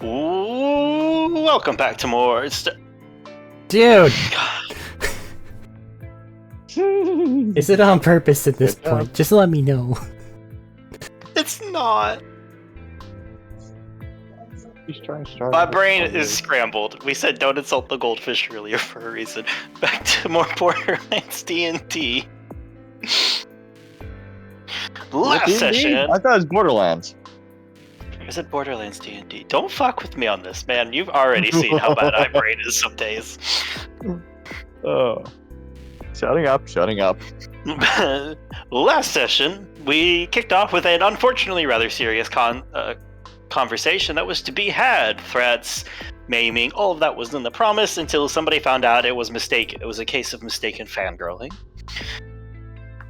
Ooh, welcome back to more. Dude! Is it on purpose at this point? Just let me know. It's not. He's trying to start. My brain is scrambled. We said don't insult the goldfish earlier for a reason. Back to more Borderlands D&D. Last session. I thought it was Borderlands. Is it Borderlands D&D? Don't fuck with me on this, man. You've already seen how bad my brain is some days. Oh. Shutting up. Last session, we kicked off with an unfortunately rather serious conversation that was to be had. Threats, maiming, all of that was in the promise until somebody found out it was mistaken. It was a case of mistaken fangirling.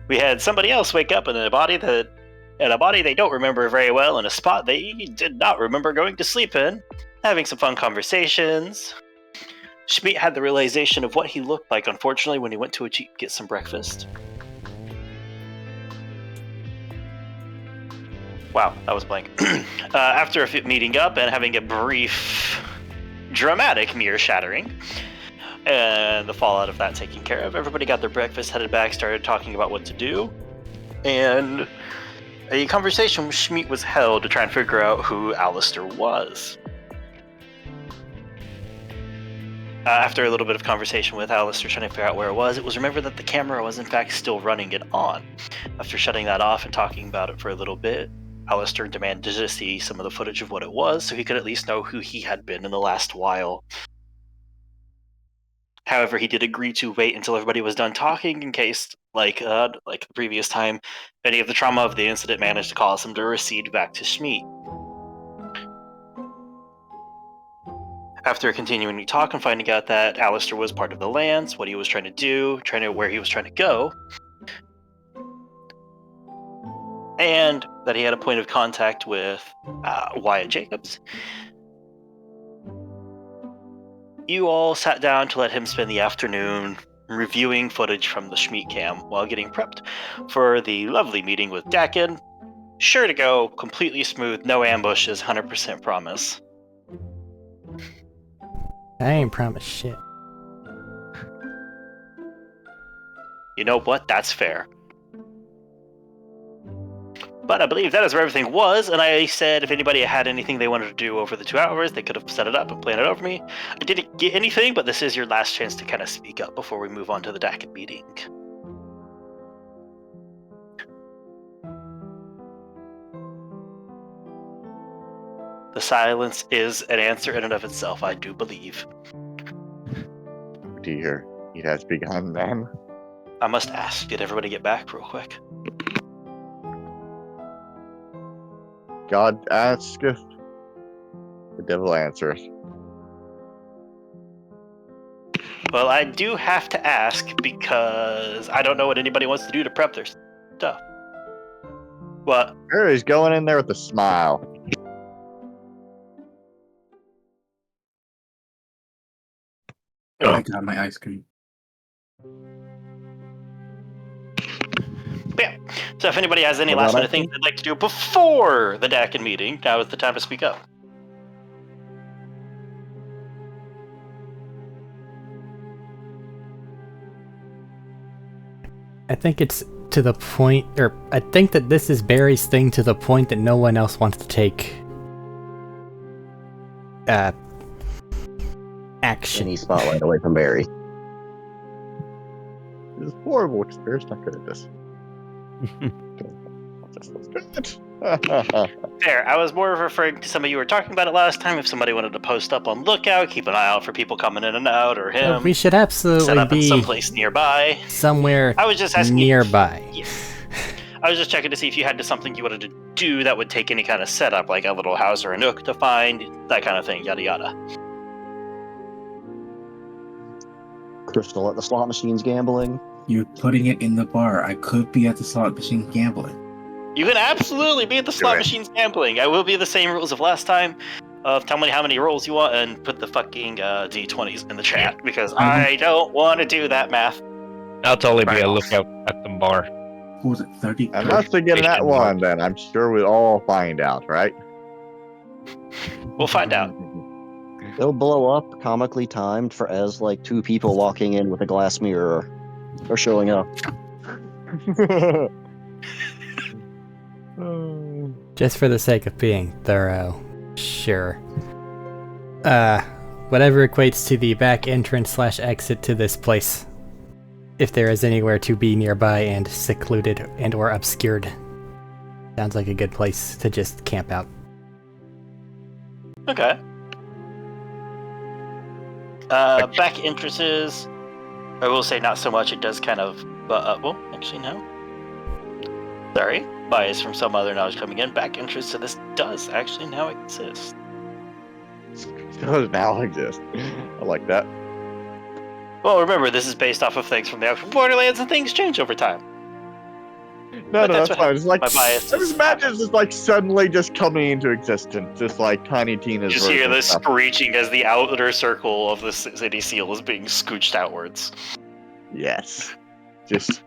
We had somebody else wake up in a body they don't remember very well, in a spot they did not remember going to sleep in, having some fun conversations. Schmidt had the realization of what he looked like, unfortunately, when he went to get some breakfast. Wow, that was blank. After meeting up and having a brief, dramatic mirror shattering, and the fallout of that taken care of, everybody got their breakfast, headed back, started talking about what to do, and a conversation with Schmidt was held to try and figure out who Alistair was. After a little bit of conversation with Alistair trying to figure out where it was remembered that the camera was in fact still running it on. After shutting that off and talking about it for a little bit, Alistair demanded to see some of the footage of what it was so he could at least know who he had been in the last while. However, he did agree to wait until everybody was done talking in case, like the previous time, any of the trauma of the incident managed to cause him to recede back to Schmidt. After continuing to talk and finding out that Alistair was part of the lands, what he was trying to do, where he was trying to go, and that he had a point of contact with Wyatt Jacobs, you all sat down to let him spend the afternoon reviewing footage from the Schmidt cam while getting prepped for the lovely meeting with Dakin. Sure to go, completely smooth, no ambushes, 100% promise. I ain't promised shit. You know what? That's fair. But I believe that is where everything was, and I said if anybody had anything they wanted to do over the 2 hours, they could have set it up and planned it over me. I didn't get anything, but this is your last chance to kind of speak up before we move on to the Dakin meeting. The silence is an answer in and of itself, I do believe. Dear, it has begun then. I must ask, did everybody get back real quick? God asketh, the devil answereth. Well, I do have to ask because I don't know what anybody wants to do to prep their stuff. What? He's going in there with a smile. I got my ice cream. Yeah. So if anybody has any last minute things they'd like to do before the Dakin meeting, now is the time to speak up. I think it's to the point, or I think that this is Barry's thing to the point that no one else wants to take action. Any spotlight away from Barry. This is horrible. Experience not good at this. Fair. I was more referring to somebody you were talking about it last time. If somebody wanted to post up on Lookout, keep an eye out for people coming in and out, or him. We should absolutely set up be in someplace nearby. Somewhere I was just asking nearby. Yeah. I was just checking to see if you had something you wanted to do that would take any kind of setup, like a little house or a nook to find, that kind of thing, yada yada. Crystal at the slot machines gambling. You're putting it in the bar. I could be at the slot machine gambling. You can absolutely be at the slot machines gambling. I will be the same rules of last time. Tell me how many rolls you want and put the fucking D20s in the chat because I don't want to do that math. I'll totally be a lookout at the bar. What was it, 30? Unless we get that one, then I'm sure we'll all find out, right? We'll find out. It'll blow up, comically timed, for as like two people walking in with a glass mirror or showing up. Just for the sake of being thorough, sure. Whatever equates to the back entrance / exit to this place. If there is anywhere to be nearby and secluded and or obscured. Sounds like a good place to just camp out. Okay. Back entrances, I will say not so much. It does kind of, well, actually no. Sorry, bias from some other knowledge coming in. Back entrance to this does actually now exist. Does now exist. I like that. Well, remember, this is based off of things from the actual Borderlands, and things change over time. No, But that's that's what fine. It's like my bias I is just imagine it's just like suddenly just coming into existence, just like Tiny Tina's. You just hear version the of stuff. screeching as the outer circle of the city seal is being scooched outwards. Yes. Just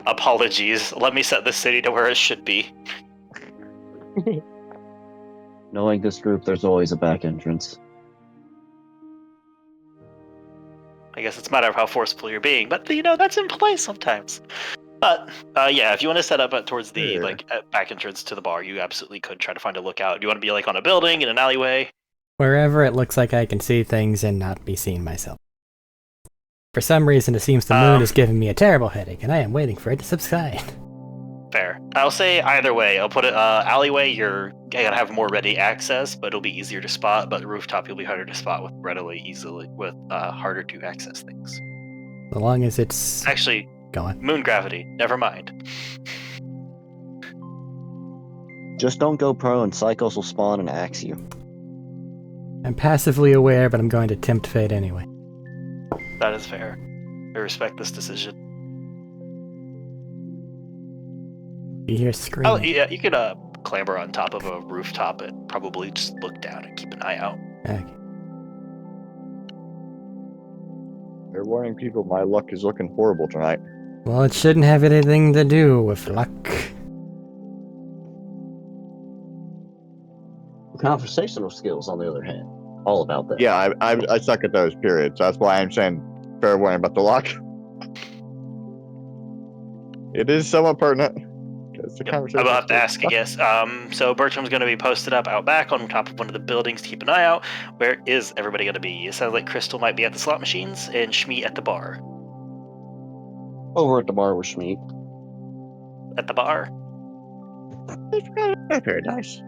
Apologies. Let me set the city to where it should be. Knowing this group, there's always a back entrance. I guess it's a matter of how forceful you're being, but that's in play sometimes. But yeah, if you want to set up towards the back entrance to the bar, you absolutely could try to find a lookout. Do you want to be like on a building in an alleyway? Wherever it looks like I can see things and not be seen myself. For some reason, it seems the moon is giving me a terrible headache, and I am waiting for it to subside. Fair. I'll say either way. I'll put it alleyway. You're gonna have more ready access, but it'll be easier to spot. But rooftop, you'll be harder to spot with harder to access things. So long as it's Actually, going. moon gravity. Never mind. Just don't go prone. Psychos will spawn and axe you. I'm passively aware, but I'm going to tempt fate anyway. That is fair. I respect this decision. You hear screaming. Oh yeah, you could clamber on top of a rooftop and probably just look down and keep an eye out. Okay. they're warning people. My luck is looking horrible tonight. Well, it shouldn't have anything to do with luck. Conversational skills, on the other hand, all about that. Yeah, I suck at those periods. That's why I'm saying fair warning about the luck. It is somewhat pertinent. It's a Yep. conversation. I will have to ask, I guess. So Bertram's going to be posted up out back on top of one of the buildings to keep an eye out. Where is everybody going to be? It sounds like Crystal might be at the slot machines and Schmeat at the bar. Over at the bar with Schmeat. At the bar? Very nice.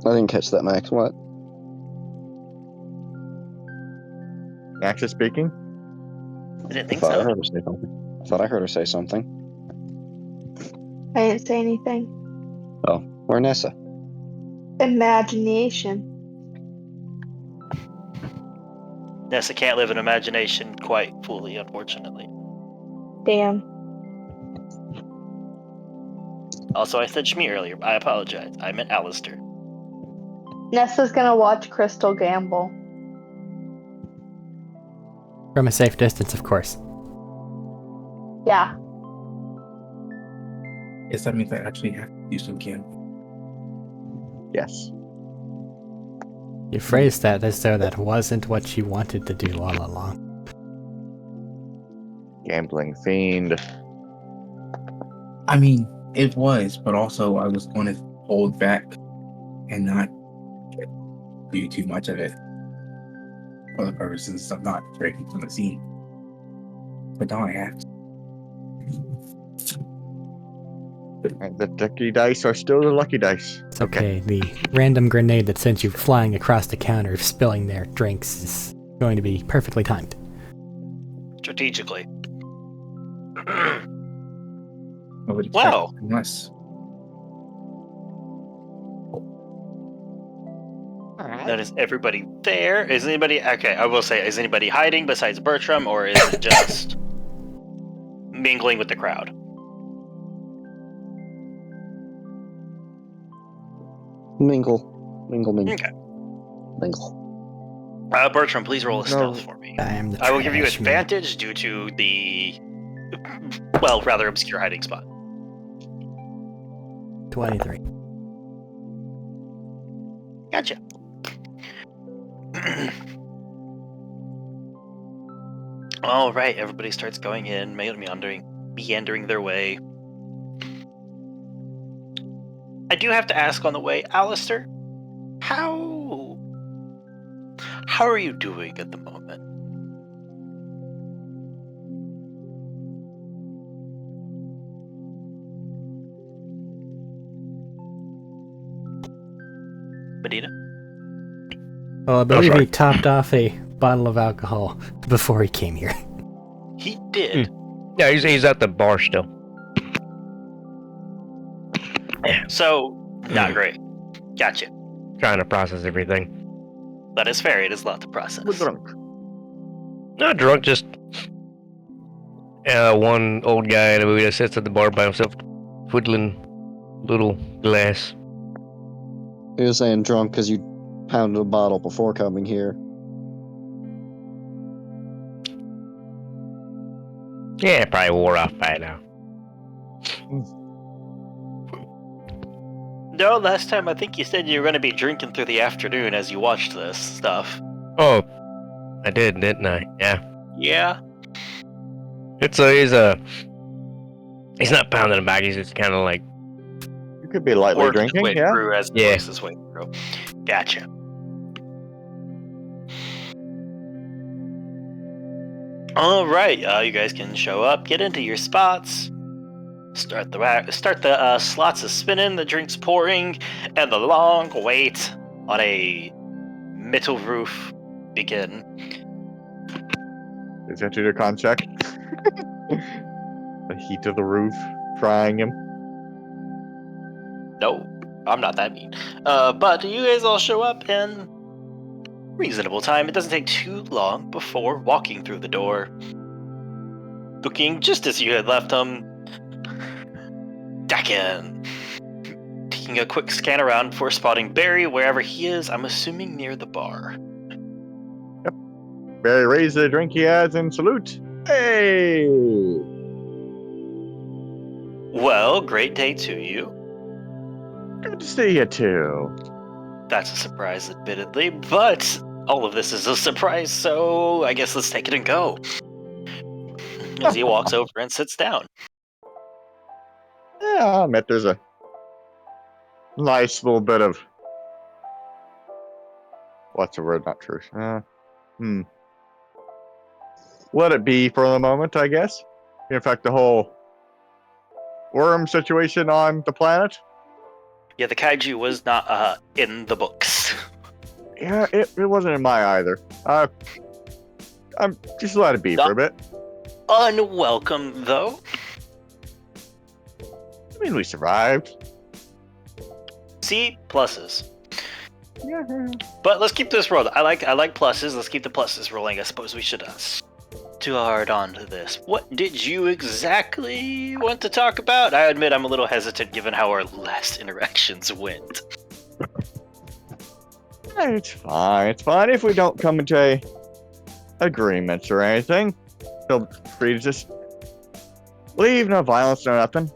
I didn't catch that, Max. What? Max is speaking. I didn't think I so. heard her say something. I thought I heard her say something. I didn't say anything. Oh, where Nessa? Imagination. Nessa can't live in imagination quite fully, unfortunately. Damn. Also, I said Schmeat earlier. I apologize. I meant Alistair. Nessa's gonna watch Crystal gamble. From a safe distance, of course. Yeah. Yes, that means I actually have to do some gambling. Yes. You phrased that as though that wasn't what you wanted to do all along. Gambling fiend. I mean, it was, but also I was going to hold back and not do too much of it for the purposes of not breaking from the scene. But now I have to. And the lucky dice are still the lucky dice. It's okay. The random grenade that sent you flying across the counter, spilling their drinks, is going to be perfectly timed. Strategically. Wow. Wow. Unless That is everybody there. Is anybody... Okay, I will say, is anybody hiding besides Bertram, or is it just mingling with the crowd? Mingle. Okay. Mingle. Bertram, please roll a stealth for me. I will give you trash man. advantage due to the, well, rather obscure hiding spot. 23. Gotcha. All right, everybody starts going in, meandering their way. I do have to ask on the way, Alistair, how are you doing at the moment? Medina? Well, I believe sorry. he topped off a bottle of alcohol before he came here. He did. Yeah, he's at the bar still. So, not great. Gotcha. Trying to process everything. That is fair. It is a lot to process. We're drunk. Not drunk, just one old guy in a movie that sits at the bar by himself, twiddling little glass. You're saying drunk because you pounded a bottle before coming here. Yeah, probably wore off by now. No, last time I think you said you were going to be drinking through the afternoon as you watched this stuff. Oh, I did, didn't I? Yeah. Yeah. He's not pounding it back. He's just kind of like, You could be lightly Working his drinking, way yeah. through as he Yeah. works his way through. Gotcha. All right, you guys can show up, get into your spots, start the slots is spinning, the drinks pouring, and the long wait on a metal roof begin. Is that your con check? The heat of the roof, frying him. No, I'm not that mean. But you guys all show up in reasonable time. It doesn't take too long before walking through the door. Looking just as you had left him. Dakin. Taking a quick scan around before spotting Barry wherever he is, I'm assuming near the bar. Barry raised the drink he has and salute. Hey! Well, great day to you. Good to see you too. That's a surprise, admittedly, but all of this is a surprise, so I guess let's take it and go. As he walks over and sits down. Yeah, I'll admit there's a nice little bit of what's the word? Not truth. Let it be for the moment, I guess. In fact, the whole worm situation on the planet. Yeah, the kaiju was not in the books. Yeah, it wasn't in my either. I'm just let it be for a bit. Unwelcome, though. I mean, we survived. See, pluses. Yeah. But let's keep this rolling. I like pluses. Let's keep the pluses rolling. I suppose we should too hard onto this. What did you exactly want to talk about? I admit I'm a little hesitant given how our last interactions went. It's fine. It's fine if we don't come into agreements or anything. Feel free to just leave. No violence, no nothing.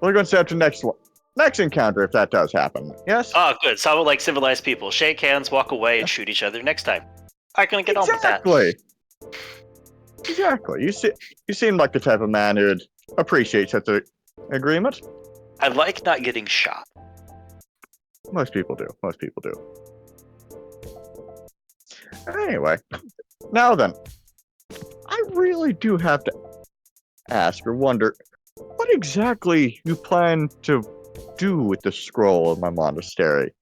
We're going to set up the next encounter if that does happen. Yes? Oh, good. Sound like civilized people. Shake hands, walk away, and shoot each other next time. I can get on with that. Exactly. You seem like the type of man who'd appreciate such an agreement. I like not getting shot. Most people do. Anyway, now then, I really do have to ask or wonder what exactly you plan to do with the scroll of my monastery,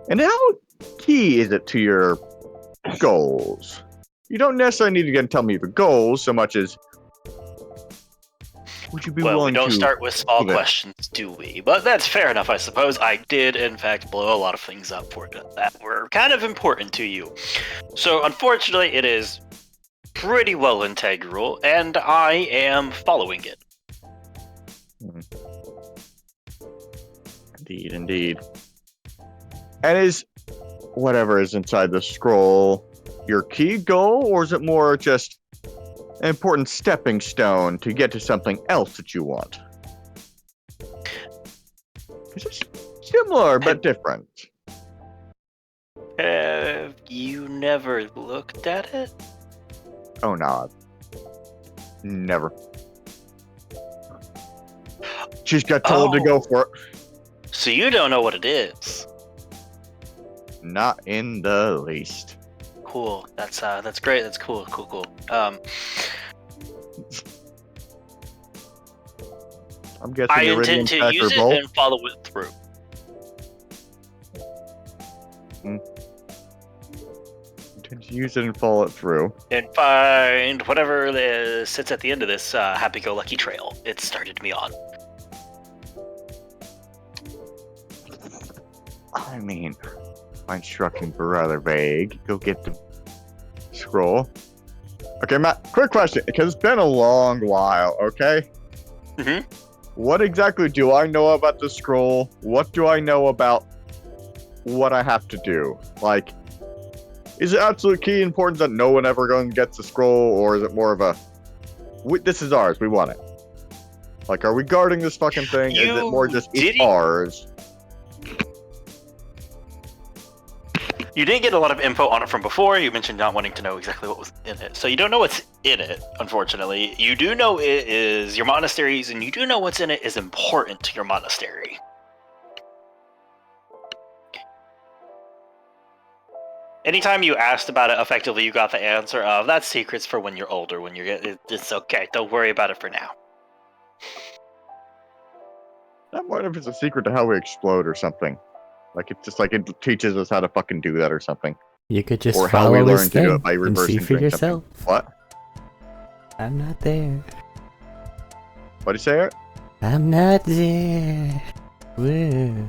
and how key is it to your goals? You don't necessarily need to tell me your goals so much as would you be Well, we willing to... don't start with small Okay. questions, do we? But that's fair enough, I suppose. I did, in fact, blow a lot of things up for you that were kind of important to you. So, unfortunately, it is pretty well integral, and I am following it. Indeed. And is whatever is inside the scroll your key goal, or is it more just an important stepping stone to get to something else that you want? It's just similar but different. Have you never looked at it? Oh no, never. She's got told to go for it. So you don't know what it is. Not in the least. Cool. That's great. That's cool. Cool. I'm guessing I Iridium intend to Packer use it Bolt. and follow it through. Intend to use it and follow it through. And find whatever sits at the end of this happy-go-lucky trail it started me on. I mean, my instructions were rather vague. Go get the scroll. Okay, Matt, quick question, because it's been a long while, okay? Mhm. What exactly do I know about the scroll? What do I know about what I have to do? Like, is it absolute key importance that no one ever goes and gets the scroll, or is it more of a, this is ours, we want it? Like, are we guarding this fucking thing? Is it more just, it's ours? You didn't get a lot of info on it from before. You mentioned not wanting to know exactly what was in it. So you don't know what's in it, unfortunately. You do know it is your monastery's, and you do know what's in it is important to your monastery. Anytime you asked about it, effectively you got the answer of, that's secrets for when you're older, when it's okay, don't worry about it for now. I'm wondering if it's a secret to how we explode or something. Like, it's just like it teaches us how to fucking do that or something. You could just Or how we follow learn his to do thing it by and reverse see for engineering yourself. something. What? I'm not there. What'd you say, Eric? I'm not there. Whoa.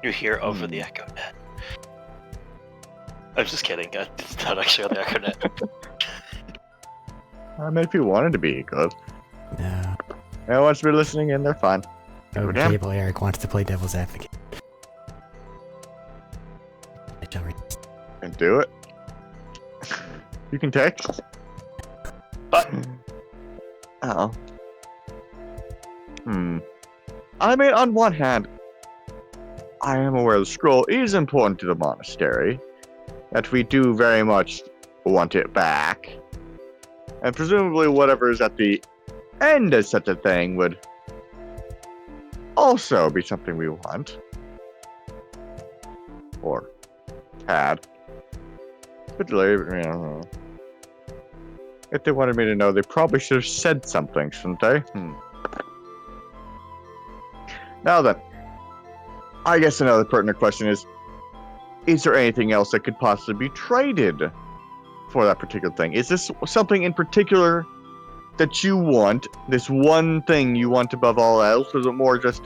You hear over the Echo Net. I'm just kidding. It's not actually on the Echo Net. I mean, if you wanted to be, you could. No. Anyone wants to be listening in, they're fine. Oh, Damn. Table Eric wants to play devil's advocate. I shall read. And do it. You can text. But Oh. I mean, on one hand, I am aware the scroll is important to the monastery, that we do very much want it back, and presumably whatever is at the end of such a thing would also be something we want. Or had. But if they wanted me to know, they probably should have said something, shouldn't they? Now then, I guess another pertinent question is there anything else that could possibly be traded for that particular thing? Is this something in particular that you want, this one thing you want above all else, or is it more just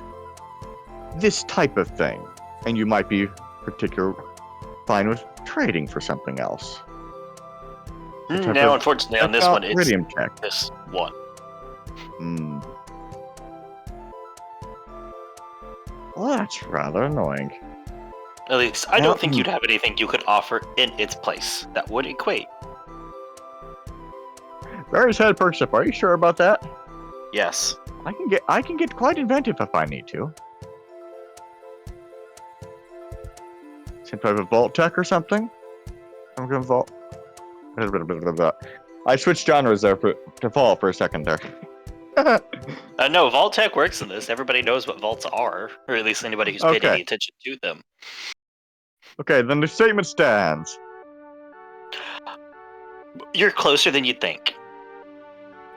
this type of thing? And you might be particularly fine with trading for something else. now, unfortunately, on this one, it's Iridium check. this one. Well, that's rather annoying. At least, I don't think you'd have anything you could offer in its place that would equate. Various head perks up. Are you sure about that? Yes. I can get quite inventive if I need to. Some type of vault tech or something. I'm gonna vault. I switched genres there to fall for a second there. No, Vault Tech works in this. Everybody knows what vaults are, or at least anybody who's paid any attention to them. Okay, then the statement stands. You're closer than you'd think.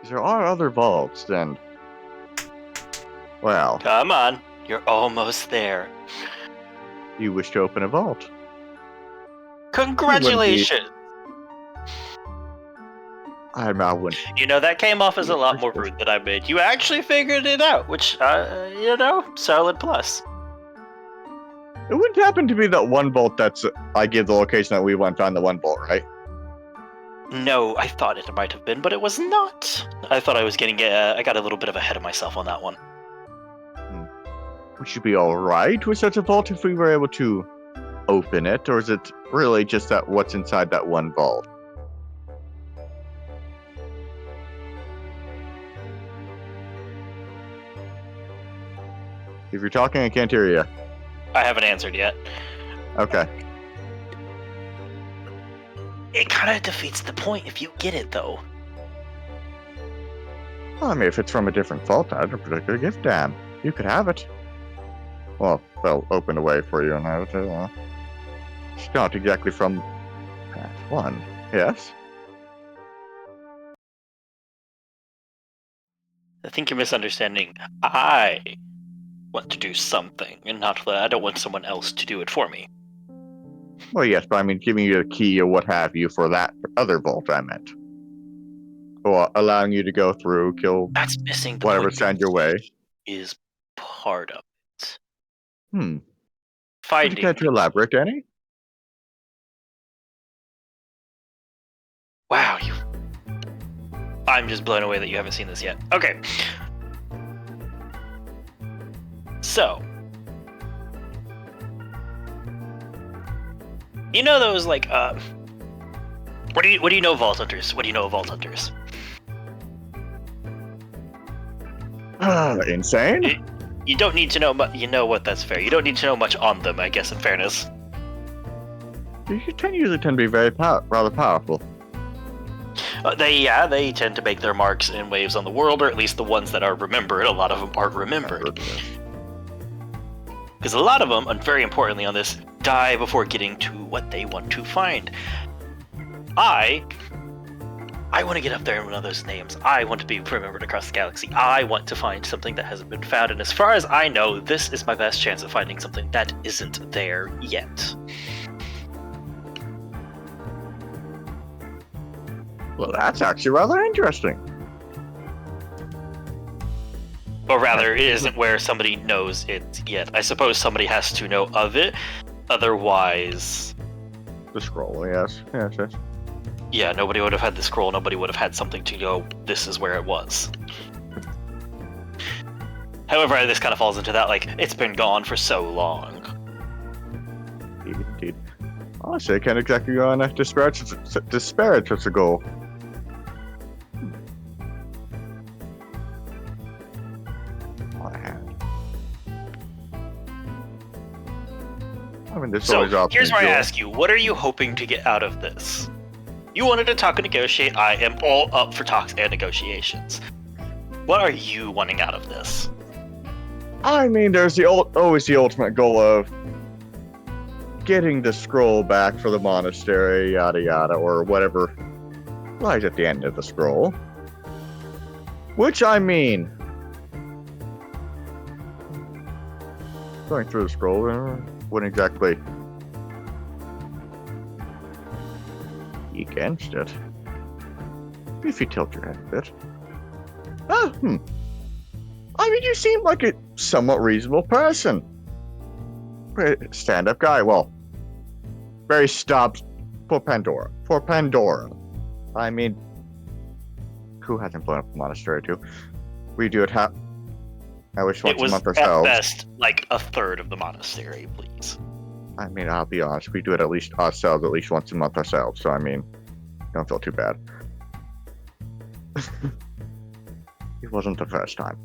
There are other vaults, then. Well, Come on, you're almost there. you wish to open a vault. Congratulations! I wouldn't. You know, that came off as a lot more rude than I made. You actually figured it out, which, solid plus. It wouldn't happen to be that one vault that's. I give the location that we went found the one vault, right? No, I thought it might have been, but it was not. I thought I was getting I got a little bit of ahead of myself on that one. Would you be alright with such a vault if we were able to open it, or is it really just that what's inside that one vault? If you're talking, I can't hear you. I haven't answered yet. Okay. It kind of defeats the point if you get it, though. Well, I mean, if it's from a different vault, I don't particularly give a damn. You could have it. Well, they'll open the way for you and have it. It's not exactly from Path 1, yes? I think you're misunderstanding. I want to do something, and not I don't want someone else to do it for me. Well, yes, but I mean, giving you a key or what have you for that other vault, I meant. Or allowing you to go through, kill That's missing the whatever point. stands your way. Is part of it. Would you Finding care to elaborate any? Wow, you. I'm just blown away that you haven't seen this yet. Okay. So. You know those, like, what do you know of Vault Hunters? What do you know of Vault Hunters? Insane? You don't need to know much. You know what? That's fair. You don't need to know much on them, I guess, in fairness. They usually tend to be very rather powerful. They tend to make their marks in waves on the world, or at least the ones that are remembered. A lot of them aren't remembered. Because a lot of them, and very importantly on this, die before getting to what they want to find. I want to get up there in one of those names. I want to be remembered across the galaxy. I want to find something that hasn't been found, and as far as I know, this is my best chance of finding something that isn't there yet. Well, that's actually rather interesting. Or rather, it isn't where somebody knows it yet. I suppose somebody has to know of it, otherwise... The scroll, yes. Yes. Yeah, nobody would have had the scroll, nobody would have had something to go, this is where it was. However, this kind of falls into that, like, it's been gone for so long. Indeed. Honestly, I can't exactly go on disparage such a goal. I mean, So, here's where I ask you, what are you hoping to get out of this? You wanted to talk and negotiate, I am all up for talks and negotiations. What are you wanting out of this? I mean, there's always the ultimate goal of getting the scroll back for the monastery, yada yada, or whatever lies at the end of the scroll. Which, I mean, going through the scroll wouldn't exactly be against it. If you tilt your head a bit. I mean, you seem like a somewhat reasonable person. Stand-up guy. Well, very stopped for Pandora. For Pandora. I mean, who hasn't blown up a monastery too? We do it at least once a month ourselves. At best like a third of the monastery, please. I mean, I'll be honest. We do it at least ourselves at least once a month ourselves. So I mean, don't feel too bad. It wasn't the first time.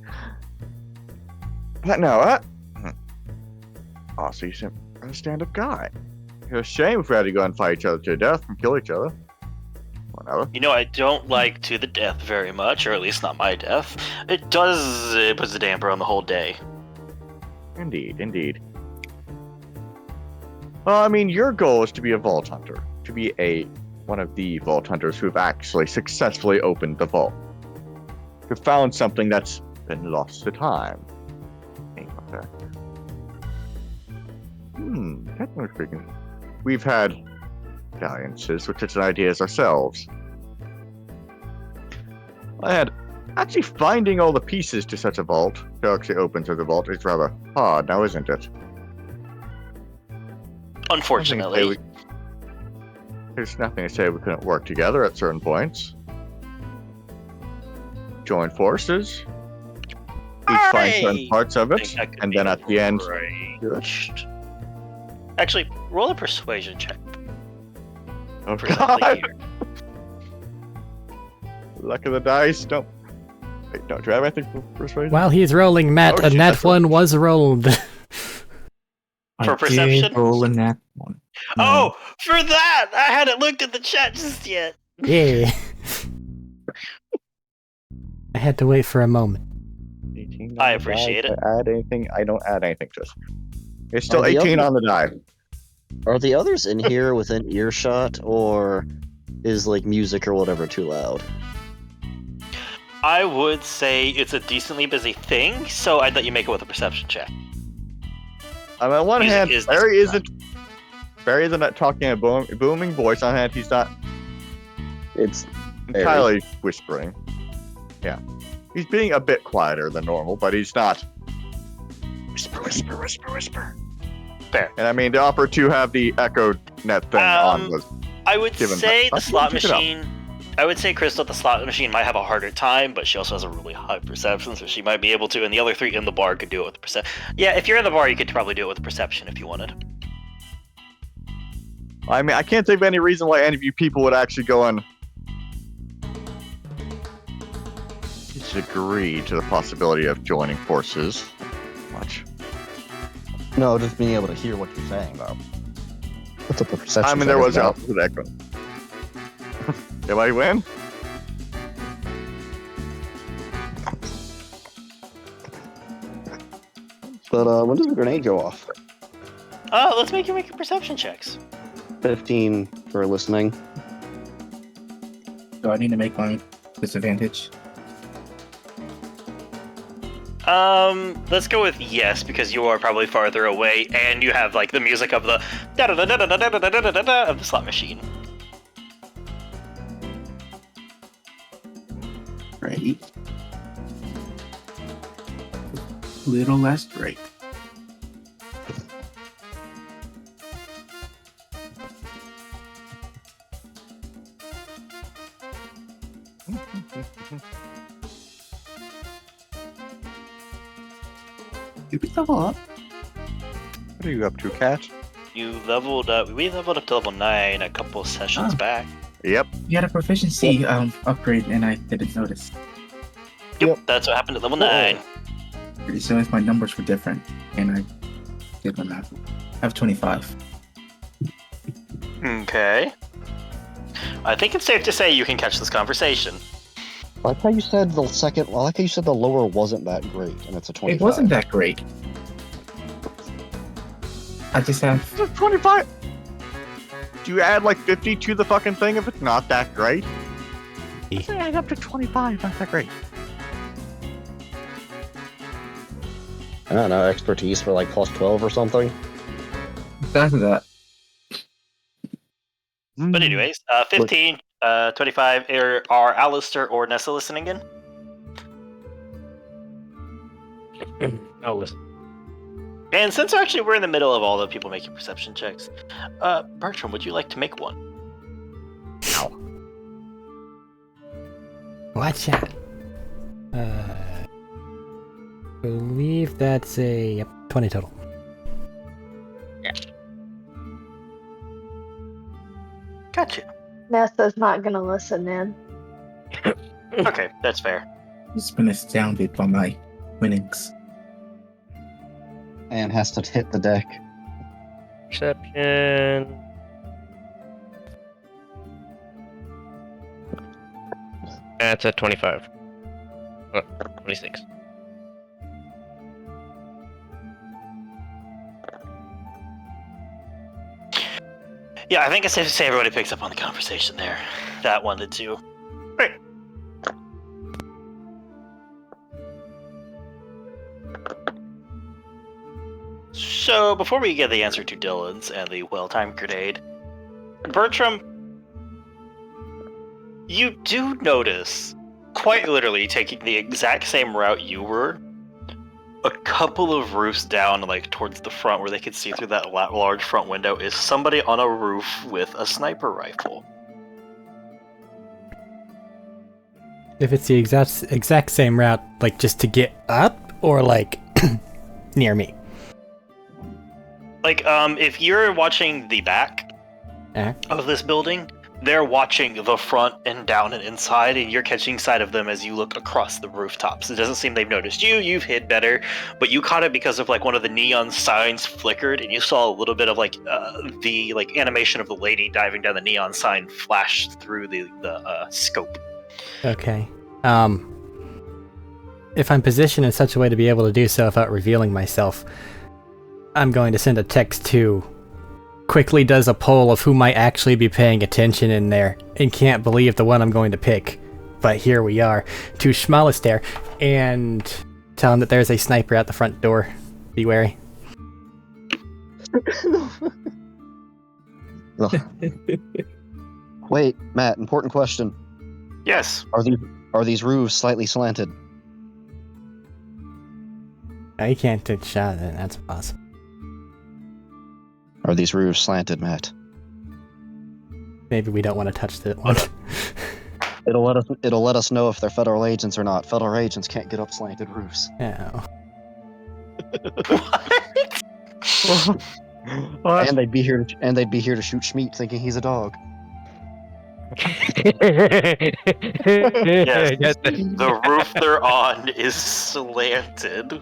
But no, oh, so you seem a stand-up guy. It's a shame if we had to go and fight each other to death and kill each other. Whatever. You know, I don't like to the death very much, or at least not my death. It puts a damper on the whole day. Indeed, indeed. Well, I mean, your goal is to be a vault hunter. To be one of the vault hunters who've actually successfully opened the vault. Who found something that's been lost to time. Technically speaking, we've had dalliances with such ideas ourselves. Actually finding all the pieces to such a vault to actually open to the vault is rather hard now, isn't it? Unfortunately. There's nothing to say we couldn't work together at certain points. Join forces. Each find certain parts of it, and then at the end, do it. Actually, roll a persuasion check. Oh God! Luck of the dice. Don't Wait, don't you have anything for persuasion? While he's rolling, Matt, Oh, a shit, nat that's right. 1 was rolled. For I perception? did roll a nat one. No. Oh, for that! I hadn't looked at the chat just yet. Yeah. I had to wait for a moment. 18 I on the die. appreciate it. Do I add anything? I don't add anything to this. It's still Are the 18 others- on the die. Are the others in here within earshot, or is like music or whatever too loud? I would say it's a decently busy thing, so I'd let you make it with a perception check. I mean, on one Music hand, is Barry decent. isn't talking in a booming voice. On the hand, he's not It's entirely whispering. Yeah. He's being a bit quieter than normal, but he's not whisper. Fair. And I mean, the offer to have the echo net thing on was I would Given say that- the slot check it out. machine. I would say Crystal, the slot machine might have a harder time, but she also has a really high perception, so she might be able to. And the other three in the bar could do it with perception. Yeah, if you're in the bar, you could probably do it with perception if you wanted. I mean, I can't think of any reason why any of you people would actually go and disagree to the possibility of joining forces. Much. no, just being able to hear what you're saying, though. What's up the perception? I mean, there was check an about? opposite echo. Did I win? But when does the grenade go off? Oh, let's make you make your perception checks. 15 for listening. Do I need to make my disadvantage? Let's go with yes, because you are probably farther away, and you have like the music of the da da da da da da da da da da of the slot machine. Right. Little less great. Did we level up? What are you up to, Cat? You leveled up. We leveled up to level 9 a couple sessions Oh. back. Yep. You had a proficiency upgrade and I didn't notice. Yep, that's what happened at level 9. So if my numbers were different and I did my math. I have 25. Okay. I think it's safe to say you can catch this conversation. I like how you said the second. I like how you said the lower wasn't that great, and it's a 25. It wasn't that great. I just have 25. Do you add like 50 to the fucking thing if it's not that great? Add up to 25. Not that great. I don't know, expertise for like plus 12 or something. after that. But anyways, 15, 25, are Alistair or Nessa listening in? I'll listen. And since actually we're in the middle of all the people making perception checks, Bertram, would you like to make one? Watch out. Believe that's a 20 total. Gotcha. Nessa's not gonna listen in. Okay, that's fair. He's been astounded by my winnings. And has to hit the deck. Perception. That's a 25. 26. Yeah, I think it's safe to say everybody picks up on the conversation there. That one did too. Great. So, before we get the answer to Dylan's and the well-timed grenade, Bertram, you do notice, quite literally taking the exact same route you were, a couple of roofs down, like towards the front where they could see through that large front window, is somebody on a roof with a sniper rifle. If it's the exact same route, like just to get up, or like near me. Like, if you're watching the back Eh? of this building, they're watching the front and down and inside, and you're catching sight of them as you look across the rooftops. It doesn't seem they've noticed you. You've hid better, but you caught it because of like one of the neon signs flickered, and you saw a little bit of like the like animation of the lady diving down the neon sign flashed through the scope. Okay. If I'm positioned in such a way to be able to do so without revealing myself, I'm going to send a text to quickly does a poll of who might actually be paying attention in there and can't believe the one I'm going to pick. But here we are, to Schmalister, and tell him that there's a sniper at the front door. Be wary. Wait, Matt, important question. Yes. Are these roofs slightly slanted? No, you can't take a shot at it, that's possible. Are these roofs slanted, Matt? Maybe we don't want to touch that one. It'll let us know if they're federal agents or not. Federal agents can't get up slanted roofs. Yeah. What? And they'd be here to shoot Schmeat thinking he's a dog. Yes. The roof they're on is slanted.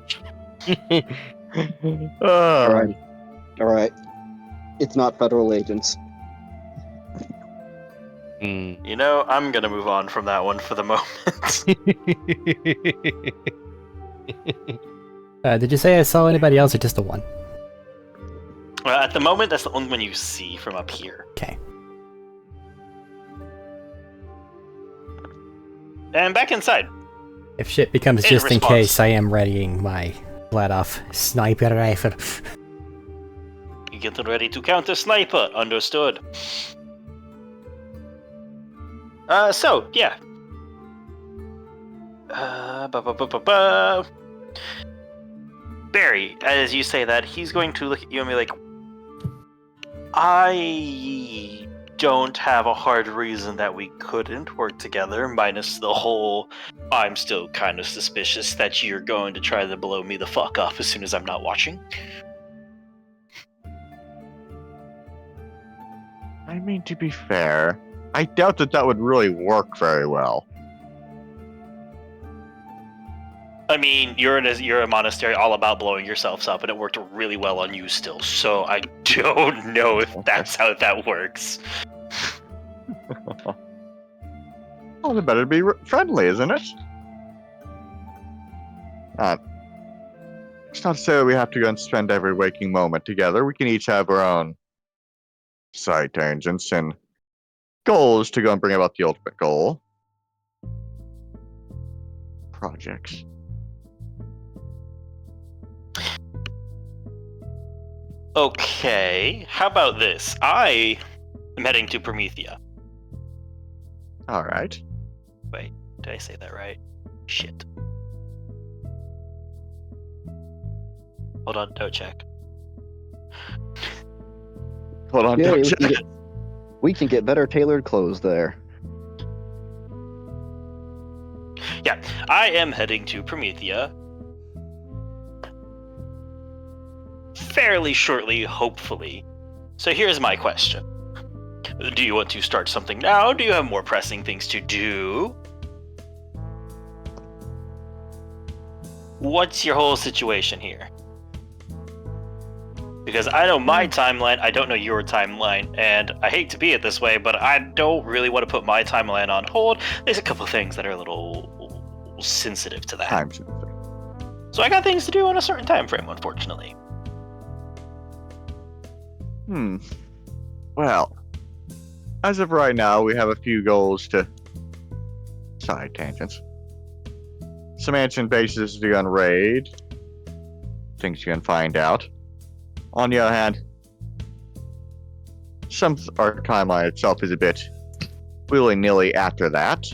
Alright. It's not federal agents. You know, I'm gonna move on from that one for the moment. Did you say I saw anybody else or just the one? At the moment, that's the only one you see from up here. Okay. And back inside. If shit becomes In just in response. case, I am readying my flat-off sniper rifle. You get ready to counter sniper. Understood. So, yeah. Barry, as you say that, he's going to look at you and be like, I don't have a hard reason that we couldn't work together, minus the whole, I'm still kind of suspicious that you're going to try to blow me the fuck up as soon as I'm not watching. I mean, to be fair, I doubt that would really work very well. I mean, you're a monastery all about blowing yourselves up, and it worked really well on you still, so I don't know if that's how that works. Well, it better be friendly, isn't it? It's not to say we have to go and spend every waking moment together. We can each have our own side tangents and goals to go and bring about the ultimate goal. Projects. Okay, how about this? I am heading to Promethea. All right. Wait, did I say that right? Shit. Hold on, don't check. Hold on. Yeah, don't we check. can, we can get better tailored clothes there. Yeah, I am heading to Promethea fairly shortly, hopefully. So here's my question. Do you want to start something now? Do you have more pressing things to do? What's your whole situation here? Because I know my timeline, I don't know your timeline, and I hate to be it this way, but I don't really want to put my timeline on hold. There's a couple things that are a little sensitive to that. Time sensitive. So I got things to do on a certain time frame, unfortunately. Well, as of right now, we have a few goals to side tangents. Some ancient bases to go and raid. Things you can find out. On the other hand, our timeline itself is a bit willy-nilly after that.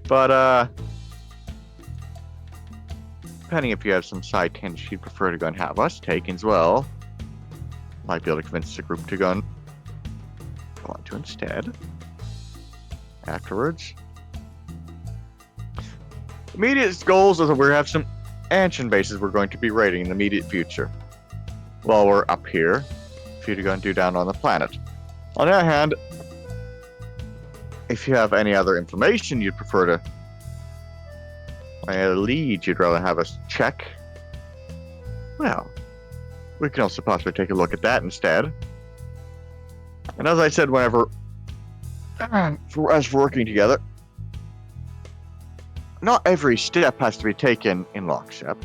But, depending if you have some side tangents you'd prefer to go and have us take as well, might be able to convince the group to go and go on to instead. Afterwards. Immediate goals is that we have some ancient bases we're going to be raiding in the immediate future. While we're up here, for you to go and do down on the planet. On the other hand, if you have any other information you'd prefer to, any other leads you'd rather have us check, well, we can also possibly take a look at that instead. And as I said, whenever for us working together, not every step has to be taken in lockstep.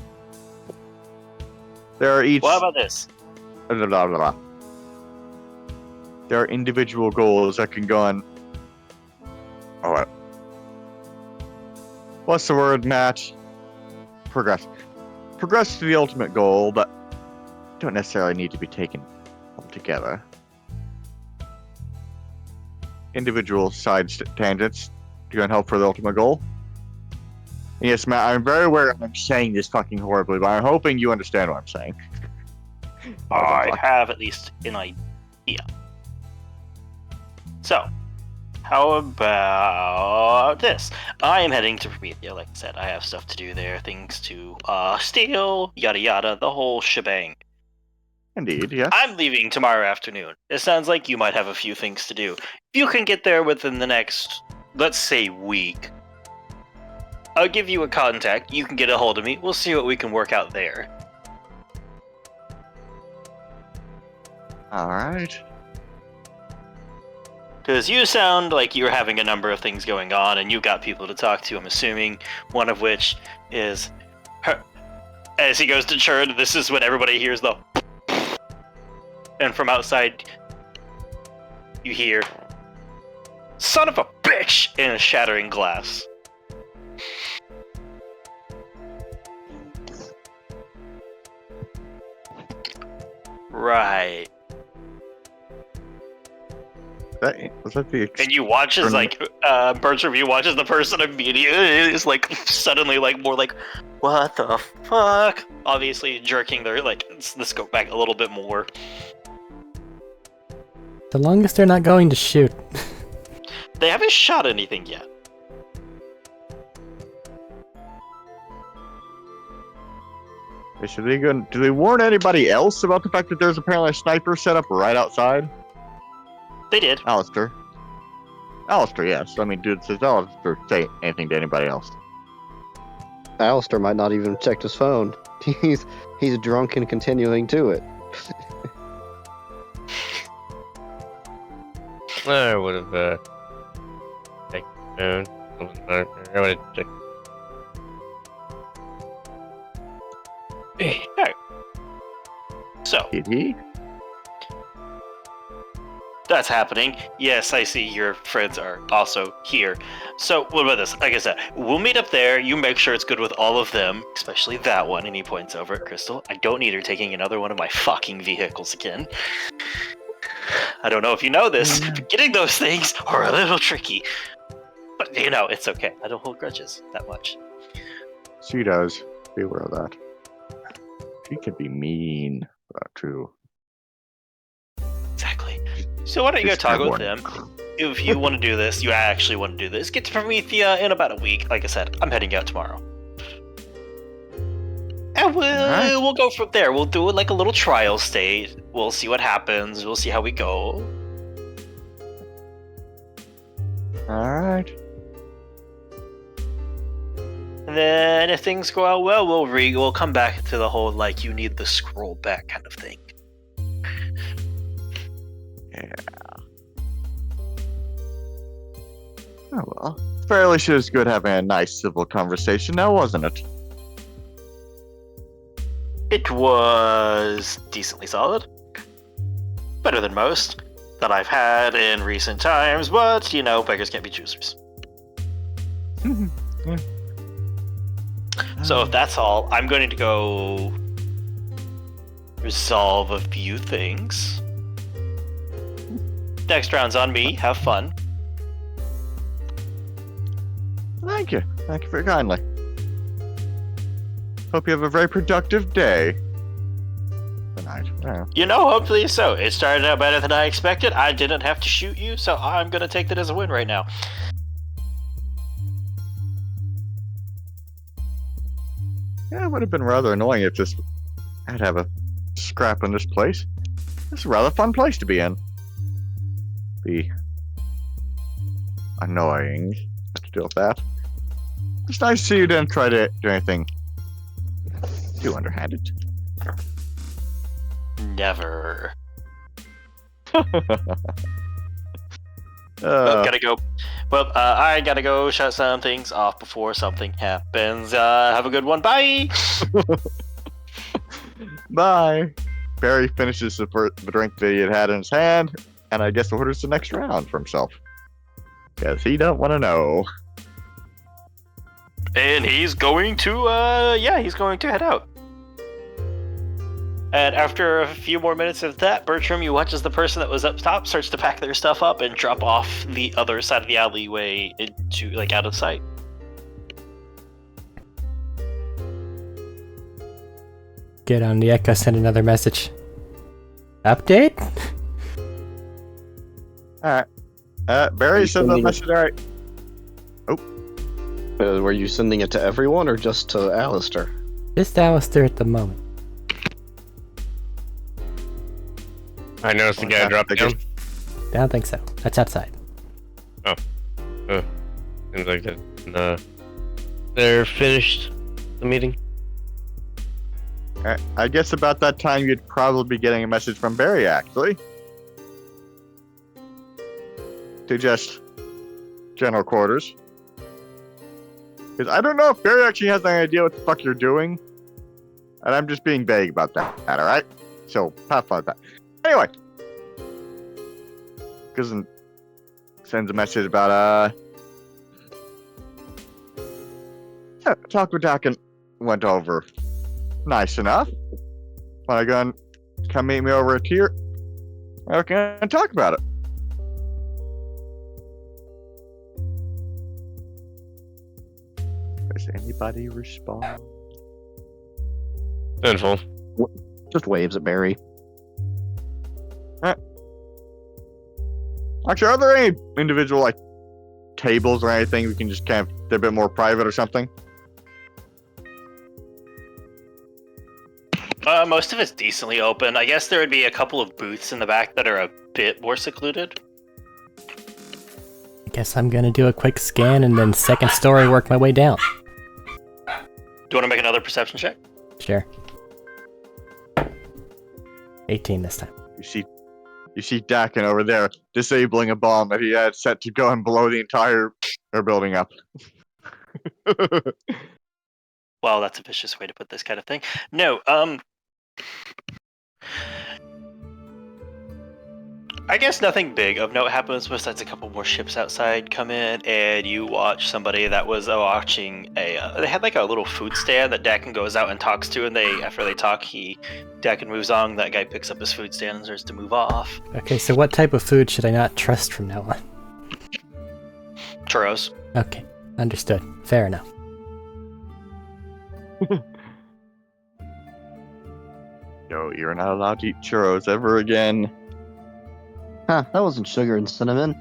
There are each. What about this? Blah, blah, blah. There are individual goals that can go on. Oh, what's the word, Matt? Progress. Progress to the ultimate goal, but don't necessarily need to be taken all together. Individual side tangents to go and help for the ultimate goal. Yes, Matt, I'm very aware I'm saying this fucking horribly, but I'm hoping you understand what I'm saying. I have at least an idea. So, how about this? I am heading to Promethea, like I said. I have stuff to do there, things to steal, yada yada, the whole shebang. Indeed, yeah. I'm leaving tomorrow afternoon. It sounds like you might have a few things to do. If you can get there within the next, let's say, week, I'll give you a contact. You can get a hold of me. We'll see what we can work out there. Alright. Because you sound like you're having a number of things going on, and you've got people to talk to, I'm assuming, one of which is her. As he goes to churn, this is when everybody hears the and from outside, you hear, "Son of a bitch!" in a shattering glass. Right. Was that the And you watch as, like, Bertram, you watch as the person immediately is, like, suddenly, like, more like, what the fuck? Obviously jerking their, like, the scope back a little bit more. The longest they're not going to shoot. They haven't shot anything yet. Should they go? Do they warn anybody else about the fact that there's apparently a sniper set up right outside? They did. Alistair, yes. I mean, dude, does Alistair say anything to anybody else? Alistair might not even have checked his phone. He's drunk and continuing to it. I would have checked the phone. I would have checked. Alright. So, Did he? that's happening. Yes, I see your friends are also here. So, what about this? Like I said, we'll meet up there. You make sure it's good with all of them, especially that one. And he points over at Crystal. I don't need her taking another one of my fucking vehicles again. I don't know if you know this, but getting those things are a little tricky. But, you know, it's okay. I don't hold grudges that much. She does. Be aware of that. She can be mean, too. Exactly. So why don't you go Just talk have with them? If you want to do this, you actually want to do this, get to Promethea in about a week. Like I said, I'm heading out tomorrow. And we'll go from there. We'll do like a little trial state. We'll see what happens. We'll see how we go. Alright. And then if things go out well, we'll come back to the whole like you need the scroll back kind of thing. Yeah. Oh well. Fairly sure it's good having a nice civil conversation now, wasn't it? It was decently solid. Better than most that I've had in recent times, but, you know, beggars can't be choosers. So if that's all, I'm going to go resolve a few things. Next round's on me. Have fun. Thank you. Thank you very kindly. Hope you have a very productive day. Tonight. Yeah. You know, hopefully so. It started out better than I expected. I didn't have to shoot you, so I'm going to take that as a win right now. Yeah, it would have been rather annoying if I'd have a scrap in this place. This is a rather fun place to be in. annoying. Let's deal with that. It's nice to see you didn't try to do anything too underhanded. Never. Gotta go. Well, I gotta go shut some things off before something happens. Have a good one. Bye. Bye. Barry finishes the drink that he had in his hand, and I guess orders the next round for himself. Because he don't want to know. And he's going to, he's going to head out. And after a few more minutes of that, Bertram, you watch as the person that was up top starts to pack their stuff up and drop off the other side of the alleyway into, like, out of sight. Get on the Echo, send another message. Update? Alright. Barry sent the message, alright. Were you sending it to everyone or just to Alistair? Just Alistair at the moment. I noticed the guy dropped down. I don't think so. That's outside. Seems like that. They're finished the meeting. Alright. I guess about that time you'd probably be getting a message from Barry, actually. To just general quarters. Because I don't know if Barry actually has any idea what the fuck you're doing. And I'm just being vague about that, alright? So, have fun with that. Anyway. Because sends a message about, talk with Dakin went over. Nice enough. Wanna go and come meet me over here? I can talk about it. Does anybody respond? Sinful. Just waves at Barry. Actually, are there any individual, like, tables or anything we can just kind of, they're a bit more private or something? Most of it's decently open. I guess there would be a couple of booths in the back that are a bit more secluded. I guess I'm gonna do a quick scan and then second story work my way down. Do you want to make another perception check? Sure. 18 this time. You see Dakin over there disabling a bomb that he had set to go and blow the entire building up. Well, that's a vicious way to put this kind of thing. No, I guess nothing big of note happens besides a couple more ships outside come in, and you watch somebody that was watching they had like a little food stand that Dakin goes out and talks to, and after they talk, Dakin moves on, that guy picks up his food stand and starts to move off. Okay, so what type of food should I not trust from now on? Churros. Okay, understood. Fair enough. No, you're not allowed to eat churros ever again. Huh, that wasn't sugar and cinnamon.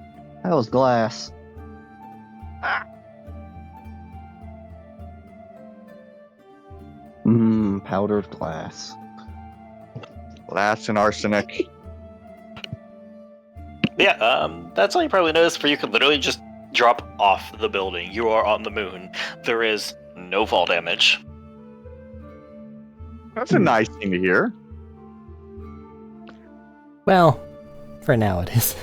That was glass. Powdered glass. Glass and arsenic. Yeah, that's all you probably noticed, for you could literally just drop off the building. You are on the moon. There is no fall damage. That's a nice thing to hear. Well, for now it is.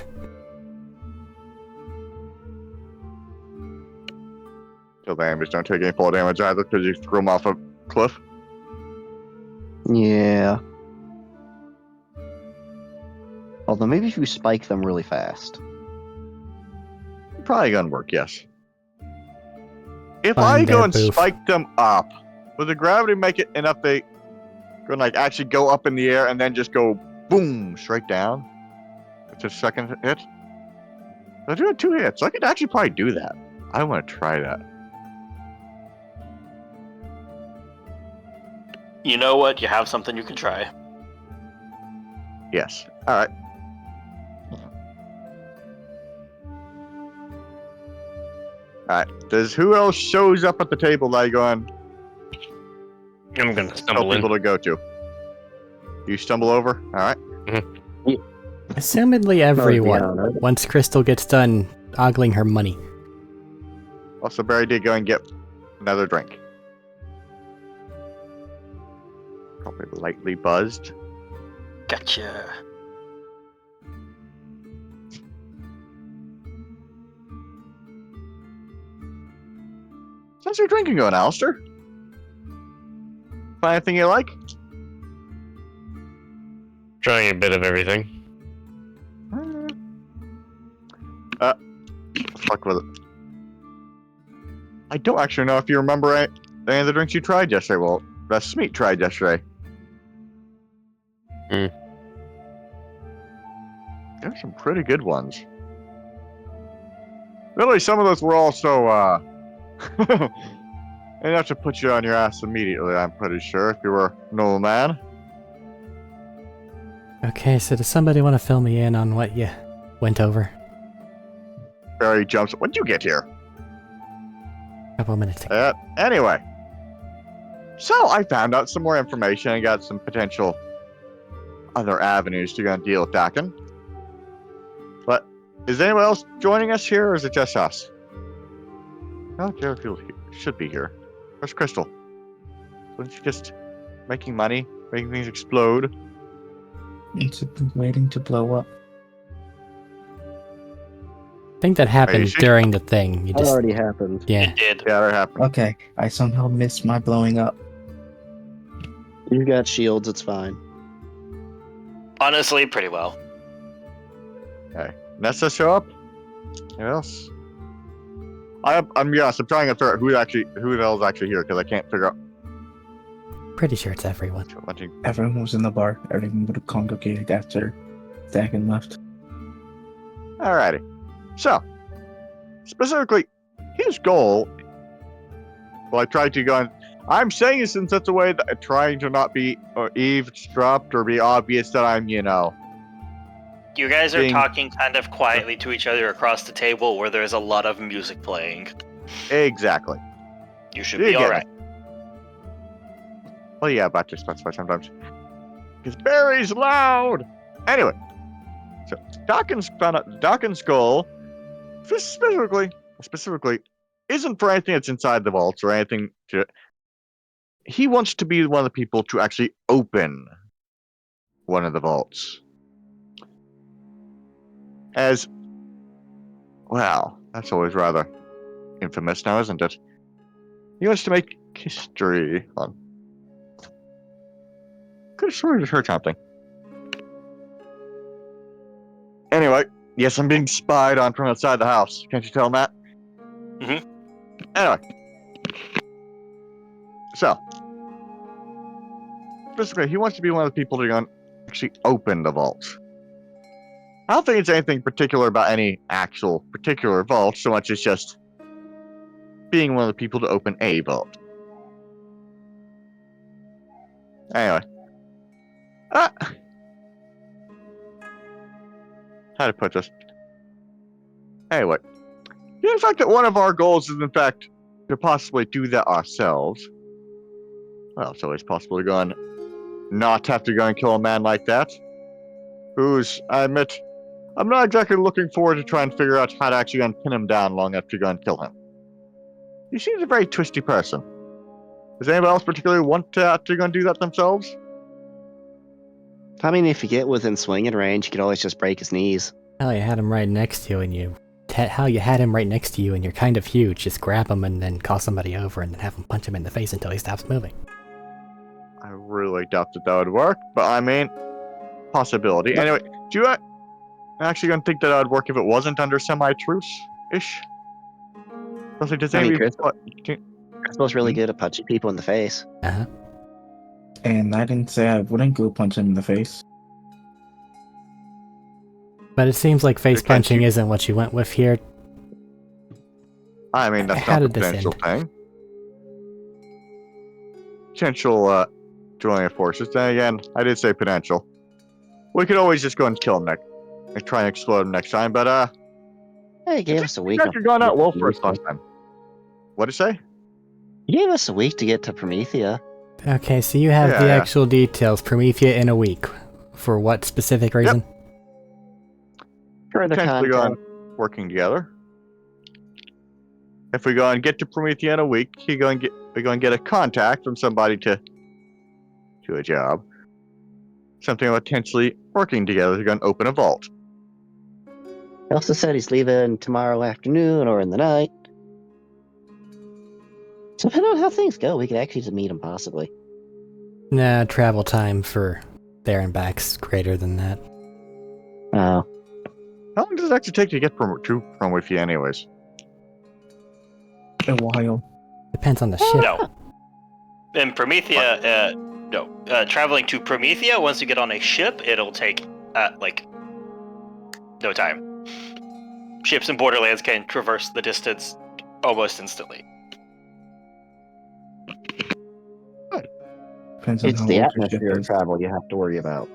Kill damage, don't take any fall damage either because you threw them off a cliff. Yeah. Although maybe if you spike them really fast. Probably gonna work, yes. If Fine I go there, and Boof. spike them up, will the gravity make it enough they can like actually go up in the air and then just go boom straight down? It's a second hit. I do have 2 hits, so I could actually probably do that. I want to try that. You know what? You have something you can try. Yes. All right. All right. Who else shows up at the table that I go and I'm gonna tell stumble in. people to go to? You stumble over. All right. Assumedly everyone, once Crystal gets done ogling her money. Also, Barry did go and get another drink. Probably lightly buzzed. Gotcha. How's your drinking going, Alistair? Find anything you like? Trying a bit of everything. Fuck with it. I don't actually know if you remember any of the drinks you tried yesterday. Well, that Smeet tried yesterday. Hmm. There's some pretty good ones. Really, some of those were also, enough to put you on your ass immediately, I'm pretty sure, if you were a normal man. Okay, so does somebody want to fill me in on what you went over? Barry jumps. When'd you get here? A couple minutes ago. Anyway. So, I found out some more information and got some potential other avenues to go and deal with Dakin. But, is anyone else joining us here, or is it just us? Oh, Jerfield should be here. Where's Crystal? Wasn't she just making money, making things explode? It's waiting to blow up. I think that happened sure? during the thing. You That just, already happened. yeah. It did. Yeah, that happened. Okay, I somehow missed my blowing up. You got shields, it's fine. Honestly, pretty well. Okay. Nessa show up? Who else? I'm be honest, I'm trying to figure out who the hell is actually here, because I can't figure out Pretty sure it's everyone. what to... Everyone was in the bar. Everyone would have congregated after Dagon left. Alrighty. So, specifically, his goal... Well, I tried to go on... I'm saying this in such a way that I'm trying to not be eavesdropped or be obvious that I'm, You guys are Being- talking kind of quietly to each other across the table where there's a lot of music playing. Exactly. You should You be get alright. Well, yeah, but to specify sometimes. Because Barry's loud! Anyway. So, Dawkins found out Dawkins' goal, specifically, isn't for anything that's inside the vaults or anything to... He wants to be one of the people to actually open one of the vaults. As... Well, that's always rather infamous now, isn't it? He wants to make history on... Could have sworn I just heard something. Anyway, yes, I'm being spied on from outside the house. Can't you tell, Matt? Mhm. Anyway. So. Basically, he wants to be one of the people to go and actually open the vault. I don't think it's anything particular about any actual particular vault, so much as just being one of the people to open a vault. Anyway. How to put this? Anyway, the fact that one of our goals is in fact to possibly do that ourselves. Well, it's always possible to go and not have to go and kill a man like that. Who's, I admit, I'm not exactly looking forward to try and figure out how to actually go and pin him down long enough to go and kill him. He seems a very twisty person. Does anybody else particularly want to have to go and do that themselves? I mean, if you get within swinging range, you could always just break his knees. Hell, you had him right next to you, and you had him right next to you, and you're kind of huge. Just grab him and then call somebody over, and then have him punch him in the face until he stops moving. I really doubt that would work, but I mean, possibility. Anyway, do you actually gonna think that would work if it wasn't under semi-truce-ish? Does I mean, anybody... Crystal's really good at punching people in the face. Uh-huh. And I didn't say I wouldn't go punch him in the face. But it seems like face Can't punching you- isn't what you went with here. I mean, that's How not the did this potential thing. Potential, joining of forces. Then again, I did say potential. We could always just go and kill him next, and try and explode him next time, but, Hey, you gave us a you week. guys are going out well for us last time. What'd it say? You gave us a week to get to Promethea. Okay, so you have the Yeah. actual details. Promethea in a week. For what specific reason? For the Potentially content. going working together. if we go and get to Promethea in a week, we're going to get a contact from somebody to do a job. Something potentially working together to go and open a vault. He also said he's leaving tomorrow afternoon or in the night. So depending on how things go, we could actually just meet him possibly. Nah, travel time for there and back's greater than that. Oh. How long does it actually take to get to Promethea anyways? A while. Depends on the ship. No. In Promethea, no. Traveling to Promethea, once you get on a ship, it'll take, no time. Ships in Borderlands can traverse the distance almost instantly. Depends on It's how the old your ship atmosphere of is. travel you have to worry about.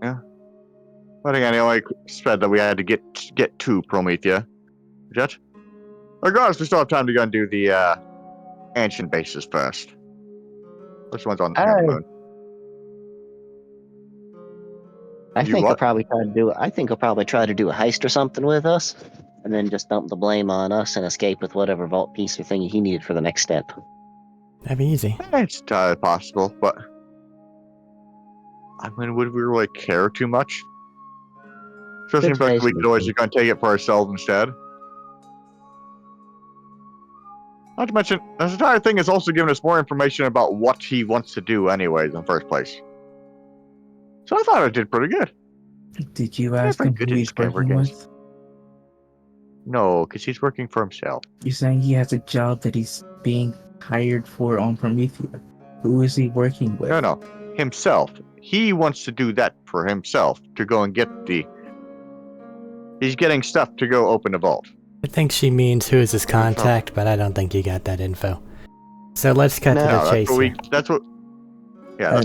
But again, it only said that we had to get to Promethea. Jet? Regardless, we still have time to go and do the ancient bases first. Which one's on the moon? I You think he'll what? probably try to do. I think he'll probably try to do a heist or something with us, and then just dump the blame on us and escape with whatever vault piece or thing he needed for the next step. That'd be easy. It's possible, but I mean, would we really care too much? So it Good seems like we space could always mission. just go and take it for ourselves instead. Not to mention, this entire thing is also giving us more information about what he wants to do anyways in the first place. So I thought it did pretty good. Did you ask very him good who at he's this game, working we're with? No, because he's working for himself. You're saying he has a job that he's being hired for on Promethea. Who is he working with? No, himself. He wants to do that for himself, to go and get He's getting stuff to go open a vault. I think she means who is his contact, but I don't think you got that info. So let's cut to the chase here. That's what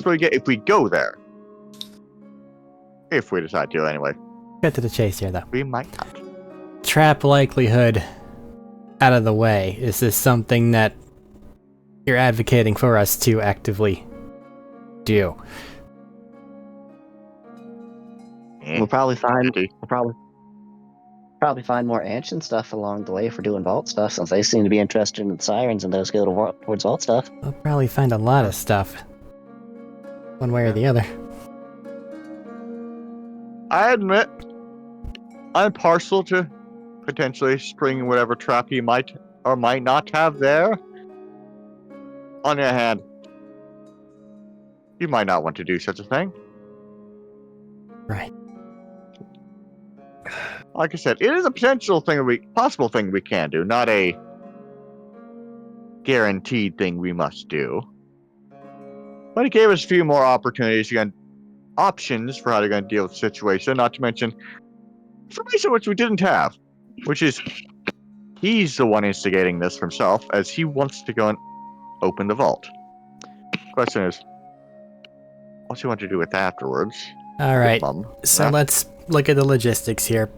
we get if we go there. If we decide to, anyway. Cut to the chase here, though. We might not. Trap likelihood out of the way. Is this something that you're advocating for us to actively do? We'll probably find. We'll probably find more ancient stuff along the way if we're doing vault stuff, since they seem to be interested in the sirens and those go towards vault stuff. We'll probably find a lot of stuff. One way or the other. I admit, I'm partial to potentially springing whatever trap he might or might not have there. On the other hand, you might not want to do such a thing. Right. Like I said, it is a possible thing we can do, not a guaranteed thing we must do. But it gave us a few more opportunities, options for how to go and deal with the situation, not to mention information which we didn't have, which is he's the one instigating this himself, as he wants to go and open the vault. Question is, what's he want to do with afterwards? Alright, so Yeah. let's look at the logistics here.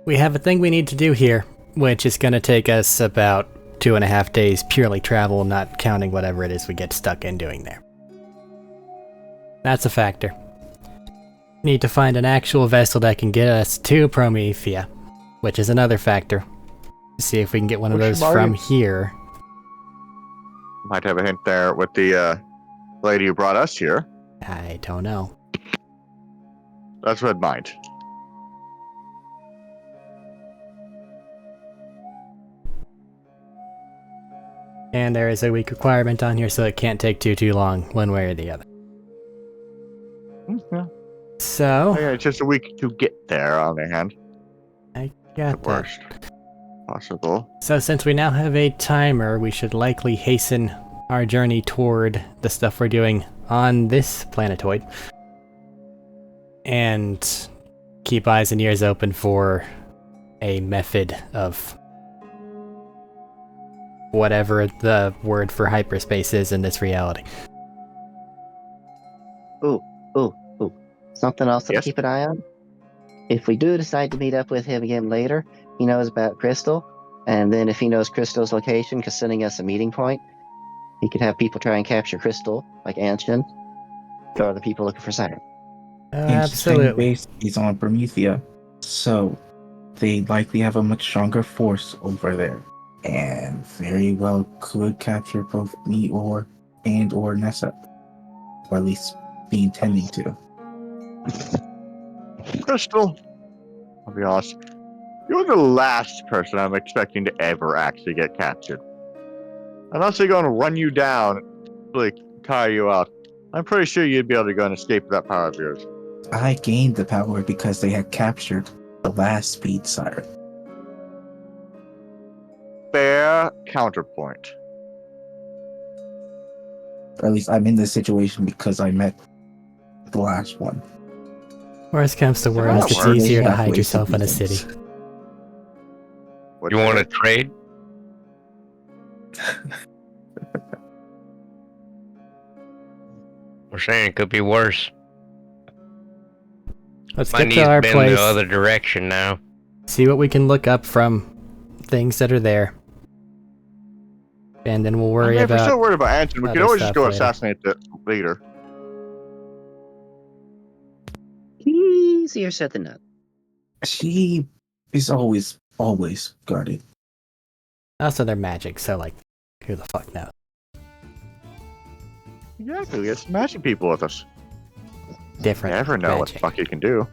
We have a thing we need to do here, which is going to take us about 2.5 days purely travel, not counting whatever it is we get stuck in doing there. That's a factor. Need to find an actual vessel that can get us to Promethea, which is another factor. See if we can get one of those from here. Might have a hint there with the lady who brought us here. I don't know. That's what it might. And there is a week requirement on here, so it can't take too long, one way or the other. Yeah. So, Yeah, it's just a week to get there, on the other hand. I The got that. worst possible. So since we now have a timer, we should likely hasten our journey toward the stuff we're doing on this planetoid. And keep eyes and ears open for a method of whatever the word for hyperspace is in this reality. Ooh. Something else to Yes? keep an eye on? If we do decide to meet up with him again later, he knows about Crystal, and then if he knows Crystal's location, because sending us a meeting point, he could have people try and capture Crystal, like Anshin, or other people looking for Siren. Absolutely. Base is on Promethea, so they likely have a much stronger force over there. and very well could capture both me or Nessa, or at least be intending to. Crystal, I'll be honest. You're the last person I'm expecting to ever actually get captured. Unless they're going to run you down, like tire you out. I'm pretty sure you'd be able to go and escape with that power of yours. I gained the power because they had captured the last speed siren. Fair counterpoint. Or at least I'm in this situation because I met the last one. Worst comes to worst, it's works. easier to Halfway hide yourself in a citizens. city. What You want to trade? We're saying it could be worse. Let's Might get need to to our bend place, the other direction now. see what we can look up from things that are there. And then we'll worry if we're about... still worried about Anton, we could other always just stuff go later. assassinate the leader. Easier said than done. She is always guarded. Also, they're magic, so, like, who the fuck knows? Exactly, we get some magic people with us. You Different never know what the magic. fuck you can do.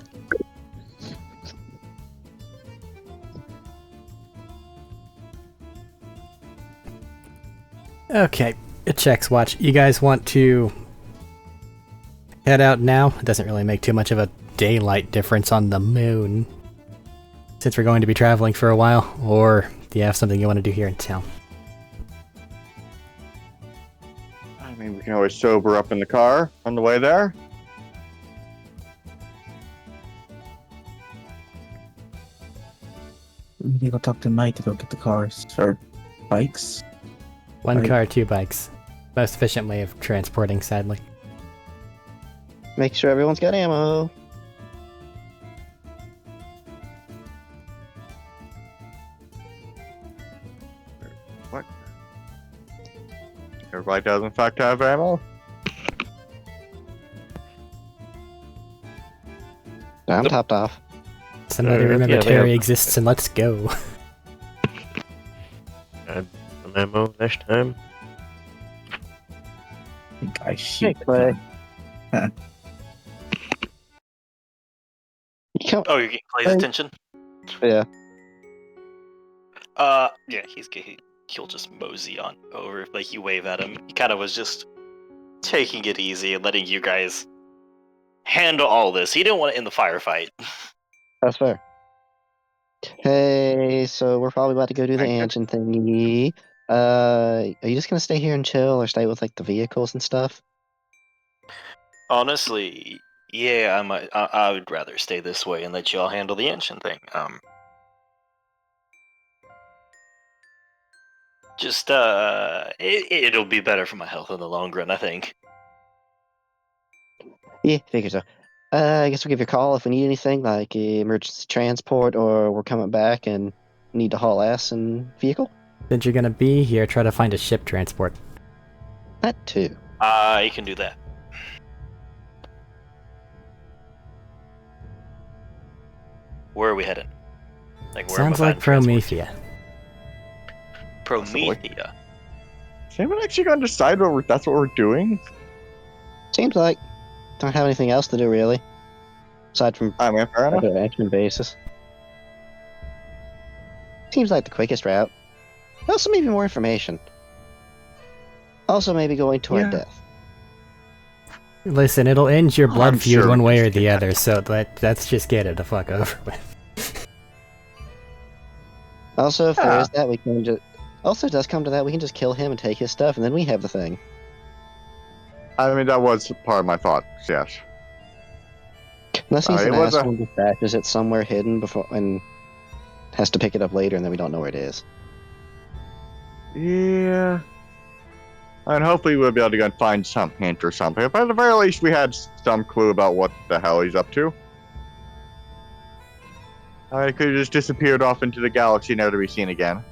Okay, it checks watch. You guys want to head out now? It doesn't really make too much of a daylight difference on the moon, since we're going to be traveling for a while, or do you have something you want to do here in town? I mean, we can always sober up in the car on the way there. We need to go talk to Knight to go get the cars or bikes. One Right. car, 2 bikes. Most efficient way of transporting, sadly. Make sure everyone's got ammo. Everybody does in fact have ammo. I'm topped off. Somebody remember yeah, they Terry have- exists and let's go. Add some ammo next time. I think I shoot. Clay. Come, Oh, you're getting Clay's attention? yeah. Yeah, he'll just mosey on over. Like, you wave at him. He kind of was just taking it easy and letting you guys handle all this. He didn't want to end the firefight. That's fair. Hey, so we're probably about to go do the Thank you. engine thingy. Are you just gonna stay here and chill, or stay with like the vehicles and stuff? Honestly, yeah, I would rather stay this way and let y'all handle the engine thing. Just it'll be better for my health in the long run, I think. Yeah, figure so. I guess we'll give you a call if we need anything, like emergency transport, or we're coming back and need to haul ass and vehicle. Since you're gonna be here, try to find a ship transport. That too. You can do that. Where are we heading? Like, where am I Sounds like finding transport? Promethea. Promethea. Is anyone actually going to decide that's what we're doing? Seems like don't have anything else to do really, aside from I mean, fair enough. an action basis. Seems like the quickest route. Also, maybe more information. Also, maybe going to Yeah. our death. Listen, it'll end your blood I'm feud sure one we way can or the get other, so let's just get it the fuck over with. Also, if there Yeah. is that, we can just. Also, if it does come to that, we can just kill him and take his stuff, and then we have the thing. I mean, that was part of my thoughts, yes. Unless he's it an was a- asshole and dispatches it somewhere hidden before and has to pick it up later, and then we don't know where it is. Yeah. And hopefully we'll be able to go and find some hint or something. But at the very least, we had some clue about what the hell he's up to. He could have just disappeared off into the galaxy, never to be seen again.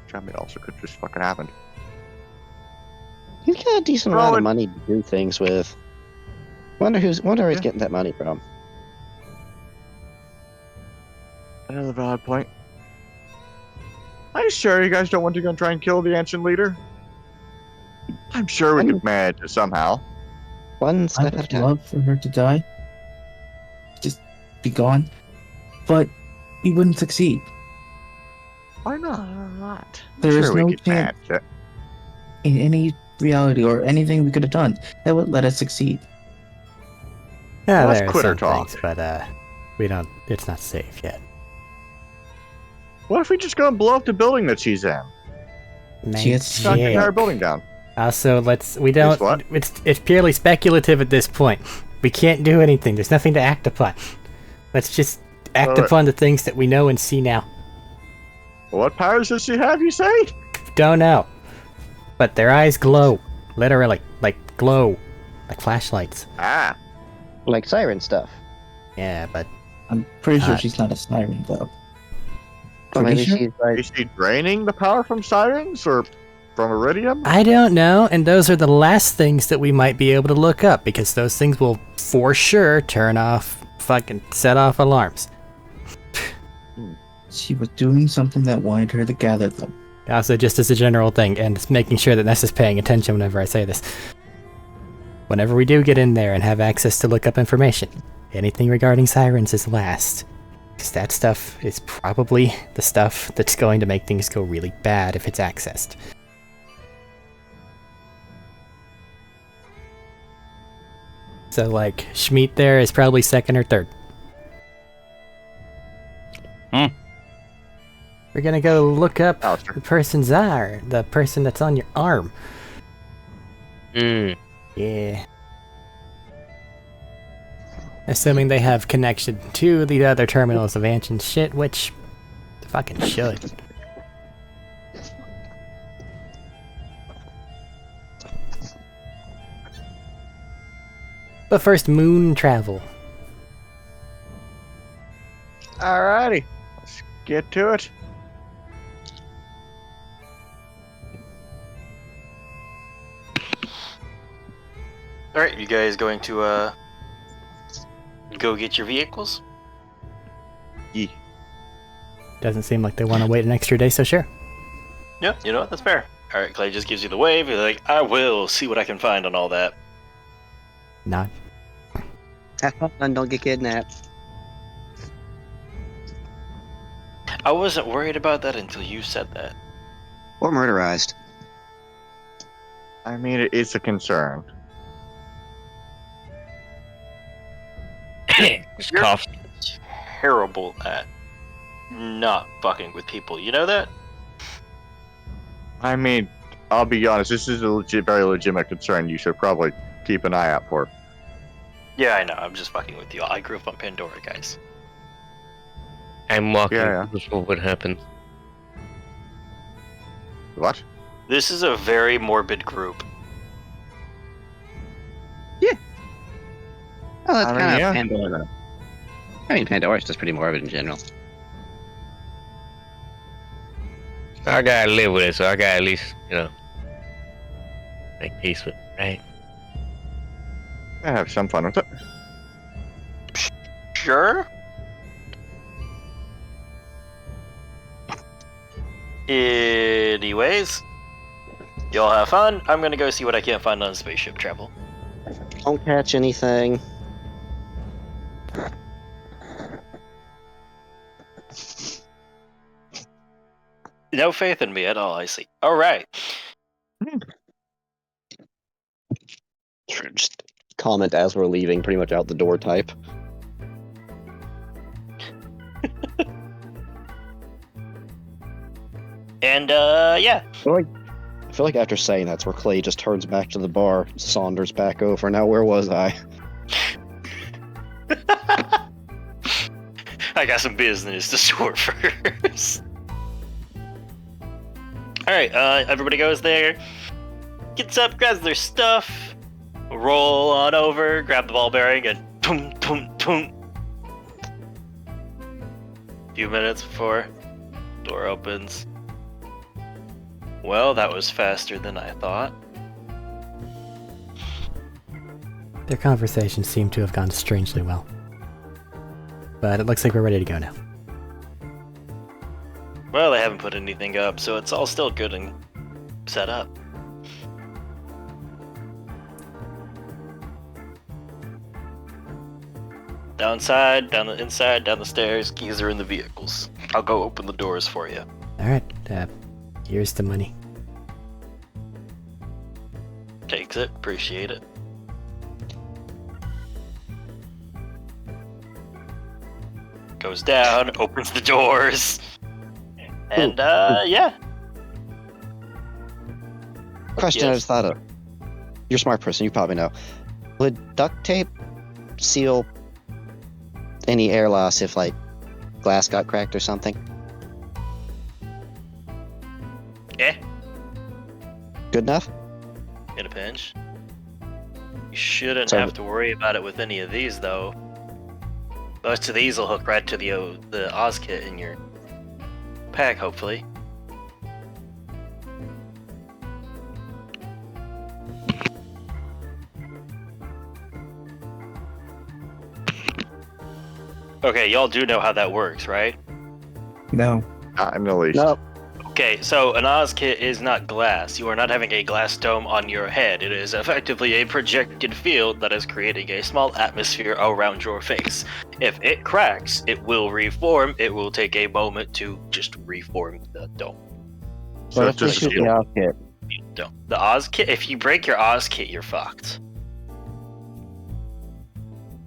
Which, I mean, also could just fucking happen. He's got a decent Well, amount of it- money to do things with. Wonder where he's Yeah. getting that money from. Another valid point. Are you sure you guys don't want to go try and kill the ancient leader? I'm sure we could manage it somehow. One I step at a would time. love for her to die. Just be gone. But we wouldn't succeed. Why not? There is sure we no could chance manage it. in any reality or anything we could have done that would let us succeed. Yeah, Let's there are quit her some talk. things, but we don't. It's not safe yet. What if we just go and blow up the building that she's in? She Mate, has Knock the shit. entire building down. Also, we don't. what? It's purely speculative at this point. We can't do anything. There's nothing to act upon. Let's just act Alright. upon the things that we know and see now. What powers does she have, you say? Don't know. But their eyes glow. Literally. Like glow. Like flashlights. Ah, Like siren stuff. Yeah, but I'm pretty sure Uh, she's not a siren, though. Or maybe Felicia? she's like, is she draining the power from sirens or from iridium? I don't know, and those are the last things that we might be able to look up, because those things will for sure turn off, fucking set off alarms. She was doing something that wanted her to gather them. Also, just as a general thing, and making sure that Ness is paying attention whenever I say this. Whenever we do get in there and have access to look up information, anything regarding sirens is last. Because that stuff is probably the stuff that's going to make things go really bad if it's accessed. So, like, Schmeat there is probably second or third. We're gonna go look up Alistair. the person's eye, the person that's on your arm. Hmm. Yeah. Assuming they have connection to the other terminals of ancient shit, which they fucking should. But first, moon travel. Alrighty, let's get to it. All right, you guys going to go get your vehicles? Doesn't seem like they want to wait an extra day, so sure. Yeah, you know what? That's fair. All right, Clay just gives you the wave. You're like, I will see what I can find on all that. Not. have fun, don't get kidnapped. I wasn't worried about that until you said that. Or murderized. I mean, it is a concern. You're Cough. terrible at not fucking with people. You know that? I mean, I'll be honest, this is a very legitimate concern you should probably keep an eye out for. Yeah, I know. I'm just fucking with you. I grew up on Pandora, guys. I'm walking. Yeah. This is what happened. What? This is a very morbid group. Oh, that's I mean, kind of yeah. Pandora. I mean, Pandora's just pretty morbid in general. I gotta live with it, so I gotta at least, make peace with it, right? I have some fun with it. Sure. Anyways, y'all have fun. I'm gonna go see what I can find on spaceship travel. Don't catch anything. No faith in me at all, I see. Alright. Just comment as we're leaving, pretty much out the door type. And, yeah. I feel like after saying that's where Clay just turns back to the bar, saunters back over. Now, where was I? I got some business to sort first. Alright, everybody goes there, gets up, grabs their stuff, roll on over, grab the ball bearing, and tum tum tum. Few minutes before door opens. Well, that was faster than I thought. Their conversations seem to have gone strangely well. But it looks like we're ready to go now. Well, they haven't put anything up, so it's all still good and set up. Downside, down the inside, down the stairs. Keys are in the vehicles. I'll go open the doors for you. Alright, here's the money. Takes it. Appreciate it. Goes down, opens the doors. And, yeah. Question I Yes. just thought of. You're a smart person, you probably know. Would duct tape seal any air loss if, like, glass got cracked or something? Yeah. Good enough? In a pinch. You shouldn't So- have to worry about it with any of these, though. Most of these will hook right to the Oz kit in your pack, hopefully. Okay, y'all do know how that works, right? No. Not in the least. No. Okay, so an Oz kit is not glass. You are not having a glass dome on your head. It is effectively a projected field that is creating a small atmosphere around your face. If it cracks, it will reform. It will take a moment to just reform the dome. So What it's if we just shoot shield. the off kit? Dome. The Oz kit. If you break your Oz kit, you're fucked.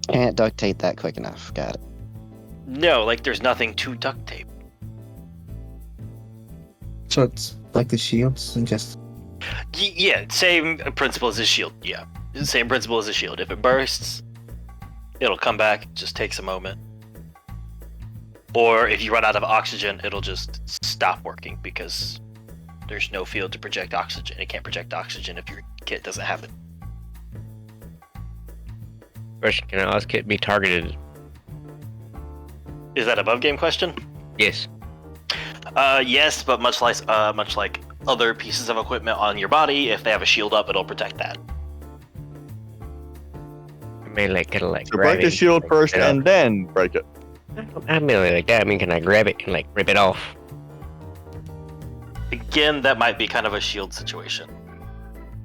Can't duct tape that quick enough. Got it. No, like there's nothing to duct tape. So it's like the shields and just Yeah, same principle as a shield. Yeah, same principle as a shield. If it bursts, it'll come back. It just takes a moment. Or if you run out of oxygen, it'll just stop working because there's no field to project oxygen. It can't project oxygen if your kit doesn't have it. Question, can an Oz kit be targeted? Is that above game question? Yes. Yes, but much like other pieces of equipment on your body, if they have a shield up, it'll protect that. I mean, like, kind of like So grab break the it, shield like, first rip it and then break it. off. I mean, like that. I mean, can I grab it and like rip it off? Again, that might be kind of a shield situation.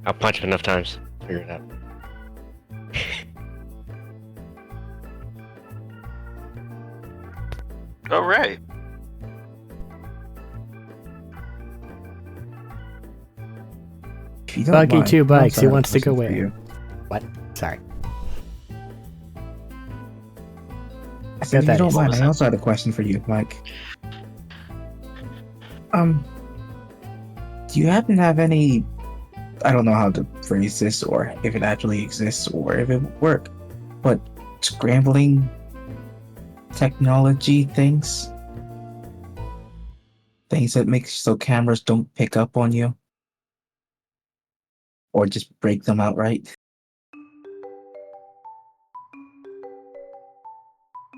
I'll punch him enough times. Figure it out. All right. if you don't Buggy mind, two I bikes, also who have a wants to go question for where? you. What? Sorry. I said, if that you don't is- mind, I also had a question for you, Mike. Do you happen to have any? I don't know how to phrase this, or if it actually exists, or if it would work, but scrambling technology things that make so cameras don't pick up on you, or just break them outright.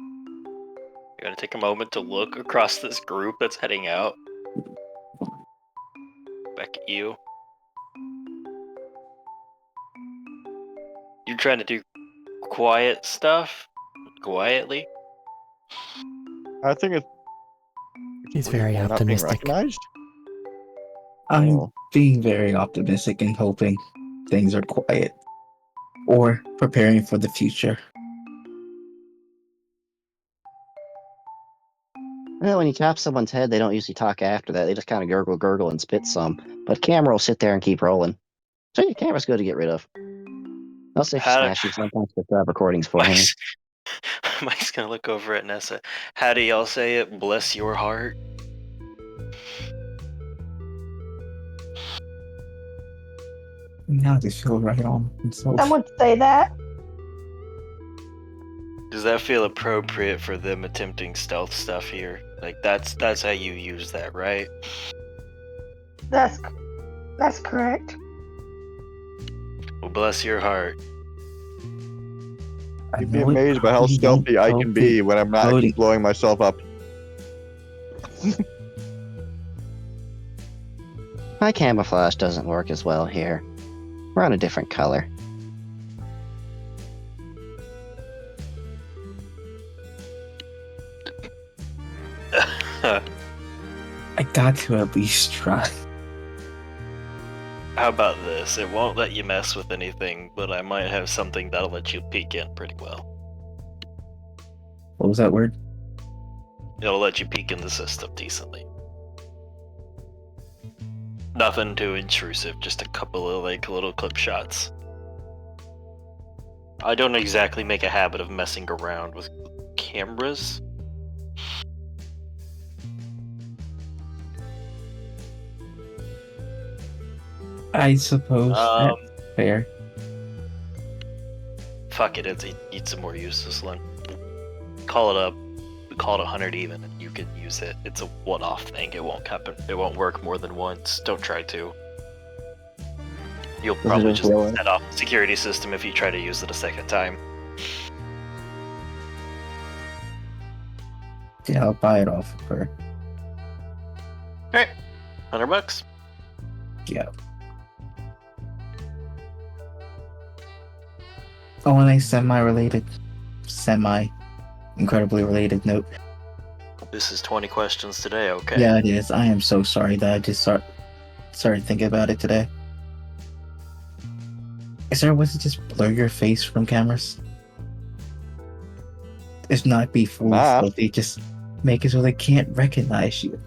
You're gonna take a moment to look across this group that's heading out. Back at you. You're trying to do quiet stuff? Quietly? I think it's. He's very Not being optimistic. recognized? I'm Oh. being very optimistic and hoping things are quiet, or preparing for the future. Well, when you chop someone's head, they don't usually talk after that. They just kind of gurgle and spit some. But camera will sit there and keep rolling. So your camera's good to get rid of. I'll say How- smash you sometimes to have recordings for him. Mike's gonna look over at Nessa. How do y'all say it? Bless your heart? Now they feel right on themselves. Someone say that. Does that feel appropriate for them attempting stealth stuff here? Like that's how you use that, right? That's correct. Well, bless your heart. I You'd be know it amazed by how probably won't stealthy I can help be it. when I'm not Cody. actually blowing myself up. My camouflage doesn't work as well here. We're on a different color. I got to at least try. How about this? It won't let you mess with anything, but I might have something that'll let you peek in pretty well. What was that word? It'll let you peek in the system decently. Nothing too intrusive, just a couple of like little clip shots. I don't exactly make a habit of messing around with cameras. I suppose that's fair. Fuck it, it's a more useless one. Call it 100 even, and you can use it. It's a one-off thing. It won't happen. It won't work more than once. Don't try to. You'll probably just set off the security system if you try to use it a second time. Yeah, I'll buy it off of her. Alright, $100. Yeah. Oh, and a semi-incredibly related note. This is 20 questions today, okay? Yeah, it is. I am so sorry that I just started thinking about it today. Is there a way to just blur your face from cameras? If not be full they just make it so they can't recognize you.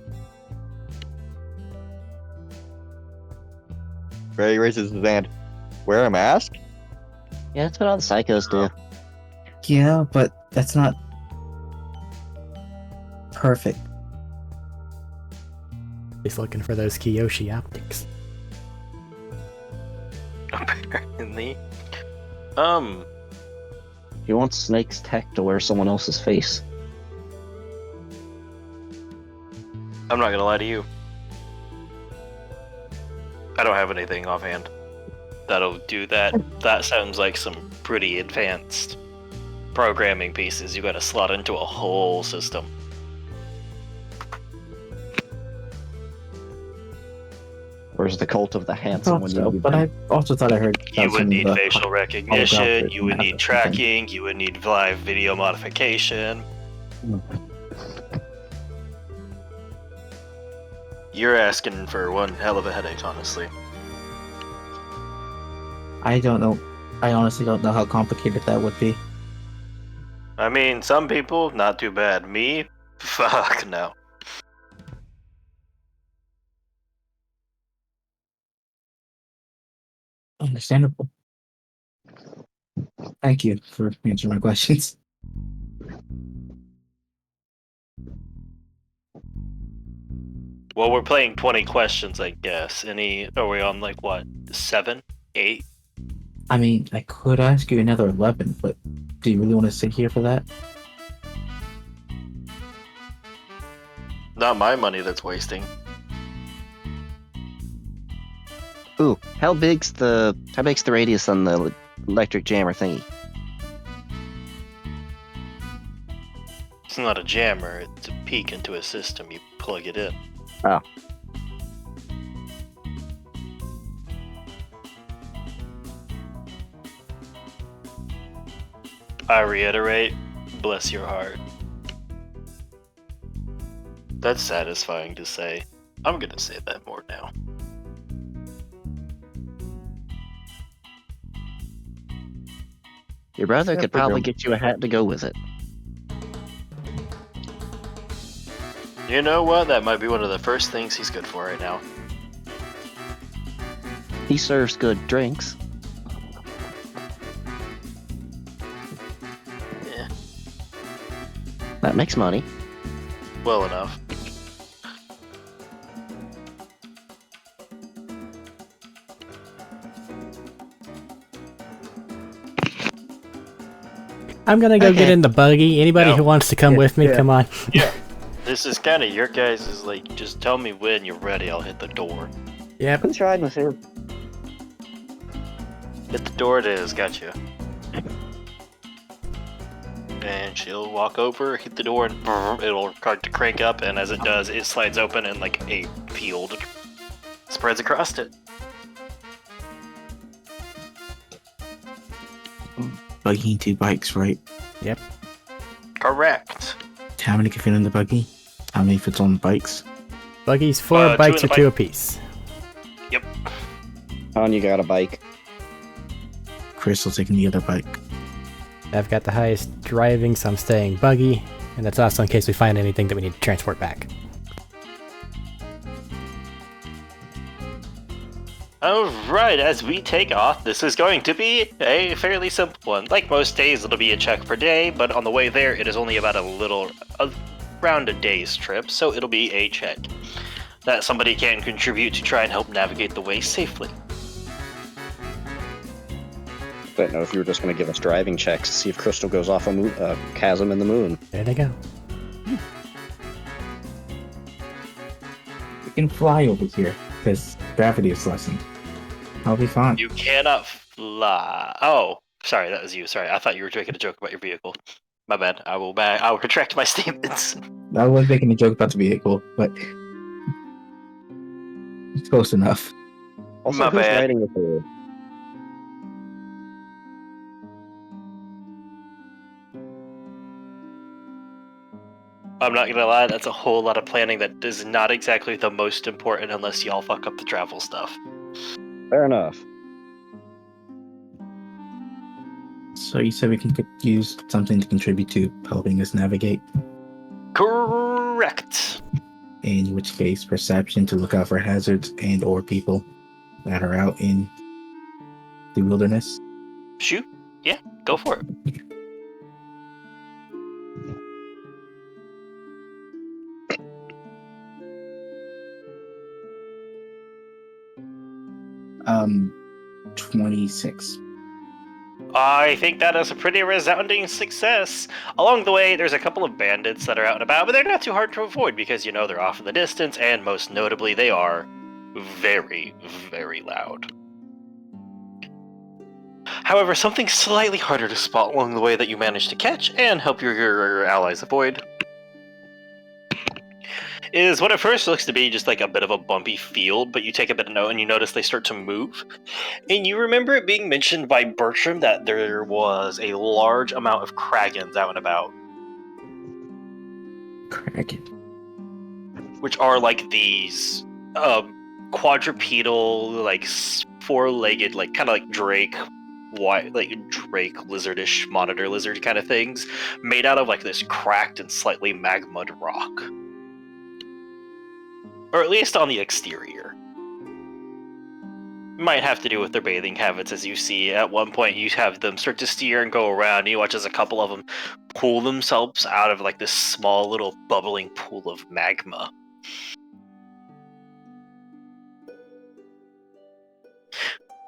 Ray raises his hand. Wear a mask? Yeah, that's what all the psychos do. Yeah, but that's not perfect. He's looking for those Kiyoshi optics. Apparently. He wants Snake's tech to wear someone else's face. I'm not gonna lie to you. I don't have anything offhand that'll do that. That sounds like some pretty advanced programming pieces you gotta slot into a whole system. Where's the cult of the handsome when you need but them? I also thought I heard You would some need of the facial recognition, holographic you would need map or something. tracking, you would need live video modification. You're asking for one hell of a headache, honestly. I don't know. I honestly don't know how complicated that would be. I mean, some people, not too bad. Me? Fuck no. Understandable. Thank you for answering my questions. Well, we're playing 20 questions, I guess. Are we on like what, 7? 8? I mean, I could ask you another 11, but do you really want to sit here for that? Not my money that's wasting. Ooh, how big's the radius on the electric jammer thingy? It's not a jammer, it's a peek into a system. You plug it in. Oh. I reiterate, bless your heart. That's satisfying to say. I'm gonna say that more now. Your brother Yeah, could for probably them. get you a hat to go with it. You know what? That might be one of the first things he's good for right now. He serves good drinks. Yeah, That makes money. well enough. I'm gonna go get in the buggy. Anybody No. who wants to come with me, come on. This is kind of your guys' like, just tell me when you're ready, I'll hit the door. Yep. Who's riding with him? Hit the door it is, gotcha. And she'll walk over, hit the door, and it'll start to crank up, and as it does, it slides open and like a field spreads across it. Buggy and 2 bikes, right? Correct. How many can fit in the buggy? How many fits on the bikes? Buggies, 4 2 bikes in or the 2 bike. apiece. Yep. On, you got a bike. Crystal taking the other bike. I've got the highest driving, so I'm staying buggy, and that's also in case we find anything that we need to transport back. Alright, as we take off, this is going to be a fairly simple one. Like most days, it'll be a check per day, but on the way there, it is only about around a day's trip, so it'll be a check that somebody can contribute to try and help navigate the way safely. I didn't know if you were just going to give us driving checks to see if Crystal goes off a chasm in the moon. There they go. We can fly over here because gravity is lessened. I'll be fine. You cannot fly. Oh, sorry, that was you. Sorry, I thought you were making a joke about your vehicle. My bad. I will retract my statements. I was making a joke about the vehicle, but it's close enough. Also, My who's bad. riding with her? I'm not gonna lie, that's a whole lot of planning that is not exactly the most important unless y'all fuck up the travel stuff. Fair enough. So you said we can use something to contribute to helping us navigate? Correct. In which case, perception to look out for hazards and or people that are out in the wilderness. Shoot. Yeah, go for it. Um, 26. I think that is a pretty resounding success. Along the way, there's a couple of bandits that are out and about, but they're not too hard to avoid because, you know, they're off in the distance, and most notably, they are very, very loud. However, something slightly harder to spot along the way that you manage to catch and help your allies avoid is what at first looks to be just like a bit of a bumpy field, but you take a bit of note and you notice they start to move. And you remember it being mentioned by Bertram that there was a large amount of kragans out and about. Kraken. Which are like these quadrupedal, like four-legged, like kind of like Drake lizardish monitor lizard kind of things, made out of like this cracked and slightly magma'd rock. Or at least on the exterior. Might have to do with their bathing habits, as you see. At one point, you have them start to steer and go around, and you watch as a couple of them pull themselves out of like this small little bubbling pool of magma.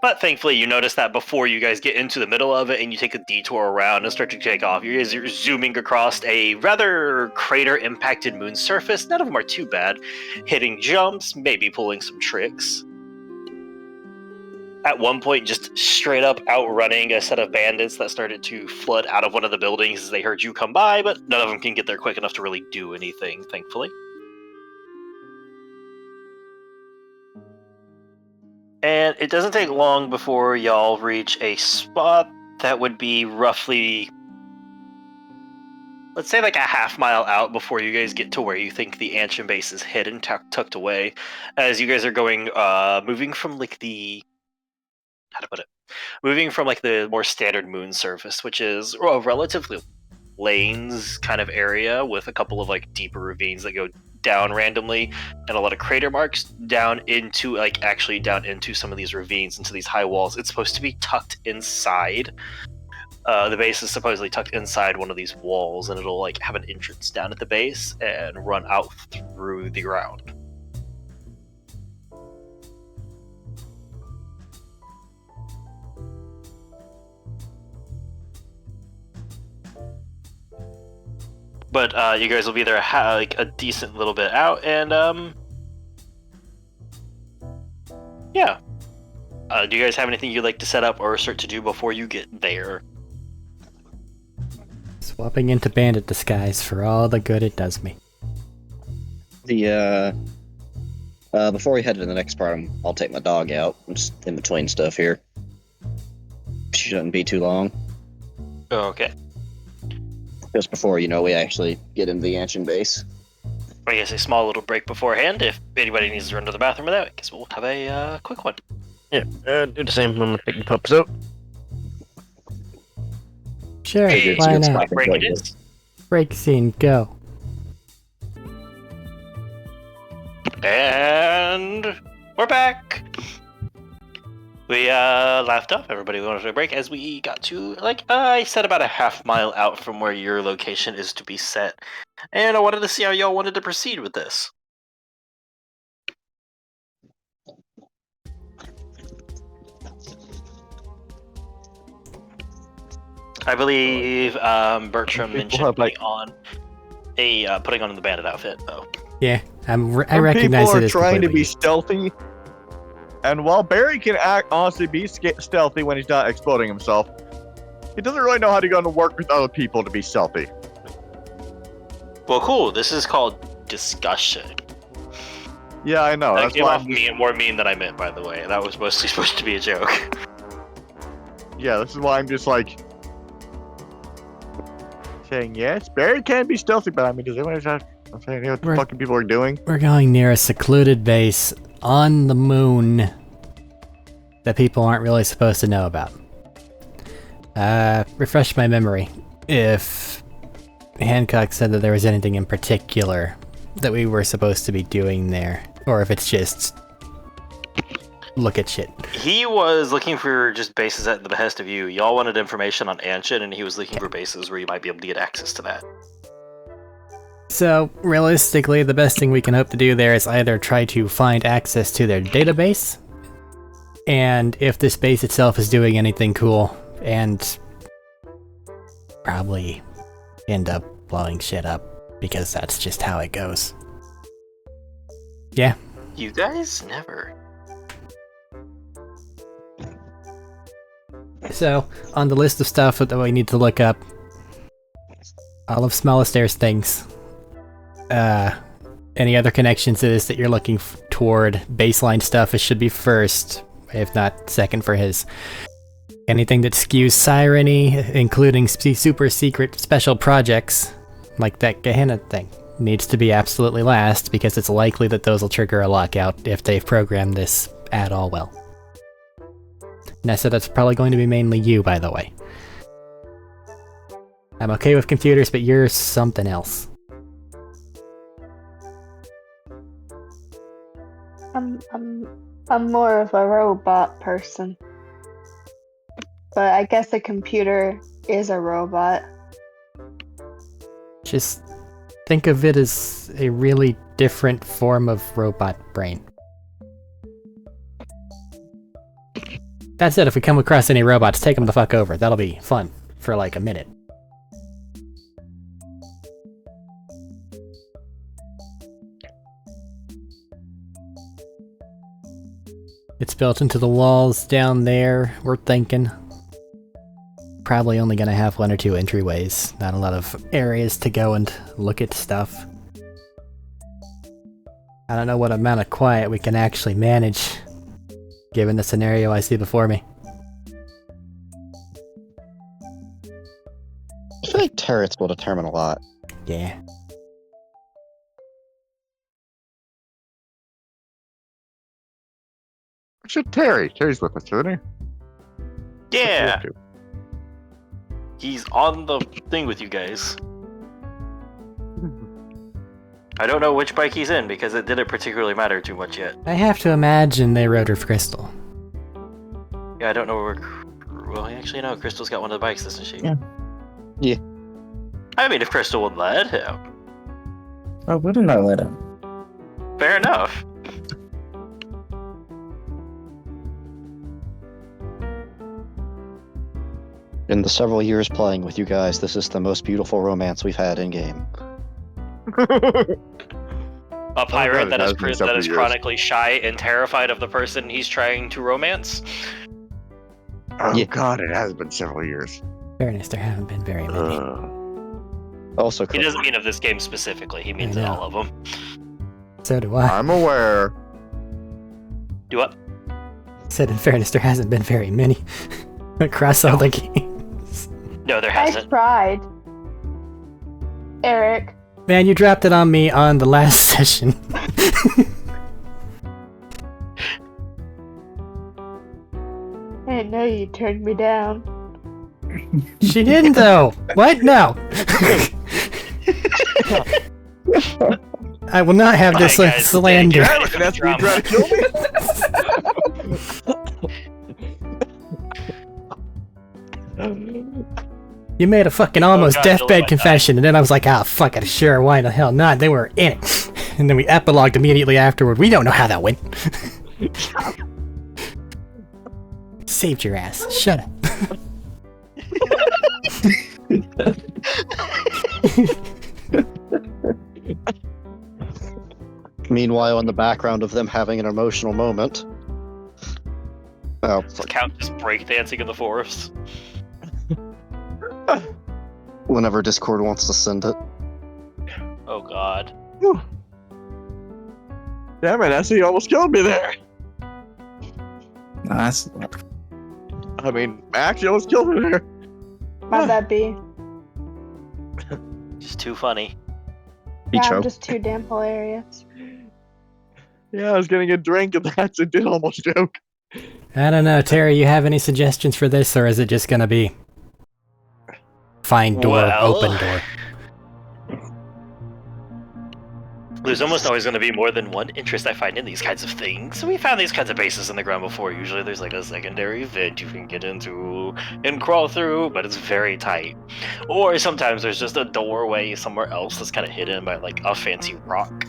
But thankfully, you notice that before you guys get into the middle of it and you take a detour around and start to take off, you guys are zooming across a rather crater-impacted moon surface. None of them are too bad. Hitting jumps, maybe pulling some tricks. At one point, just straight up outrunning a set of bandits that started to flood out of one of the buildings as they heard you come by, but none of them can get there quick enough to really do anything, thankfully. And it doesn't take long before y'all reach a spot that would be roughly, let's say like a half-mile out before you guys get to where you think the ancient base is hidden, tucked away. As you guys are going, moving from like the, moving from like the more standard moon surface, which is a relatively lanes kind of area with a couple of like deeper ravines that go down randomly and a lot of crater marks down into some of these ravines, into these high walls. It's supposed to be tucked inside. The base is supposedly tucked inside one of these walls, and it'll like have an entrance down at the base and run out through the ground. But you guys will be there like a decent little bit out, and yeah. Do you guys have anything you'd like to set up or start to do before you get there? Swapping into bandit disguise for all the good it does me. The before we head to the next part, I'll take my dog out. I'm just in between stuff here. Shouldn't be too long. Okay. Just before, we actually get into the ancient base. I guess a small little break beforehand. If anybody needs to run to the bathroom with that, I guess we'll have a quick one. Yeah, do the same. I'm gonna pick the pups up. Sure, Hey, why it's not? fine. Break it is. Break scene, go. And we're back. We left off. Everybody wanted a break as we got to, I said about a half-mile out from where your location is to be set. And I wanted to see how y'all wanted to proceed with this. I believe Bertram People mentioned have, putting on the bandit outfit, though. Yeah, I Some recognize people it are as trying to completely- be stealthy, and while Barry can honestly be stealthy when he's not exploding himself, he doesn't really know how to go to work with other people to be stealthy. Well, cool. This is called discussion. Yeah, I know. That That's came why. off more mean than I meant, by the way. That was mostly supposed to be a joke. Yeah, this is why I'm just like saying yes. Barry can be stealthy, but I mean, does anyone have? I'm saying, you know what the Right. fucking people are doing? We're going near a secluded base on the moon that people aren't really supposed to know about. Refresh my memory. If Hancock said that there was anything in particular that we were supposed to be doing there, or if it's just look at shit. He was looking for just bases at the behest of you. Y'all wanted information on Anshin, and he was looking for bases where you might be able to get access to that. So, realistically, the best thing we can hope to do there is either try to find access to their database, and if this base itself is doing anything cool, and probably end up blowing shit up, because that's just how it goes. Yeah. You guys never. So, on the list of stuff that we need to look up, all of Smallestairs things. Any other connections to this that you're looking toward? Baseline stuff, it should be first, if not second for his. Anything that skews Sireny, including super secret special projects, like that Gehenna thing, needs to be absolutely last, because it's likely that those will trigger a lockout if they've programmed this at all well. Nessa, that's probably going to be mainly you, by the way. I'm okay with computers, but you're something else. I'm more of a robot person. But I guess a computer is a robot. Just think of it as a really different form of robot brain. That said, if we come across any robots, take them the fuck over. That'll be fun for like a minute. It's built into the walls down there, we're thinking. Probably only gonna have one or two entryways, not a lot of areas to go and look at stuff. I don't know what amount of quiet we can actually manage, given the scenario I see before me. I feel like turrets will determine a lot. Yeah. Shit, Terry's with us, isn't he? Yeah, What's he up he's on the thing with you guys. I don't know which bike he's in, because it didn't particularly matter too much yet. I have to imagine they rode with Crystal. Yeah, I don't know where... Well, actually, no, Crystal's got one of the bikes, doesn't she? Yeah. Yeah. I mean, if Crystal would let him. Why wouldn't I let him? Fair enough. In the several years playing with you guys, this is the most beautiful romance we've had in game. A pirate God, it that is, has been several years. chronically shy and terrified of the person he's trying to romance. Oh Yeah. God, it has been several years. Fairness, there haven't been very many. Also, He doesn't mean of this game specifically, he means I in know. all of them. So do I. I'm aware. Do what? Said in fairness, there hasn't been very many across all the games. No, there I hasn't. tried. Eric, Man, you dropped it on me on the last session. I didn't know you turned me down. She didn't, though. What? No. I will not have this Bye, guys. slander. Thank you. And that's what you try to kill me? You made a fucking almost God, deathbed don't confession, and then I was like, ah, fuck it, sure, why the hell not? They were in it. And then we epilogued immediately afterward. We don't know how that went. Saved your ass. Shut up. Meanwhile, in the background of them having an emotional moment. Oh, fuck. Count just breakdancing in the forest. Whenever Discord wants to send it. Oh god. Damn it, Essie almost killed me there. No, that's I mean, Max, you almost killed me there. How'd that be? Just too funny. He Yeah, I'm choked. just too damn hilarious. Yeah, I was getting a drink and that's it did almost choke. I don't know, Terry, you have any suggestions for this, or is it just gonna be find door, Well- open door? There's almost always going to be more than one interest I find in these kinds of things. So we found these kinds of bases in the ground before. Usually there's like a secondary vent you can get into and crawl through, but it's very tight. Or sometimes there's just a doorway somewhere else that's kind of hidden by like a fancy rock.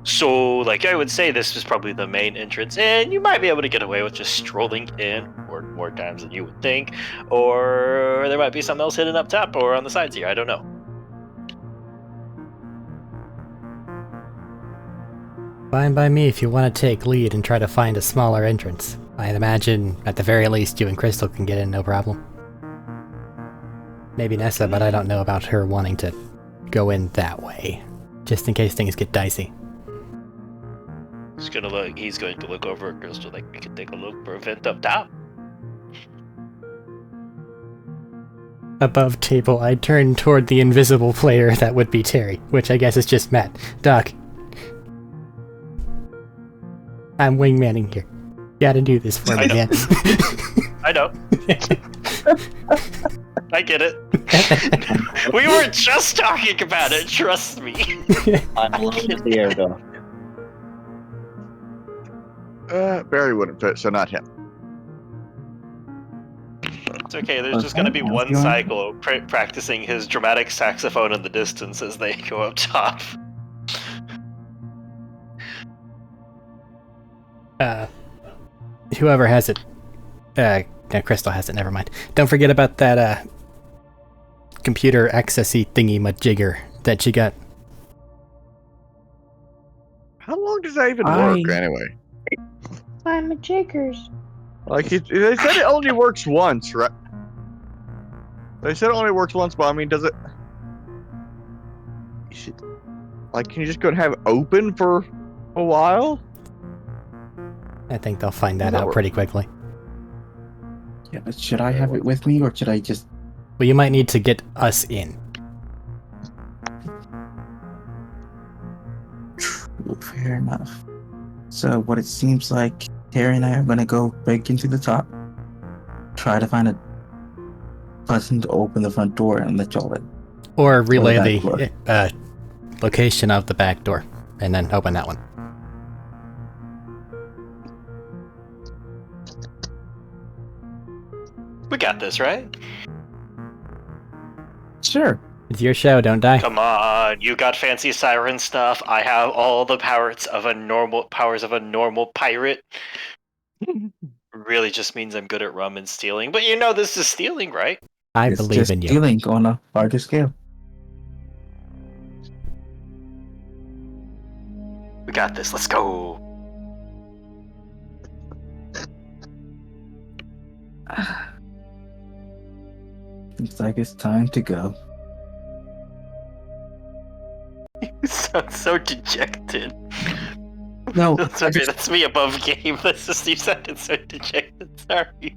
So, like, I would say this is probably the main entrance, and you might be able to get away with just strolling in, or more times than you would think, or there might be something else hidden up top or on the sides here, I don't know. Fine by me if you want to take lead and try to find a smaller entrance. I'd imagine, at the very least, you and Crystal can get in no problem. Maybe Nessa, but I don't know about her wanting to go in that way, just in case things get dicey. He's going to look over at Crystal like we can take a look for a vent up top. Above table, I turn toward the invisible player that would be Terry, which I guess is just Matt. Doc. I'm wingmanning here. Gotta do this for me, man. I know. I get it. We were just talking about it, trust me. I'm alone here, though. Barry wouldn't fit, so not him. It's okay, there's just gonna be one cycle practicing his dramatic saxophone in the distance as they go up top. Whoever has it. No, Crystal has it, never mind. Don't forget about that, computer accessy thingy-majigger that you got. How long does that even work, anyway? I'm a jiggers. Like, they said it only works once, right? They said it only works once, but I mean, does it... Like, can you just go and have it open for a while? I think they'll find that out pretty quickly. yeah. But should I have it with me, or should I just? Well, you might need to get us in. Fair enough. So what it seems like, Terry and I are gonna go back into the top, try to find a button to open the front door, and let y'all in. Or relay the the location of the back door, and then open that one. We got this, right? Sure. It's your show, don't die. Come on, you got fancy siren stuff. I have all the powers of a normal pirate. Really just means I'm good at rum and stealing. But you know this is stealing, right? I It's believe just in you. dealing on a larger scale. We got this. Let's go. Looks like it's time to go. You sound so dejected. No, Sorry, that's me above game. That's just you sounded so dejected. Sorry.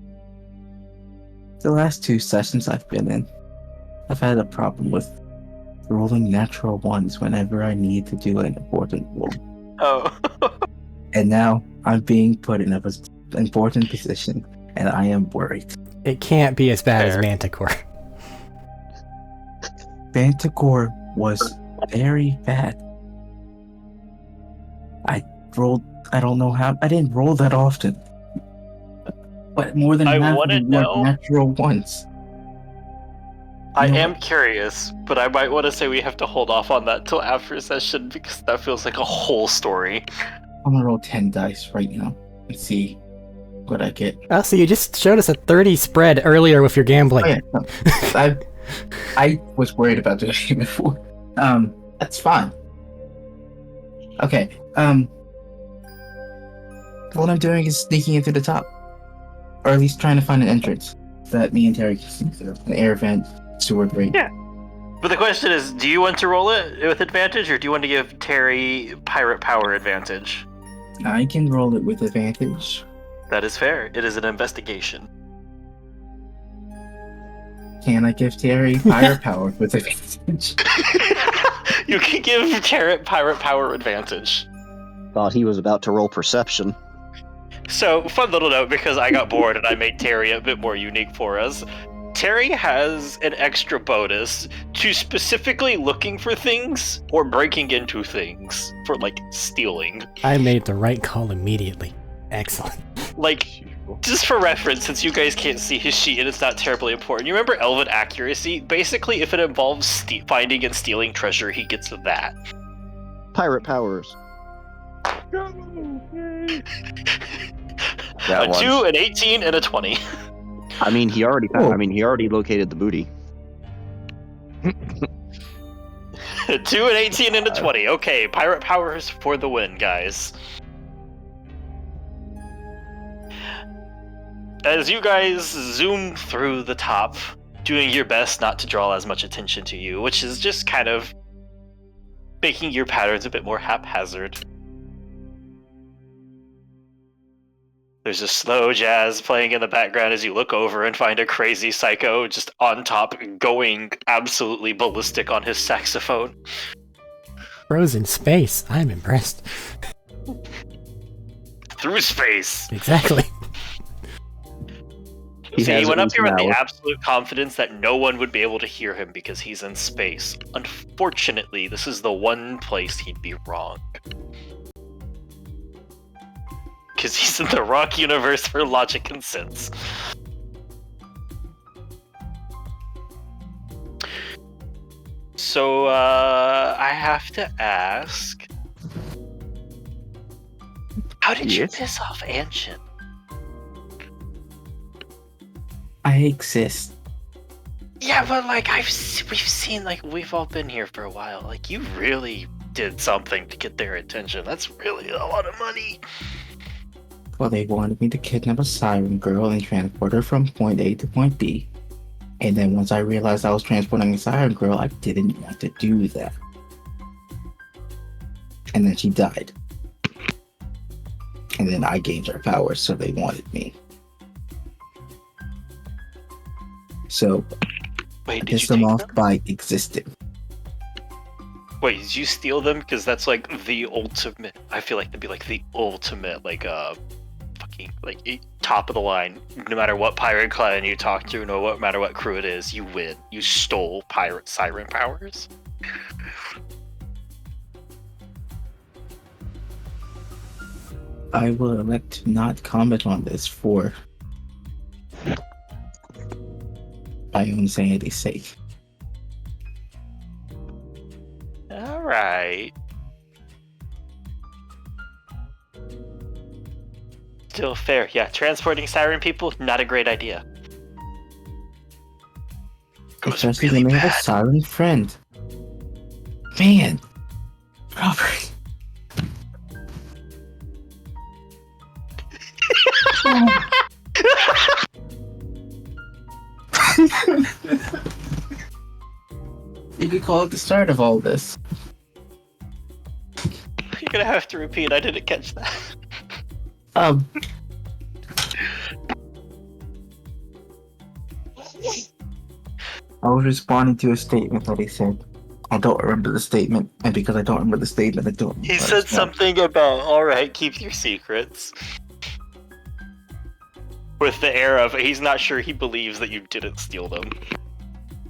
the last 2 sessions I've been in, I've had a problem with rolling natural ones whenever I need to do an important roll. Oh. And now I'm being put in an important position, and I am worried. It can't be as bad as Fair. Manticore. Manticore was very bad. I don't know how, I didn't roll that often. But more than I half of wanna them were know- natural ones. I You know am what? curious, but I might want to say we have to hold off on that till after session because that feels like a whole story. I'm gonna roll 10 dice right now and see what I get. Oh, so you just showed us a 30 spread earlier with your gambling. Oh, yeah, no. I was worried about doing it before. That's fine. Okay, what I'm doing is sneaking into the top. Or at least trying to find an entrance that me and Terry can sneak through. An air vent, sewer grate. Yeah. But the question is, do you want to roll it with advantage, or do you want to give Terry pirate power advantage? I can roll it with advantage. That is fair. It is an investigation. Can I give Terry fire power with advantage? You can give Terry pirate power advantage. Thought he was about to roll perception. So, fun little note, because I got bored and I made Terry a bit more unique for us. Terry has an extra bonus to specifically looking for things or breaking into things for, like, stealing. I made the right call immediately. Excellent. Like, just for reference, since you guys can't see his sheet and it's not terribly important, you remember Elven Accuracy? Basically, if it involves finding and stealing treasure, he gets that. Pirate powers. A 2, an 18, and a 20. I mean, he already. Cool. I mean, he already located the booty. A 2, an 18, and a 20. Okay, pirate powers for the win, guys. As you guys zoom through the top, doing your best not to draw as much attention to you, which is just kind of making your patterns a bit more haphazard. There's a slow jazz playing in the background as you look over and find a crazy psycho just on top going absolutely ballistic on his saxophone. Frozen space. I'm impressed. Through space. Exactly. See, has he went it up here with the mouth. absolute confidence that no one would be able to hear him because he's in space. Unfortunately, this is the one place he'd be wrong. Because he's in the rock universe for logic and sense. So, I have to ask... How did you Yes? piss off Anshin? I exist. Yeah, but like we've seen, like, we've all been here for a while. Like, you really did something to get their attention. That's really a lot of money. Well, they wanted me to kidnap a siren girl and transport her from point A to point B. And then once I realized I was transporting a siren girl, I didn't want to do that. And then she died. And then I gained her powers, so they wanted me. So Wait, I did pissed you them take off them? by existing. Wait, did you steal them? Because that's like the ultimate. I feel like that'd be like the ultimate, like, fucking, like, top of the line. No matter what pirate clan you talk to, no matter what crew it is, you win. You stole pirate siren powers. I will elect to not comment on this for my own sanity's sake. All right. Still fair. Yeah, transporting siren people, not a great idea. Goes Especially really when they have a bad. siren friend. Man, Robert. You could call it the start of all this. You're gonna have to repeat. I didn't catch that. Um, I was responding to a statement that he said. I don't remember the statement, and because I don't remember the statement, I don't. He said something about, alright, keep your secrets. With the air of, he's not sure he believes that you didn't steal them.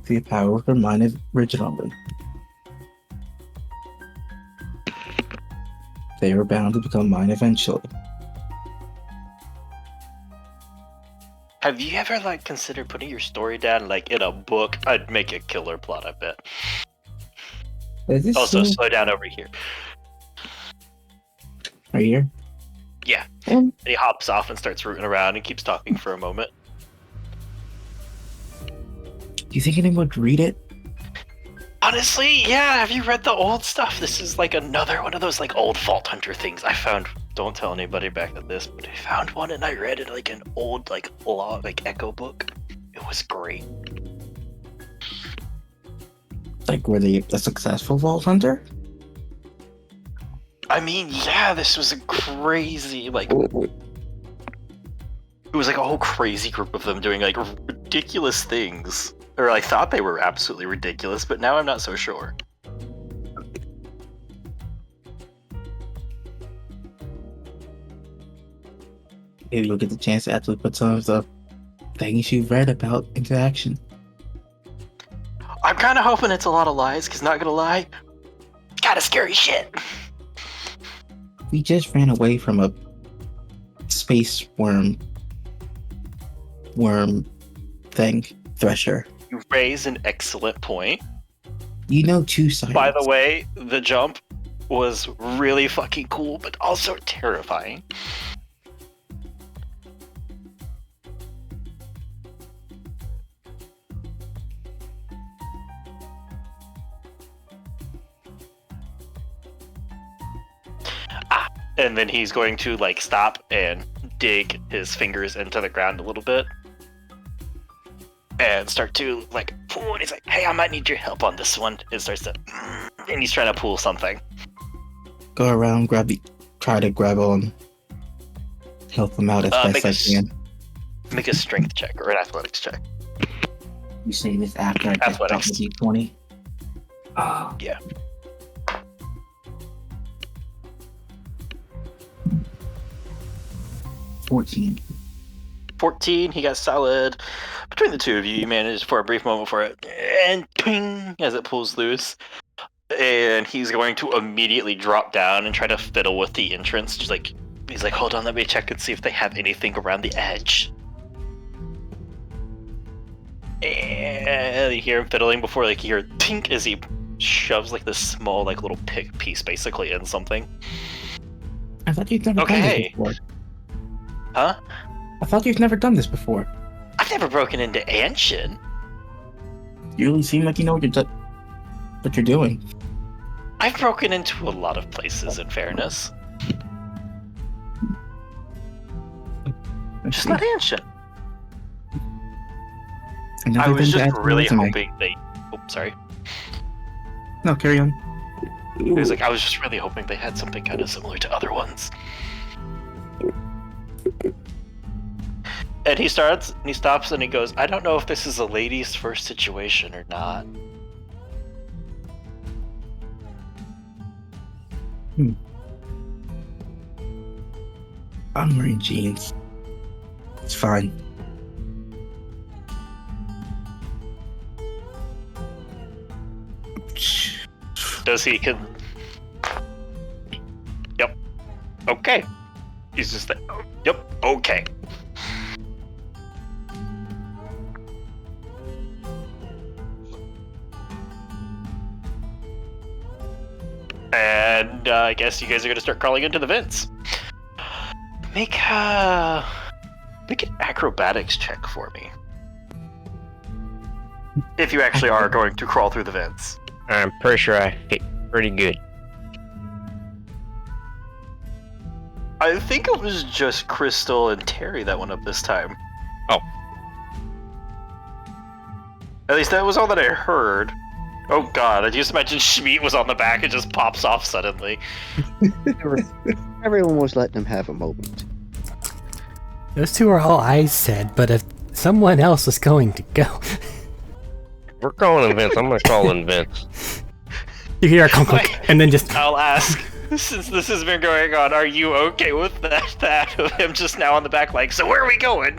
The powers were mine originally. They were bound to become mine eventually. Have you ever, like, considered putting your story down, like, in a book? I'd make a killer plot, I bet. Is this Also, so- slow down over here. right here? Yeah. Um, And he hops off and starts rooting around and keeps talking for a moment. Do you think anyone would read it? Honestly, yeah, have you read the old stuff? This is like another one of those like old Vault Hunter things I found. Don't tell anybody back at this, but I found one and I read it like an old like log, like echo book. It was great. Like, were they a successful Vault Hunter? I mean, yeah, this was a crazy like it was like a whole crazy group of them doing like ridiculous things. Or I thought they were absolutely ridiculous, but now I'm not so sure. Maybe you'll get the chance to actually put some of the things you've read about into action. I'm kind of hoping it's a lot of lies, because not gonna lie, it's kind of scary shit. We just ran away from a space worm thing, Thresher. You raise an excellent point. You know two sides. By the way, the jump was really fucking cool, but also terrifying. And then he's going to like stop and dig his fingers into the ground a little bit and start to like pull, and he's like, hey, I might need your help on this one. It starts to and he's trying to pull something. Go around, try to grab on, help them out as best I can. Make a strength check or an athletics check. You say this after I picked up the Athletics. D20? Yeah. $14. 14, he got solid. Between the two of you, you managed for a brief moment for it, and ping, as it pulls loose. And he's going to immediately drop down and try to fiddle with the entrance. Just like, he's like, hold on, let me check and see if they have anything around the edge. And you hear him fiddling before like you hear tink as he shoves like this small like little piece basically in something. I thought you'd never done this before. Huh? I thought you've never done this before. I've never broken into Anshin. You really seem like you know what you're doing. I've broken into a lot of places, in fairness. Just not Anshin. I was just really hoping they... Oh, sorry. No, carry on. It was like, I was just really hoping they had something kind of similar to other ones. And he starts, and he stops, and he goes, I don't know if this is a ladies' first situation or not. I'm wearing jeans. It's fine. Does he Yep. Okay. He's just like, oh, yep, okay. And I guess you guys are gonna start crawling into the vents. Make an acrobatics check for me. If you actually are going to crawl through the vents. I'm pretty sure I hit pretty good. I think it was just Crystal and Terry that went up this time. Oh. At least that was all that I heard. Oh god, I just imagine Schmeat was on the back and just pops off suddenly. Everyone was letting him have a moment. Those two are all I said, but if someone else was going to go... We're crawling vents. I'm gonna crawl in vents. You hear a clunk, clunk, Wait. and then just I'll ask, since this has been going on, are you okay with that of him just now on the back like, so where are we going?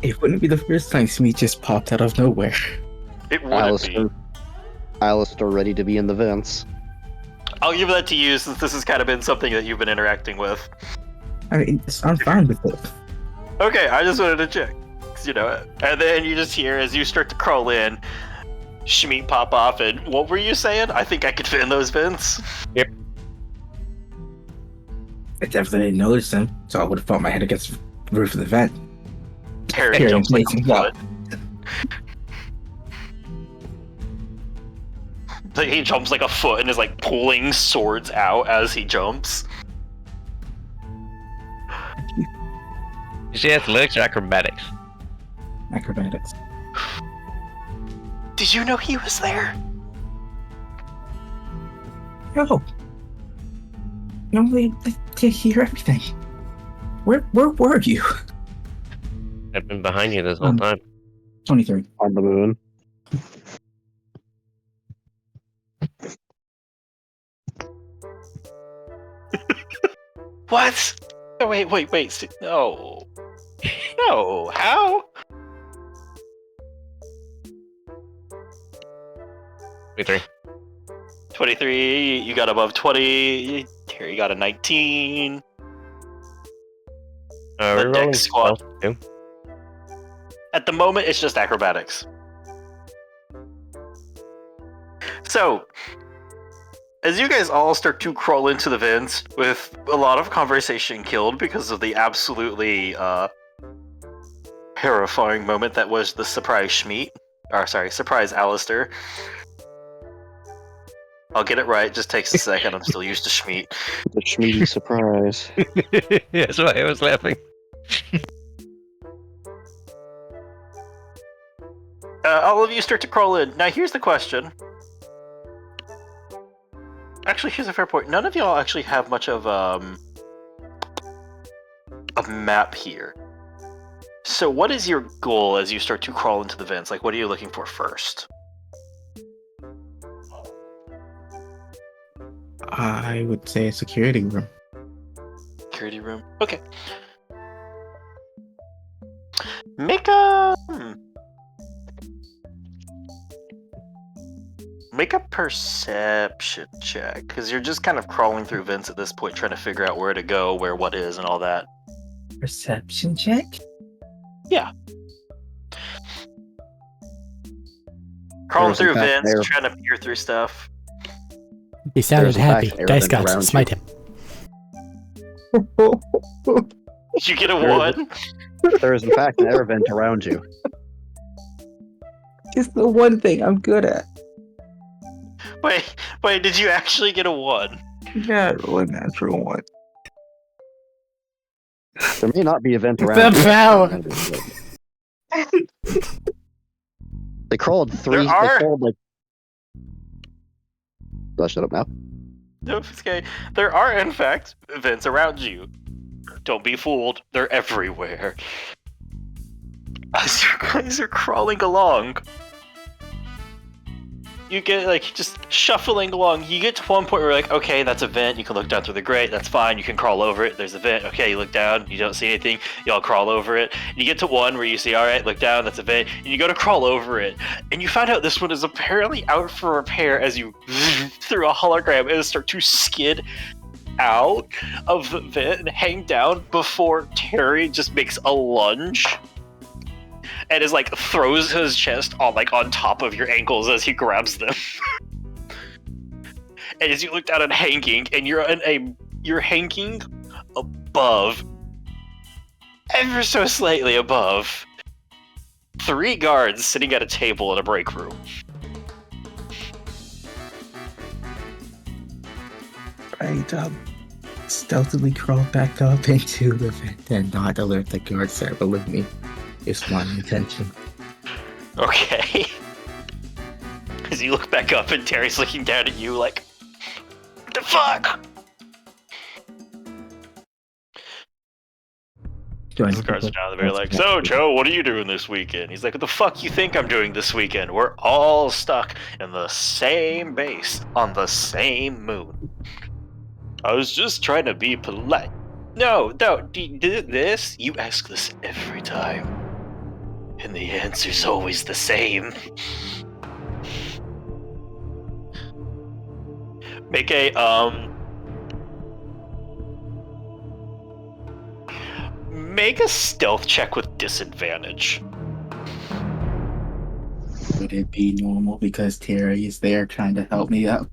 It wouldn't be the first time Smee just popped out of nowhere. It wouldn't be. Alistair ready to be in the vents. I'll give that to you since this has kind of been something that you've been interacting with. I mean, I'm fine with it. Okay, I just wanted to check. 'Cause, you know, and then you just hear as you start to crawl in, Schmeat pop off, and what were you saying? I think I could fit in those vents. I definitely didn't notice them, so I would have thought my head against the roof of the vent. Terry Terry jumps like a makes foot. He jumps like a foot and is like pulling swords out as he jumps. You see athletics or acrobatics? Acrobatics. Did you know he was there? No. Normally, I hear everything. Where were you? I've been behind you this whole time. 23. On the moon. What? Oh, wait. No. No, how? 23. 23, you got above 20. Terry got a 19. The We're rolling dex squad. stealth, too. At the moment, it's just acrobatics. So, as you guys all start to crawl into the vents with a lot of conversation killed because of the absolutely terrifying moment that was the surprise Schmeat. Or, sorry, surprise Alistair. I'll get it right, just takes a second, I'm still used to Schmeat. The Schmeedy surprise. That's why I was laughing. All of you start to crawl in. Now here's the question. Actually, here's a fair point. None of y'all actually have much of a map here. So what is your goal as you start to crawl into the vents? Like, what are you looking for first? I would say a security room. Security room? Okay. Make a... Make a perception check, because you're just kind of crawling through vents at this point, trying to figure out where to go, where what is, and all that. Perception check? Yeah. Crawling There's, in through fact, vents, there- trying to peer through stuff. he sounded There's, in fact, happy. air Dice vents gods, around smite him. Did you get a There is 1? There is, in fact, an air vent around you. It's the one thing I'm good at. Wait, did you actually get a 1? Yeah, roll a natural one. There may not be a vent around The you. They crawled three. There are- They crawled like. Oh, shut up now. No, it's okay. There are, in fact, vents around you. Don't be fooled. They're everywhere. As you guys are crawling along, you get, like, just shuffling along. You get to one point where you're like, okay, that's a vent. You can look down through the grate. That's fine. You can crawl over it. There's a vent. Okay, you look down. You don't see anything. You all crawl over it. And you get to one where you see, all right, look down. That's a vent. And you go to crawl over it. And you find out this one is apparently out for repair as you through a hologram and start to skid out of the vent and hang down before Terry just makes a lunge and is like throws his chest on top of your ankles as he grabs them. And as you look down and hanging, and you're hanging above, ever so slightly above, 3 guards sitting at a table in a break room. I stealthily crawled back up into the vent and not alert the guards there. Believe me, it's my intention. Okay. As you look back up and Terry's looking down at you like, what the fuck? Do I This need guy's people? down there like, so Joe, what are you doing this weekend? He's like, what the fuck you think I'm doing this weekend? We're all stuck in the same base on the same moon. I was just trying to be polite. No, this? You ask this every time. And the answer's always the same. Make a, Make a stealth check with disadvantage. Would it be normal because Terry is there trying to help me out?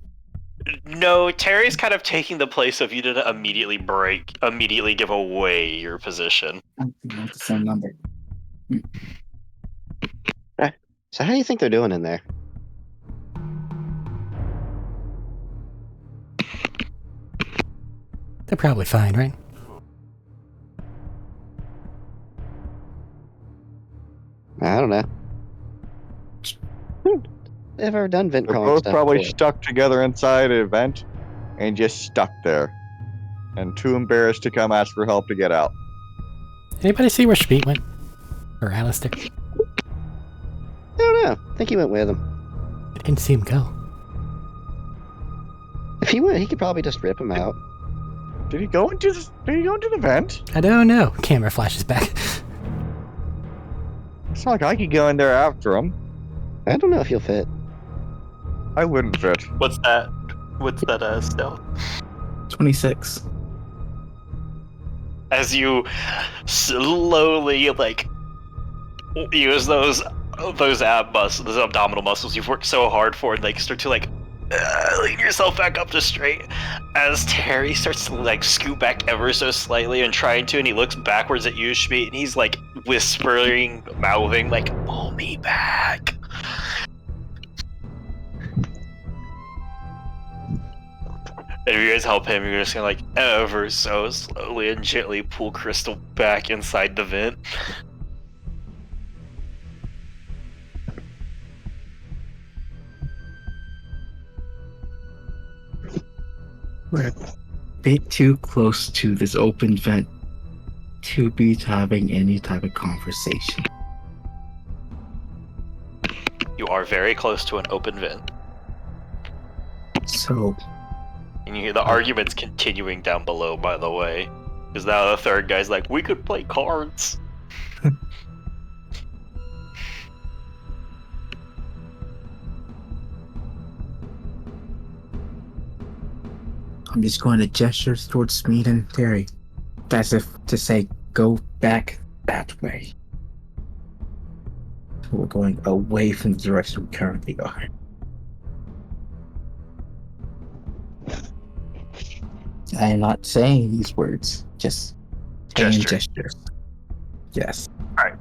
No, Terry's kind of taking the place of you to immediately give away your position. I want the same number. So how do you think they're doing in there? They're probably fine, right? I don't know. They've ever done vent They're crawling both stuff probably before. stuck together inside an event and just stuck there. And too embarrassed to come ask for help to get out. Anybody see where Schmeat went? Or Alistair? I don't know. I think he went with him. I didn't see him go. If he went, he could probably just rip him out. Did he go into the vent? I don't know. Camera flashes back. It's not like I could go in there after him. I don't know if he'll fit. I wouldn't fit. What's that? What's that stealth? 26. As you slowly use those abdominal muscles you've worked so hard for, and start to lean yourself back up to straight. As Terry starts to scoot back ever so slightly and trying to, and he looks backwards at you, Schmeat, and he's whispering, mouthing, pull me back. And if you guys help him, you're just gonna ever so slowly and gently pull Crystal back inside the vent. We're a bit too close to this open vent to be having any type of conversation. You are very close to an open vent. So, And you hear the arguments continuing down below, by the way. Because now the third guy's like, we could play cards. I'm just going to gesture towards Smeed and Terry. As if to say, go back that way. We're going away from the direction we currently are. I am not saying these words, just gestures. Yes. Alright.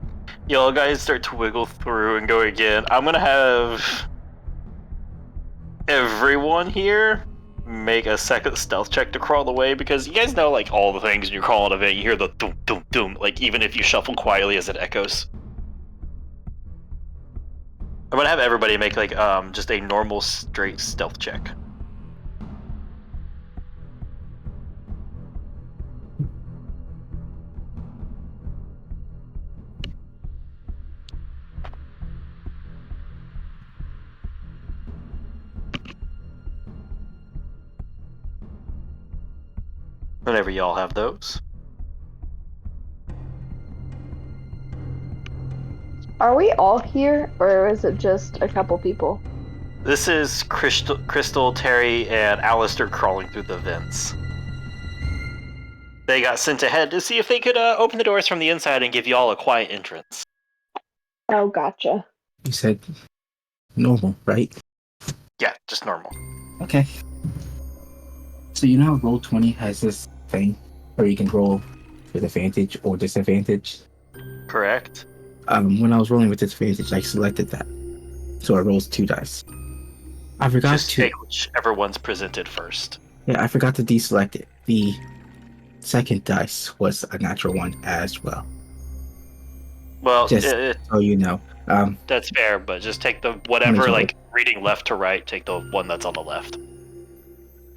Y'all guys start to wiggle through and go again. I'm gonna have everyone here make a second stealth check to crawl away, because you guys know all the things when you're crawling a vent, you hear the doom doom doom, even if you shuffle quietly as it echoes. I'm gonna have everybody make just a normal straight stealth check. Whenever y'all have those. Are we all here, or is it just a couple people? This is Crystal, Terry, and Alistair crawling through the vents. They got sent ahead to see if they could open the doors from the inside and give y'all a quiet entrance. Oh, gotcha. You said normal, right? Yeah, just normal. Okay. So you know how Roll20 has this thing where you can roll with advantage or disadvantage? Correct. When I was rolling with disadvantage, I selected that. So I rolls 2 dice. I forgot Just to... take whichever one's presented first. Yeah, I forgot to deselect it. The second dice was a natural one as well. Well, Just so you know. that's fair, but just take the whatever, 20 total. Reading left to right, take the one that's on the left.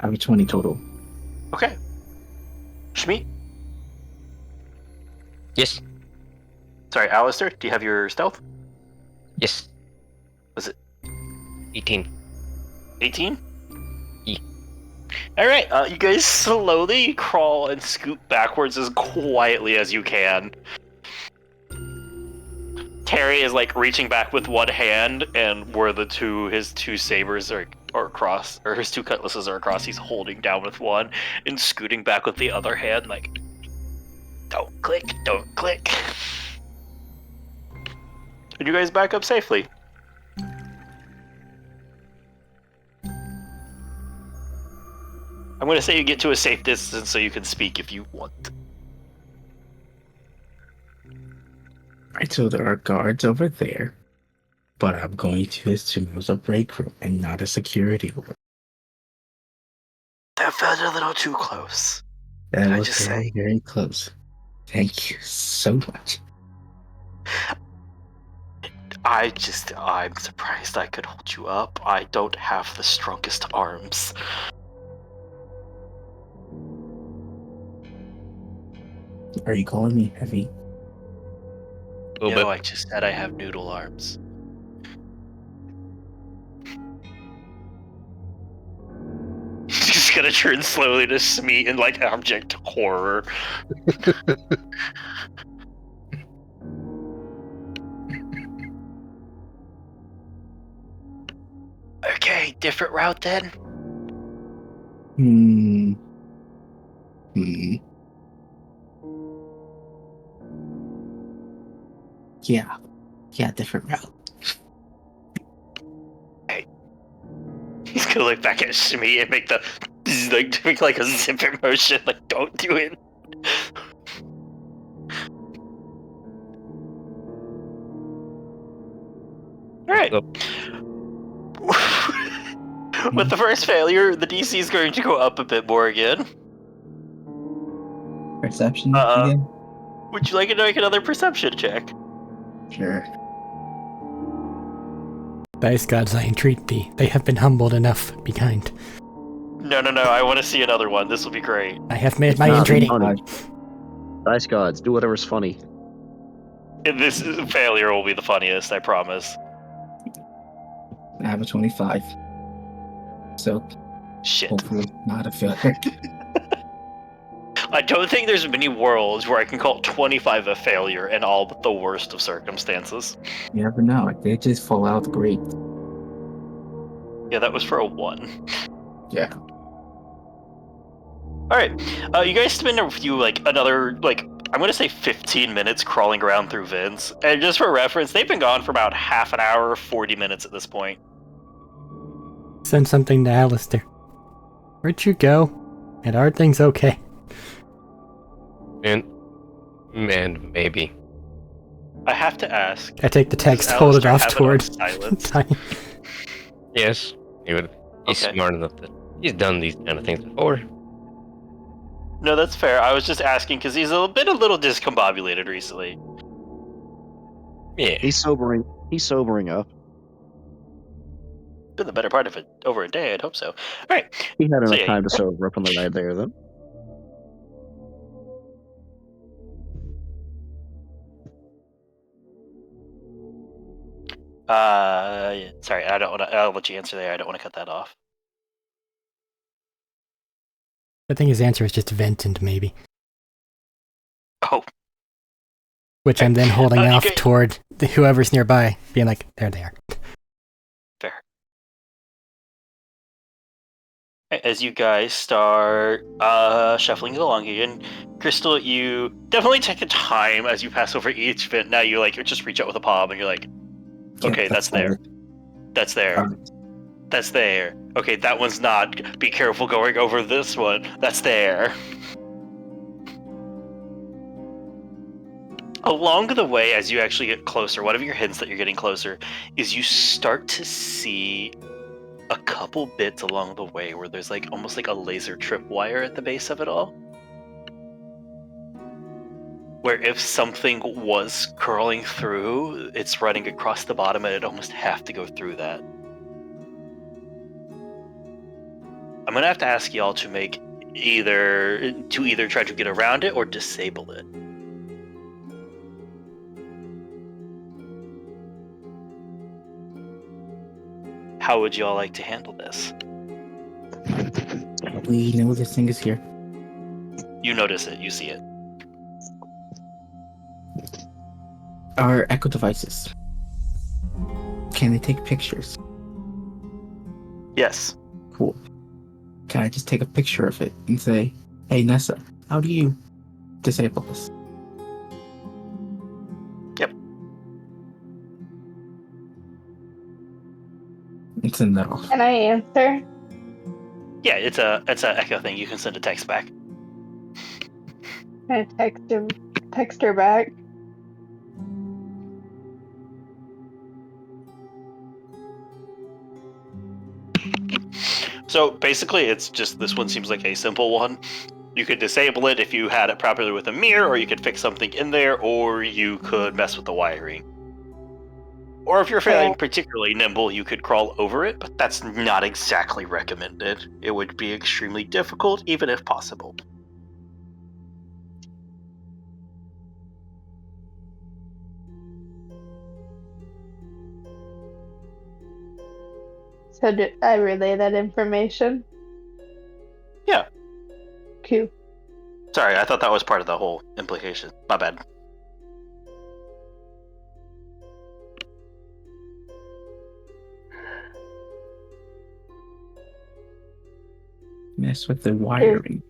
I have a 20 total. Okay. Schmeat? Yes. Sorry, Alistair, do you have your stealth? Yes. Was it 18? 18? Yeah. Alright, you guys slowly crawl and scoot backwards as quietly as you can. Terry is like reaching back with one hand, and where his two sabers are across, or his two cutlasses are across, he's holding down with one and scooting back with the other hand, like, don't click, don't click. And you guys back up safely. I'm gonna say you get to a safe distance so you can speak if you want. Right, so there are guards over there, but I'm going to assume it was a break room and not a security room. That felt a little too close. That Can I was just very, say? very close. Thank you so much. I'm surprised I could hold you up. I don't have the strongest arms. Are you calling me heavy? A little No, bit. I just said I have noodle arms. He's just gonna turn slowly to Smeet in like abject horror. Okay, different route then? Hmm. Yeah. Yeah, different route. He's gonna look back at Smeet and make a zipper motion, like, don't do it. Alright. Up. With the first failure, the DC is going to go up a bit more again. Perception Uh, again? Would you like to make another perception check? Sure. Dice gods, I entreat thee. They have been humbled enough. Be kind. No, I want to see another one. This will be great. I have made my Nah, entreaty. funny. Dice gods, do whatever's funny. And this failure will be the funniest, I promise. I have a 25. So Shit. hopefully not a failure. I don't think there's many worlds where I can call 25 a failure in all but the worst of circumstances. You never know. Like, they just fall out great. Yeah, that was for a 1. Yeah. Alright, you guys spend a few, another, I'm gonna say 15 minutes crawling around through vents. And just for reference, they've been gone for about half an hour, 40 minutes at this point. Send something to Alistair. Where'd you go? And are things okay? And maybe. I have to ask. I take the text, does hold it Alistair off have it toward on silence? Tiny. Yes. He's Okay. smart enough that he's done these kind of things before. No, that's fair. I was just asking because he's been a little discombobulated recently. Yeah. He's sobering up. Been the better part of it over a day, I'd hope so. Alright. He had enough yeah, time to sober up on the ride there, then. Sorry, I don't want to. I'll let you answer there. I don't want to cut that off. I think his answer is just vented, maybe. Oh, Which I'm then holding off okay. toward whoever's nearby, being like, there they are. fair. As you guys start shuffling along again, Crystal, you definitely take the time as you pass over each vent. Now you just reach out with a palm and you're like, okay, Yeah, that's there. That's there. That's there. Okay, that one's not. Be careful going over this one. That's there. Along the way, as you actually get closer, one of your hints that you're getting closer is you start to see a couple bits along the way where there's almost like a laser tripwire at the base of it all. Where if something was curling through, it's running across the bottom and it'd almost have to go through that. I'm gonna have to ask y'all to make either try to get around it or disable it. how would you all like to handle this? We know this thing is here. You notice it, you see it. Our echo devices. Can they take pictures? Yes. Cool. Can I just take a picture of it and say, hey, Nessa, how do you disable this? Yep. And send that off. Can I answer? Yeah, it's a echo thing. You can send a text back. Can I text her back? So basically, it's just this one seems like a simple one. You could disable it if you had it properly with a mirror, or you could fix something in there, or you could mess with the wiring. Or if you're feeling particularly nimble, you could crawl over it, but that's not exactly recommended. It would be extremely difficult, even if possible. So do I relay that information? Yeah. Cool. Sorry, I thought that was part of the whole implication. My bad. Mess with the wiring.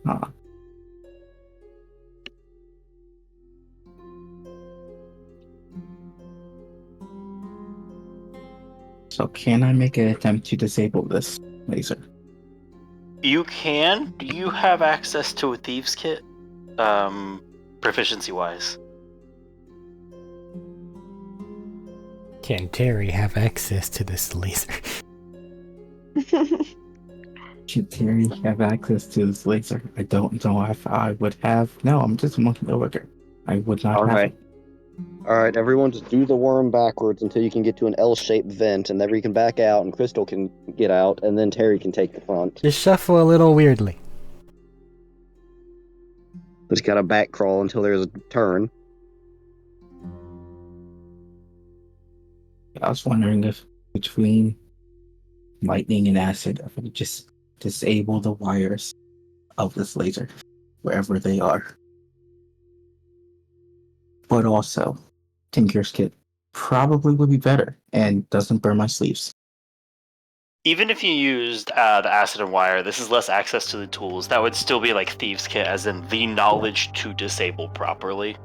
Huh. So can I make an attempt to disable this laser? You can. Do you have access to a thieves kit? Proficiency-wise. Can Terry have access to this laser? Should Terry have access to this laser? I don't know if I would have. No, I'm just a monkey worker. I would not All have right. it. All right, everyone, just do the worm backwards until you can get to an L-shaped vent, and then we can back out, and Crystal can get out, and then Terry can take the front. Just shuffle a little weirdly. Just gotta back crawl until there's a turn. I was wondering if between lightning and acid, if I could just disable the wires of this laser wherever they are. But also, Tinker's Kit probably would be better and doesn't burn my sleeves. Even if you used the acid and wire, this is less access to the tools. That would still be like thieves kit, as in the knowledge to disable properly.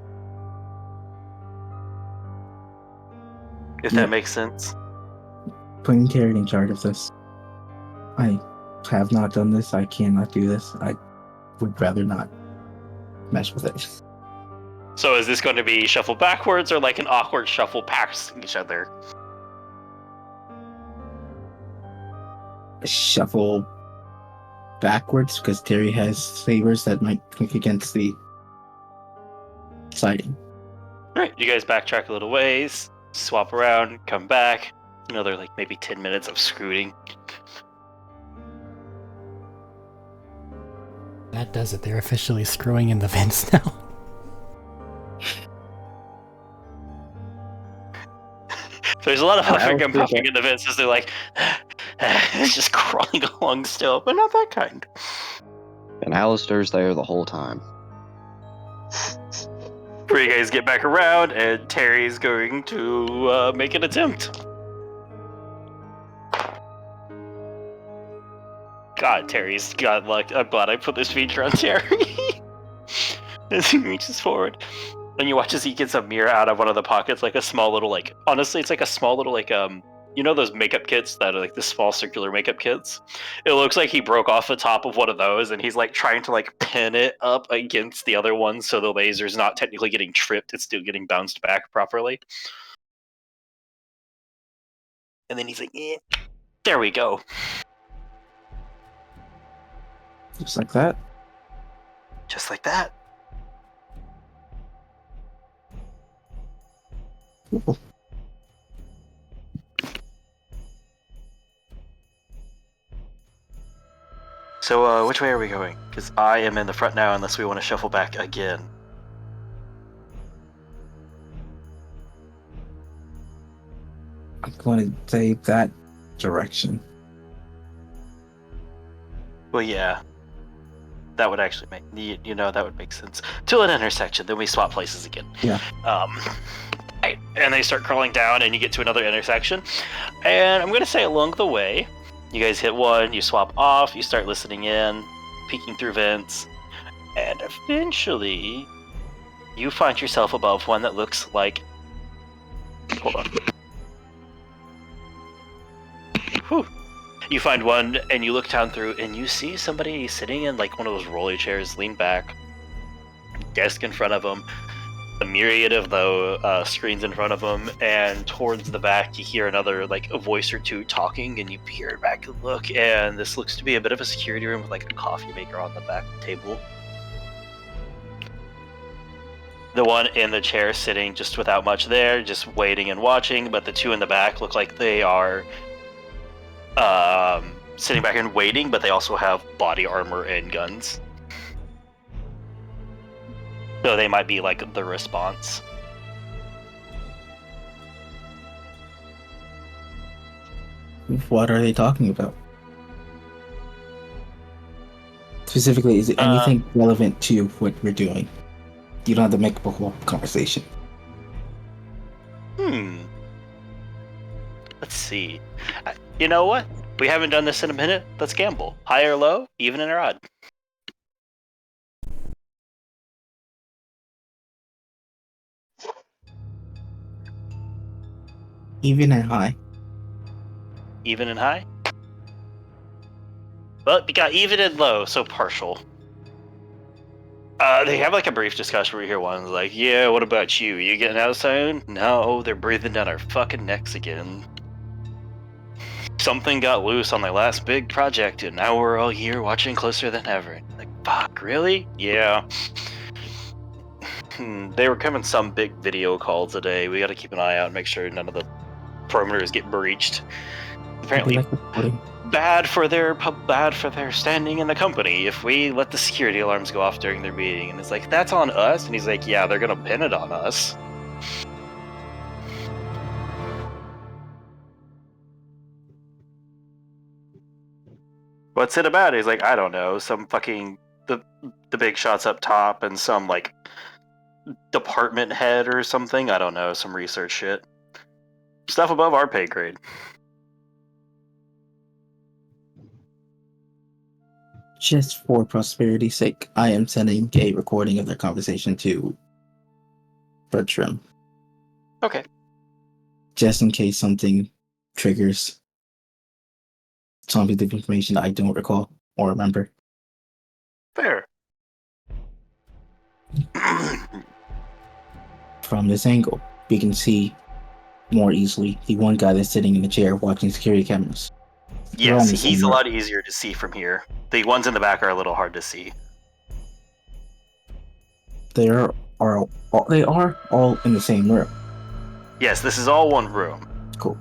If that makes sense. Putting Terry in charge of this. I have not done this. I cannot do this. I would rather not mess with it. So is this going to be shuffle backwards or like an awkward shuffle past each other? Shuffle backwards because Terry has sabers that might click against the siding. Alright, you guys backtrack a little ways, swap around, come back. Another like maybe 10 minutes of screwing. That does it. They're officially screwing in the vents now. There's a lot of huffing and Alistair puffing in the vents as they're like, it's just crawling along still, but not that kind. And Alistair's there the whole time. Before you guys get back around, and Terry's going to make an attempt. God, Terry's got luck. I'm glad I put this feature on Terry. As he reaches forward. And you watch as he gets a mirror out of one of the pockets, like a small little, like, honestly, it's like a small little, like, you know those makeup kits that are like the small circular makeup kits? It looks like he broke off the top of one of those, and he's like trying to like pin it up against the other one so the laser's not technically getting tripped, it's still getting bounced back properly. And then he's like, eh. There we go. Just like that. Just like that. Cool. So, which way are we going? Because I am in the front now, unless we want to shuffle back again. I'm going to say that direction. Well, yeah. That would actually make that would make sense. To an intersection, then we swap places again. Yeah. Right. And they start crawling down, and you get to another intersection. And I'm gonna say along the way, you guys hit one, you swap off, you start listening in, peeking through vents, and eventually, you find yourself above one that looks like. Hold on. Whew. You find one, and you look down through, and you see somebody sitting in like one of those rolly chairs, leaned back, desk in front of them, a myriad of the screens in front of them, and towards the back, you hear another like a voice or two talking, and you peer back and look, and this looks to be a bit of a security room with like a coffee maker on the back table. The one in the chair sitting just without much there, just waiting and watching, but the two in the back look like they are sitting back and waiting, but they also have body armor and guns. So they might be like the response. What are they talking about? Specifically, is it anything relevant to what we're doing? You don't have to make a whole conversation. Let's see. You know what? We haven't done this in a minute. Let's gamble. High or low, even or odd. Even and high. Even and high? Well, we got even and low, so partial. They have like a brief discussion where you hear one's like, yeah, what about you? You getting out soon? No, they're breathing down our fucking necks again. Something got loose on their last big project, and now we're all here watching closer than ever. Like, fuck, really? Yeah. They were coming some big video calls today. We gotta keep an eye out and make sure none of the perimeters get breached. Apparently, bad for their standing in the company if we let the security alarms go off during their meeting. And it's like, that's on us. And he's like, yeah, they're gonna pin it on us. What's it about? He's like, I don't know, some fucking the big shots up top and some like department head or something. I don't know, some research shit. Stuff above our pay grade. Just for prosperity's sake, I am sending a recording of their conversation to Bertram. Okay. Just in case something triggers some bit of information I don't recall or remember. Fair. From this angle, we can see more easily the one guy that's sitting in the chair watching security cameras. Yes, he's a lot easier to see from here. The ones in the back are a little hard to see. They are all in the same room. Yes, this is all one room. Cool.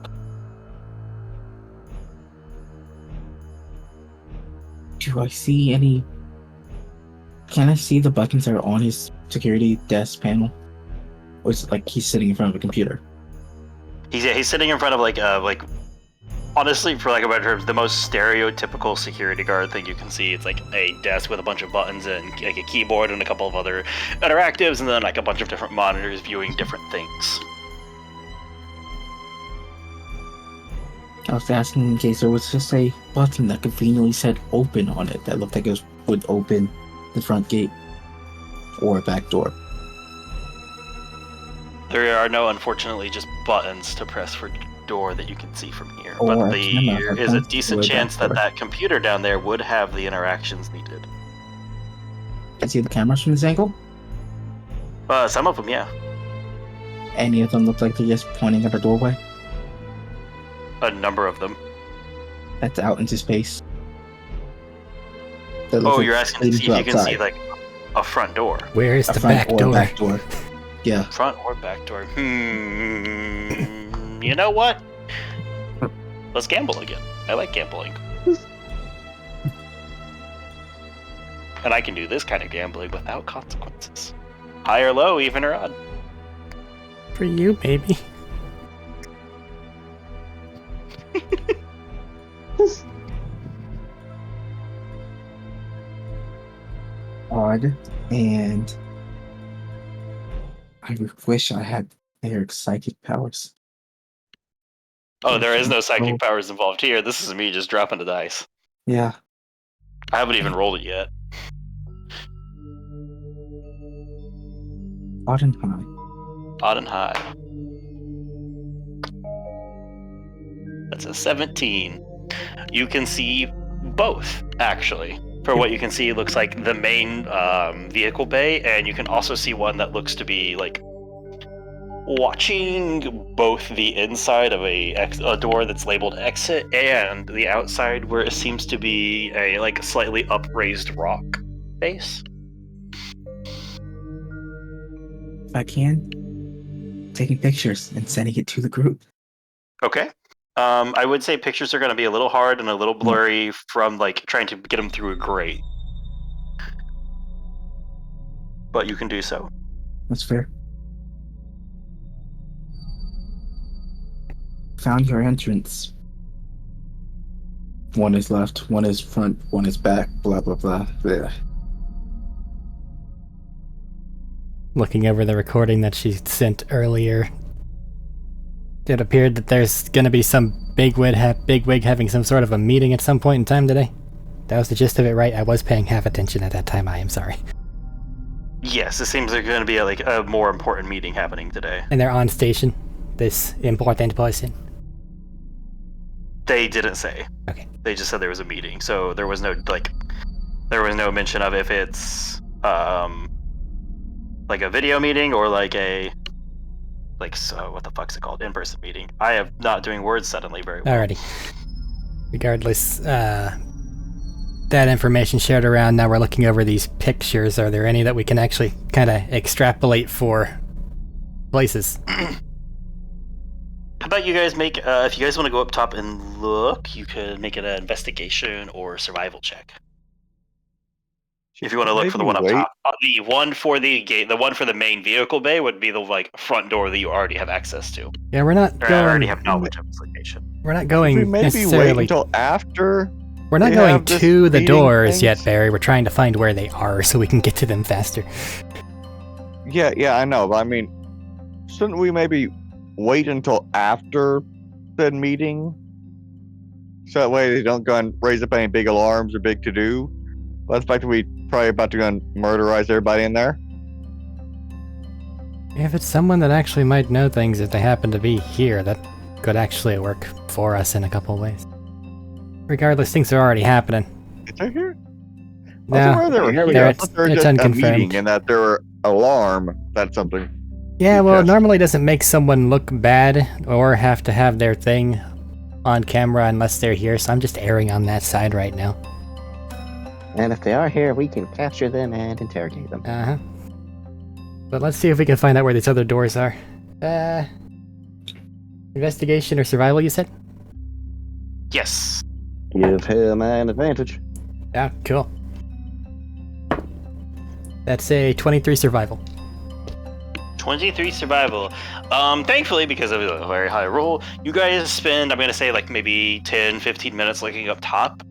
Do I see any? Can I see the buttons that are on his security desk panel? Or is it like he's sitting in front of a computer? He's sitting in front of like honestly, for lack of better terms, the most stereotypical security guard thing you can see. It's like a desk with a bunch of buttons and like a keyboard and a couple of other interactives, and then like a bunch of different monitors viewing different things. I was asking in case there was just a button that conveniently said open on it that looked like it would open the front gate or a back door. There are no, unfortunately, just buttons to press for door that you can see from here. Or But camera there that is a points decent to a chance back that door. that computer down there would have the interactions needed. Can I see the cameras from this angle? Some of them, yeah. Any of them look like they're just pointing at a doorway A number of them. that's out into space. That looks Oh, like you're asking to leading see if you can see outside. like a front door. Where is A the front back or door? back door. Yeah. Front or back door? You know what? Let's gamble again. I like gambling. And I can do this kind of gambling without consequences. High or low, even or odd. For you, maybe. Odd, and I wish I had their psychic powers. Oh, there is no psychic powers involved here. This is me just dropping the dice. Yeah. I haven't even rolled it yet. Odd and high. Odd and high. That's a 17. You can see both, actually. For what you can see, it looks like the main vehicle bay, and you can also see one that looks to be like watching both the inside of a door that's labeled exit and the outside where it seems to be a like slightly upraised rock base. If I can, taking pictures and sending it to the group. Okay. I would say pictures are going to be a little hard and a little blurry from like trying to get them through a grate. But you can do so. That's fair. Found your entrance. One is left, one is front, one is back, blah, blah, blah. Yeah. Looking over the recording that she sent earlier, it appeared that there's gonna be some bigwig having some sort of a meeting at some point in time today. That was the gist of it, right? I was paying half attention at that time, I am sorry. Yes, it seems like going to be like a more important meeting happening today. And they're on station, this important person. They didn't say. Okay. They just said there was a meeting, so there was no mention of if it's like a video meeting or like a what the fuck's it called? In-person meeting. I am not doing words suddenly very well. Alrighty. Regardless, that information shared around, now we're looking over these pictures. Are there any that we can actually kind of extrapolate for places? How about you guys make, if you guys want to go up top and look, you could make it an investigation or survival check. If you want to look for the one up top. The one for the gate, the one for the main vehicle bay would be the like front door that you already have access to. Yeah, we're not Or going... I already have knowledge of this location. We're not going we maybe necessarily... wait until after. We're not they going have this to the meeting doors things? yet, Barry. We're trying to find where they are so we can get to them faster. Yeah, I know, but I mean, shouldn't we maybe wait until after the meeting? So that way they don't go and raise up any big alarms or big to-do. But the fact that we probably about to go and murderize everybody in there. If it's someone that actually might know things if they happen to be here, that could actually work for us in a couple of ways. Regardless, things are already happening. Is there here? No, it's unconfirmed. A meeting and that there were alarm. That's something. Yeah, well, it Yes. normally doesn't make someone look bad or have to have their thing on camera unless they're here, so I'm just erring on that side right now. And if they are here, we can capture them and interrogate them. Uh-huh. But let's see if we can find out where these other doors are. Investigation or survival, you said? Yes. Give him an advantage. Yeah, cool. That's a 23 survival. 23 survival. Thankfully, because of a very high roll, you guys spend, I'm going to say, like maybe 10, 15 minutes looking up top,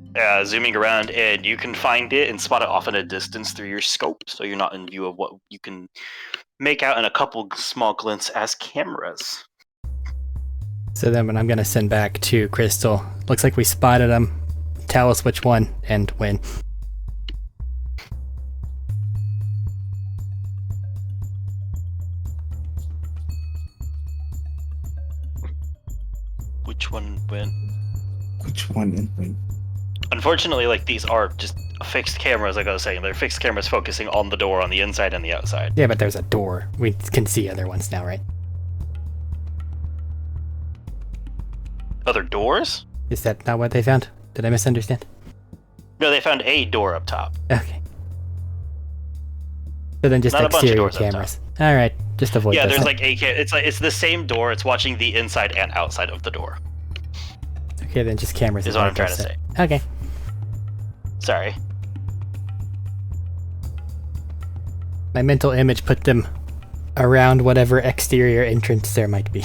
zooming around, and you can find it and spot it off in a distance through your scope, so you're not in view of what you can make out in a couple small glints as cameras. So then when I'm going to send back to Crystal, looks like we spotted them. Tell us which one and when. Which one went? Which one and when? Unfortunately, like, these are just fixed cameras, like I was saying. They're fixed cameras focusing on the door on the inside and the outside. Yeah, but there's a door. We can see other ones now, right? Other doors? Is that not what they found? Did I misunderstand? No, they found a door up top. Okay. So then just Not a bunch of exterior doors up top. cameras. All right, just avoid. Yeah, those. there's like it's the same door. It's watching the inside and outside of the door. Okay, then just cameras. Is what I'm trying to say. Okay. Sorry. My mental image put them around whatever exterior entrance there might be.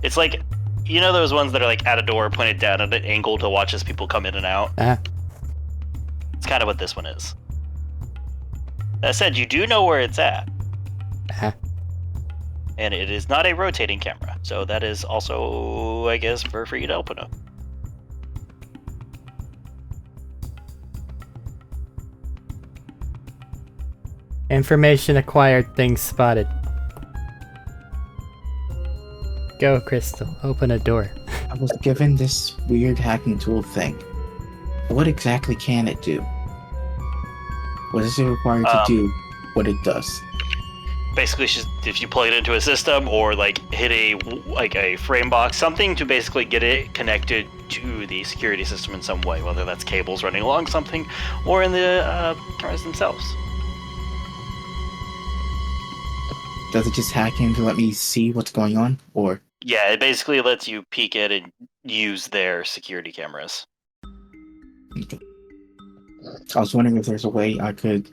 It's like, you know those ones that are like at a door pointed down at an angle to watch as people come in and out? Uh-huh. It's kind of what this one is. That said, you do know where it's at. Uh-huh. And it is not a rotating camera. So that is also, I guess, for you to open up. Information acquired, things spotted. Go, Crystal. Open a door. I was given this weird hacking tool thing. What exactly can it do? What is it required to do what it does? Basically, if you plug it into a system or like hit a frame box, something to basically get it connected to the security system in some way, whether that's cables running along something or in the cameras themselves. Does it just hack in to let me see what's going on, or? Yeah, it basically lets you peek in and use their security cameras. I was wondering if there's a way I could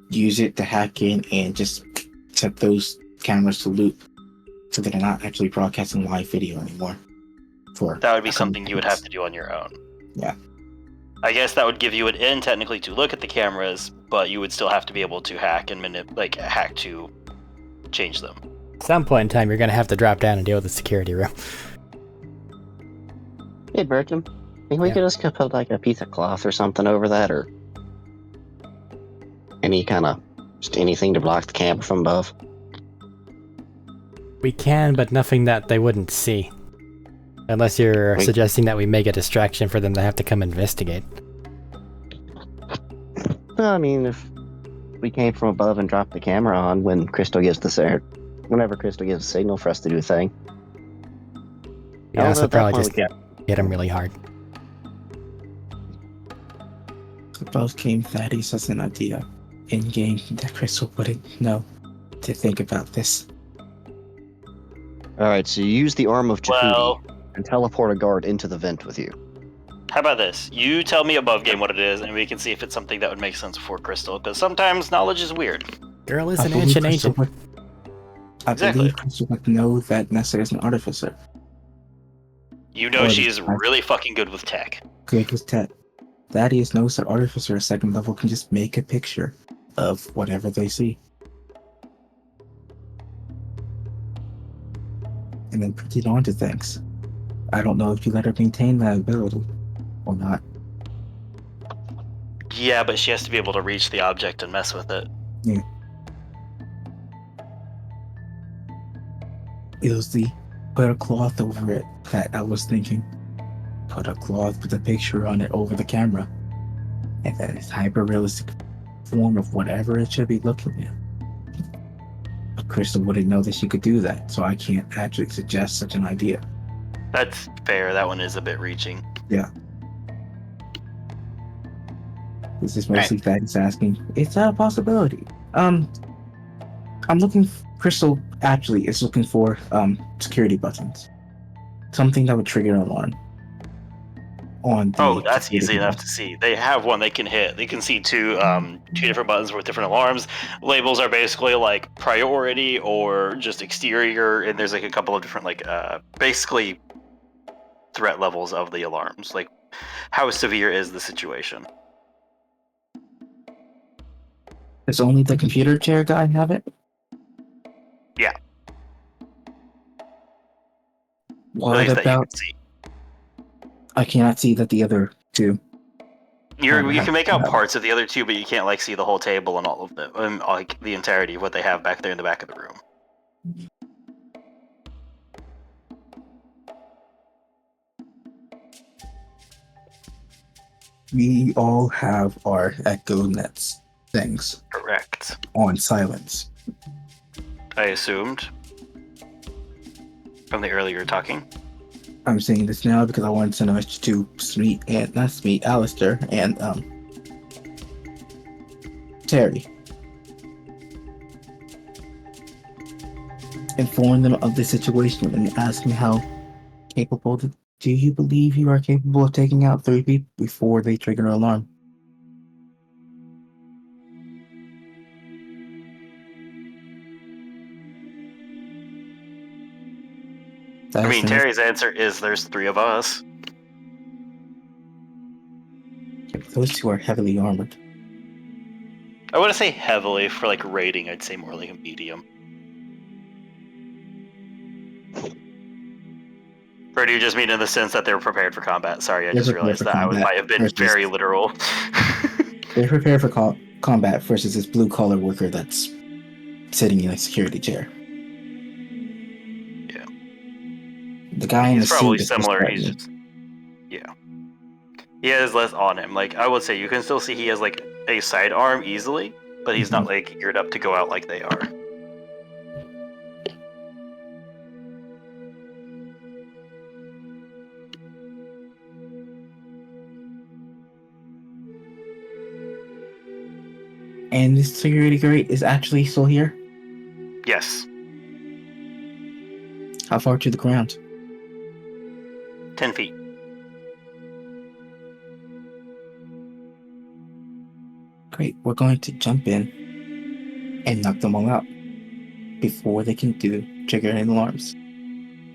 use it to hack in and just set those cameras to loop so that they're not actually broadcasting live video anymore. That would be something you would have to do on your own. Yeah. I guess that would give you an in technically to look at the cameras, but you would still have to be able to hack and hack to change them. At some point in time, you're gonna have to drop down and deal with the security room. Hey, Bertram. Think we could just put like a piece of cloth or something over that, or just anything to block the camera from above. We can, but nothing that they wouldn't see. Unless you're suggesting that we make a distraction for them to have to come investigate. Well, I mean, if we came from above and dropped the camera on when Crystal gives whenever Crystal gives a signal for us to do a thing. You also probably just hit them really hard. Suppose Game Thaddeus has an idea in game that Crystal wouldn't know to think about this. Alright, so you use the arm of Jehudi Well, and teleport a guard into the vent with you. how about this? You tell me above game what it is, and we can see if it's something that would make sense for Crystal, because sometimes knowledge is weird. Girl is an ancient agent. I Exactly. believe Crystal would know that Nessa is an artificer. You know she's really fucking good with tech. Good with tech. Thaddeus knows that artificer at second level can just make a picture of whatever they see. And then put it onto things. I don't know if you let her maintain that ability or not. Yeah, but she has to be able to reach the object and mess with it. Yeah. It was the put a cloth over it that I was thinking. Put a cloth with a picture on it over the camera. And that is hyper-realistic form of whatever it should be looking at. But Crystal wouldn't know that she could do that, so I can't actually suggest such an idea. That's fair, that one is a bit reaching. Yeah. This is mostly Thaddeus asking, it's a possibility. I'm looking, Crystal actually is looking for security buttons. Something that would trigger an alarm. Oh, that's easy enough to see. They have one they can hit. They can see two different buttons with different alarms. Labels are basically like priority or just exterior, and there's like a couple of different basically threat levels of the alarms. Like how severe is the situation? Does only the computer chair guy have it? Yeah. What At least that you about? can see. I cannot see that the other two. You can make out parts of the other two, but you can't see the whole table and all of them, and the entirety of what they have back there in the back of the room. We all have our Echo Nets things Correct. on silence. I assumed from the earlier talking. I'm saying this now because I wanted to know to Alistair and Terry. Inform them of the situation and ask me how capable do you believe you are capable of taking out 3 people before they trigger an alarm? I mean, Terry's answer is there's 3 of us. Those 2 are heavily armored. I wouldn't say heavily for like raiding. I'd say more like a medium. Or do you just mean in the sense that they were prepared for combat? Sorry, I They're just prepared realized for that I combat might have been versus- very literal. They're prepared for combat versus this blue-collar worker that's sitting in a security chair. Yeah. The guy in the He's probably suit is similar. just He's threatening. just, yeah. He has less on him. Like, I would say you can still see he has like a sidearm easily, but he's not like geared up to go out like they are. And this security guard is actually still here? Yes. How far to the ground? 10 feet. Great, we're going to jump in and knock them all out before they can trigger any alarms.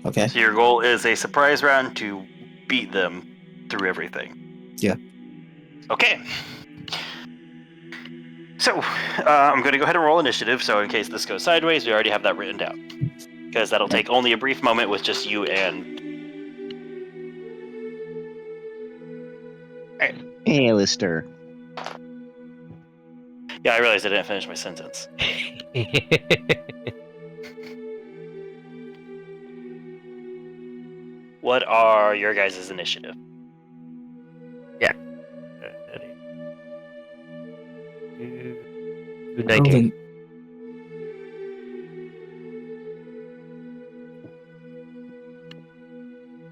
Okay? So your goal is a surprise round to beat them through everything. Yeah. Okay. So, I'm going to go ahead and roll initiative, so in case this goes sideways, we already have that written down. Because that'll take only a brief moment with just you and... Alright. Alistair. Yeah, I realized I didn't finish my sentence. What are your guys' initiative? Yeah. 19. Rolling.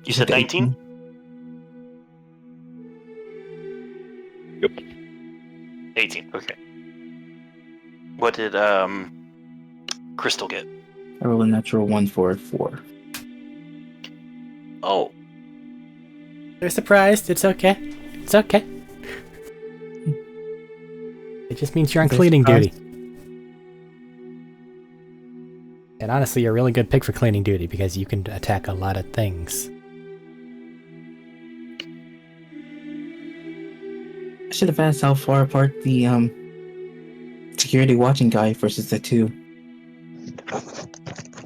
You said 19? Yep. 18, okay. What did Crystal get? I roll a natural 1 for 4. Oh, They're surprised. It's okay. It's okay. It just means you're on They're cleaning surprised. duty. And honestly, you're a really good pick for cleaning duty because you can attack a lot of things. I should have asked how far apart the security watching guy versus the 2.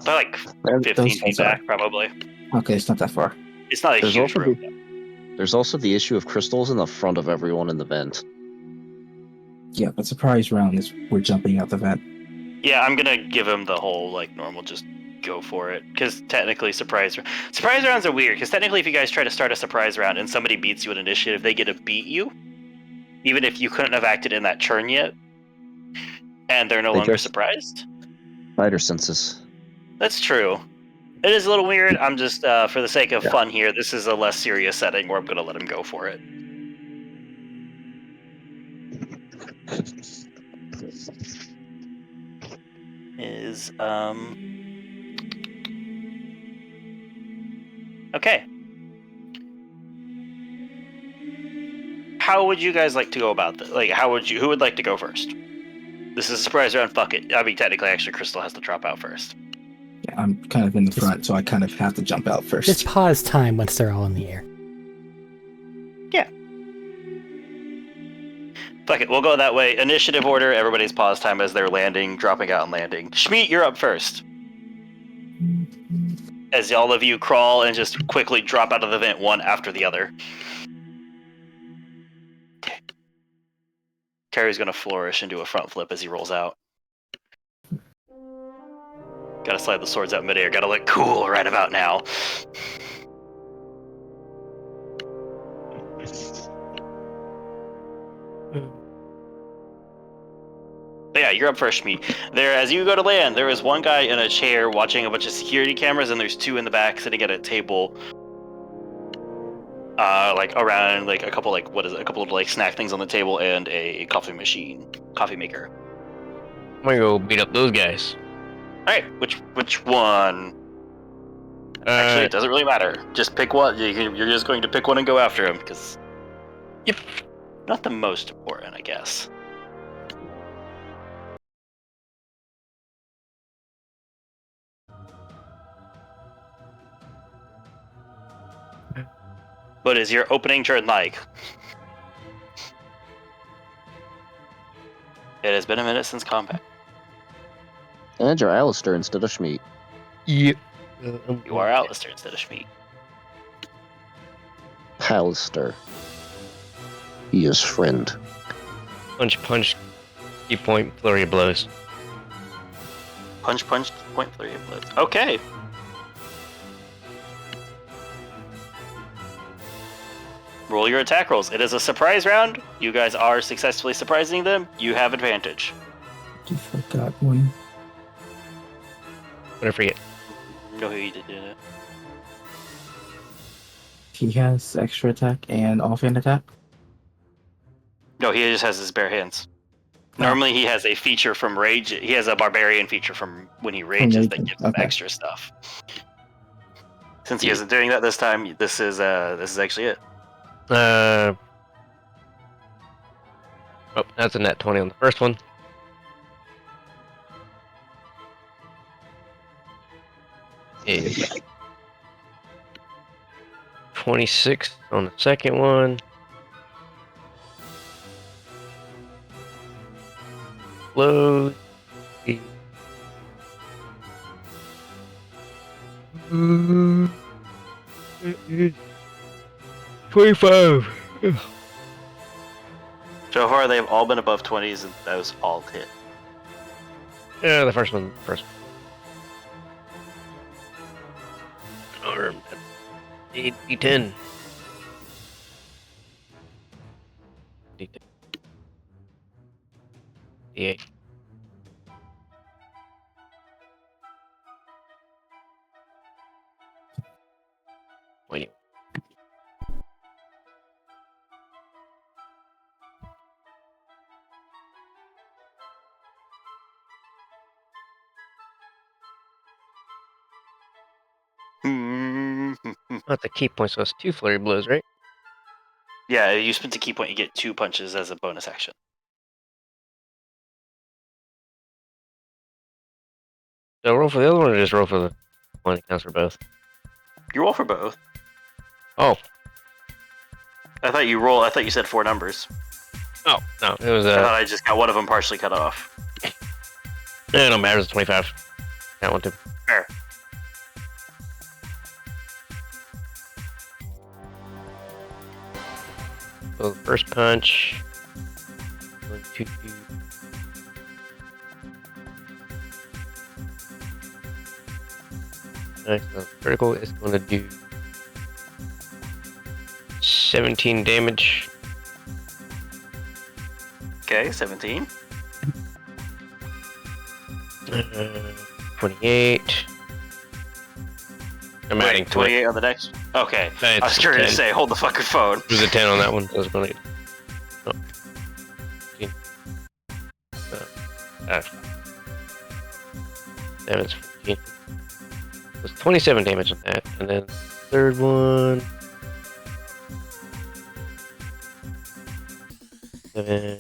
they're like 15 feet back, probably. Okay, it's not that far. It's not a There's huge also room. There's also the issue of crystals in the front of everyone in the vent. Yeah, but surprise round is we're jumping out the vent. Yeah, I'm gonna give him the whole, like, normal, just go for it. Because technically, surprise rounds are weird, because technically if you guys try to start a surprise round and somebody beats you in initiative, they get to beat you. Even if you couldn't have acted in that turn yet. And they're no They longer just- surprised. Spider senses. That's true. It is a little weird. I'm just, for the sake of Yeah. fun here, this is a less serious setting where I'm gonna let him go for it. Is, okay. How would you guys like to go about this? Like, who would like to go first? This is a surprise round, fuck it. I mean, technically, actually, Crystal has to drop out first. Yeah, I'm kind of in the front, so I kind of have to jump out first. Just pause time once they're all in the air. Fuck it, we'll go that way. Initiative order, everybody's pause time as they're landing, dropping out and landing. Schmeat, you're up first. As all of you crawl and just quickly drop out of the vent one after the other. Terry's gonna flourish and do a front flip as he rolls out. Gotta slide the swords out midair, gotta look cool right about now. But yeah, you're up first, Schmeat. There, as you go to land, there is one guy in a chair watching a bunch of security cameras, and there's 2 in the back sitting at a table. Like around like a couple of like snack things on the table and a coffee maker. I'm gonna go beat up those guys. All right, which one? Actually, it doesn't really matter. Just pick one. You're just going to pick one and go after him because. Yep. Not the most important, I guess. What is your opening turn like? It has been a minute since combat. And you're Alistair instead of Schmeat. Yep. You are Alistair instead of Schmeat. Alistair. He is friend. Punch, punch, key point, flurry of blows. Punch, punch, point, flurry of blows. Okay. Roll your attack rolls. It is a surprise round. You guys are successfully surprising them. You have advantage. I forgot one. What I forget? Go ahead, you did it. He has extra attack and offhand attack. No, he just has his bare hands. Normally he has a feature from Rage. He has a Barbarian feature from when he rages that gives him extra stuff. Since he isn't doing that this time, this is actually it. Oh, that's a net 20 on the first one. Yeah. 26 on the second one. Low. 25. So far, they've all been above 20s, and those all hit. Yeah, the first one. Or D10. D10. D8. Wait. Not the key point, so it's 2 flurry blows, right? Yeah, you spend a key point, you get 2 punches as a bonus action. So roll for the other one, or just roll for the one that counts for both? You roll for both. Oh. I thought you said 4 numbers. Oh, no, it was I thought I just got one of them partially cut off. Yeah, no matter, it's 25. Can't want to. Fair. So the first punch. 1, 2, 3. Nice. So critical is going to do 17 damage. Okay, 17. 28. I'm adding 28 on the next. Okay. I was curious to say, hold the fucking phone. There's a 10 on that one, so it's going to. Oh. 7 is 14. It's 27 damage on that, and then third one. 7.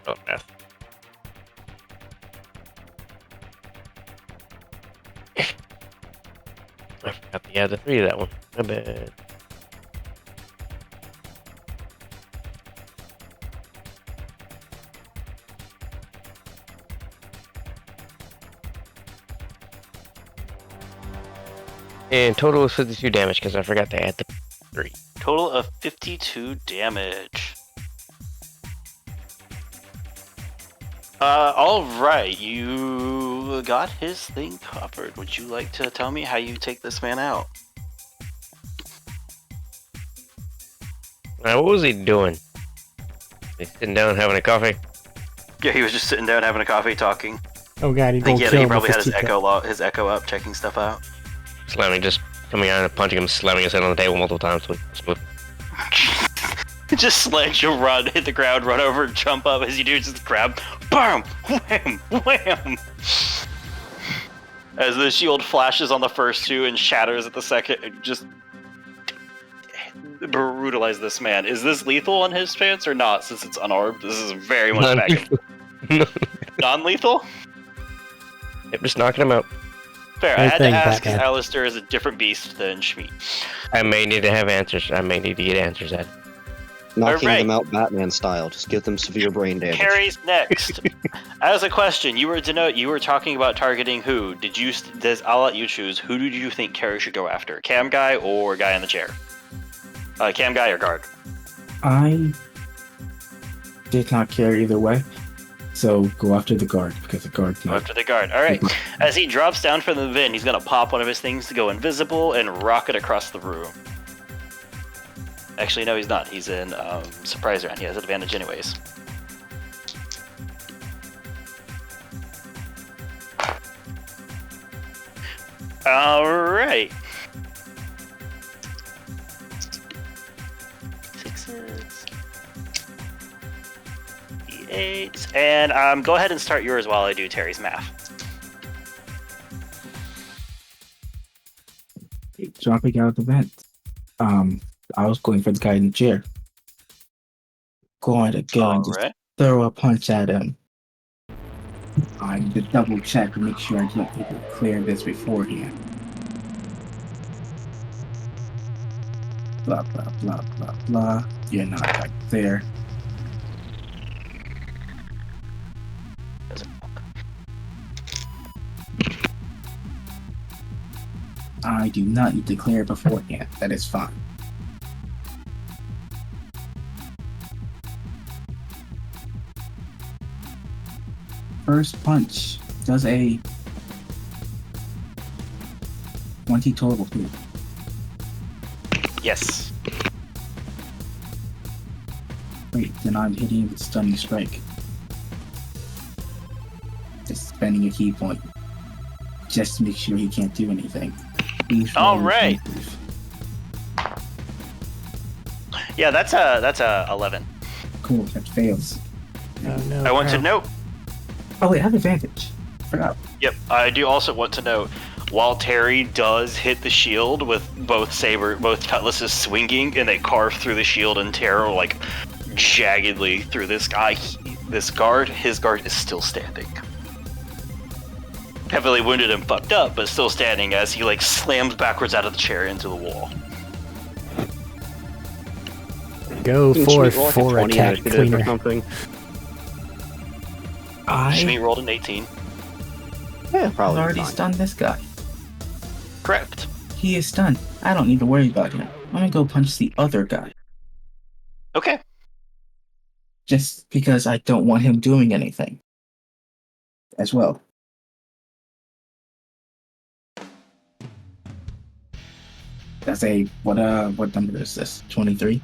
Oh, math. I forgot to add the 3 to that one. My bad. And total is 52 damage because I forgot to add the 3. Total of 52 damage. Alright, you got his thing covered. Would you like to tell me how you take this man out? What was he doing? He sitting down having a coffee? Yeah, he was just sitting down having a coffee, talking. Oh god, he's I think gonna yeah, kill he him probably with had his his echo up, checking stuff out. Slamming, just coming out and punching him, slamming his head on the table multiple times. Smooth. Just sledge you run, hit the ground, run over, jump up. As you do, just grab, BAM! Wham! Wham! As the shield flashes on the first 2 and shatters at the second, and just brutalize this man. Is this lethal on his stance or not? Since it's unarmed, this is very much back. Non-lethal? Yep, just knocking him out. Fair. I Good had thing, to ask because Batman. Alistair is a different beast than Schmeat. I may need to have answers. I may need to get answers at. Knocking Alright. them out Batman style. Just give them severe brain damage. Carrie's next. As a question, you were talking about targeting who? I'll let you choose. Who did you think Carrie should go after? Cam guy or guy in the chair? Cam guy or guard? I did not care either way, so go after the guard because the guard's Go not. after the guard. All right. As he drops down from the vent, he's gonna pop one of his things to go invisible and rocket across the room. Actually, no, he's not. He's in surprise round. He has advantage anyways. All right. Sixes. D8s. And go ahead and start yours while I do Terry's math. Dropping out of the vent. I was going for the guy in the chair. Going to go and just Alright. throw a punch at him. I need to double check to make sure I don't need to clear this beforehand. Blah, blah, blah, blah, blah. You're not right there. I do not need to clear beforehand. That is fine. First punch does a 20 total hit. Yes. Great, then I'm hitting with stunning strike. Just spending a key point. Just to make sure he can't do anything. Alright. Yeah, that's a 11. Cool, that fails. Oh, no. I want to crap. note. Oh wait, I have advantage. Forgot. Yep, I do also want to note. While Terry does hit the shield with both cutlasses swinging, and they carve through the shield and tear like jaggedly through this guy, his guard is still standing. Heavily wounded and fucked up, but still standing as he like slams backwards out of the chair into the wall. Go Didn't for Schmeat roll like a 20 cat initiative cleaner. or something? Schmeat rolled an 18. Yeah, I've probably already fine. stunned this guy. Correct. He is stunned. I don't need to worry about him. I'm gonna go punch the other guy. Okay. Just because I don't want him doing anything. As well. That's a what number is this? 23?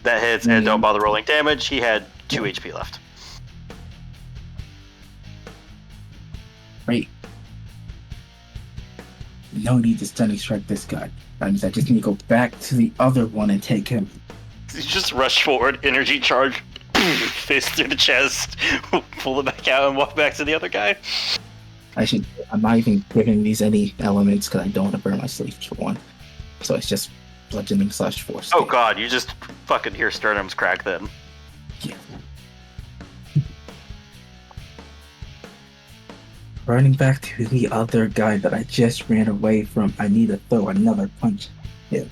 That hits, and don't bother rolling damage. He had 2 HP left. Great. No need to stunning strike this guy. That means I just need to go back to the other one and take him. You just rush forward, energy charge, fist through the chest, pull it back out, and walk back to the other guy. I'm not even giving these any elements because I don't want to burn my sleeves for one. So it's just bludgeoning / force. Oh god, you just fucking hear sternums crack then. Yeah. Running back to the other guy that I just ran away from, I need to throw another punch at him.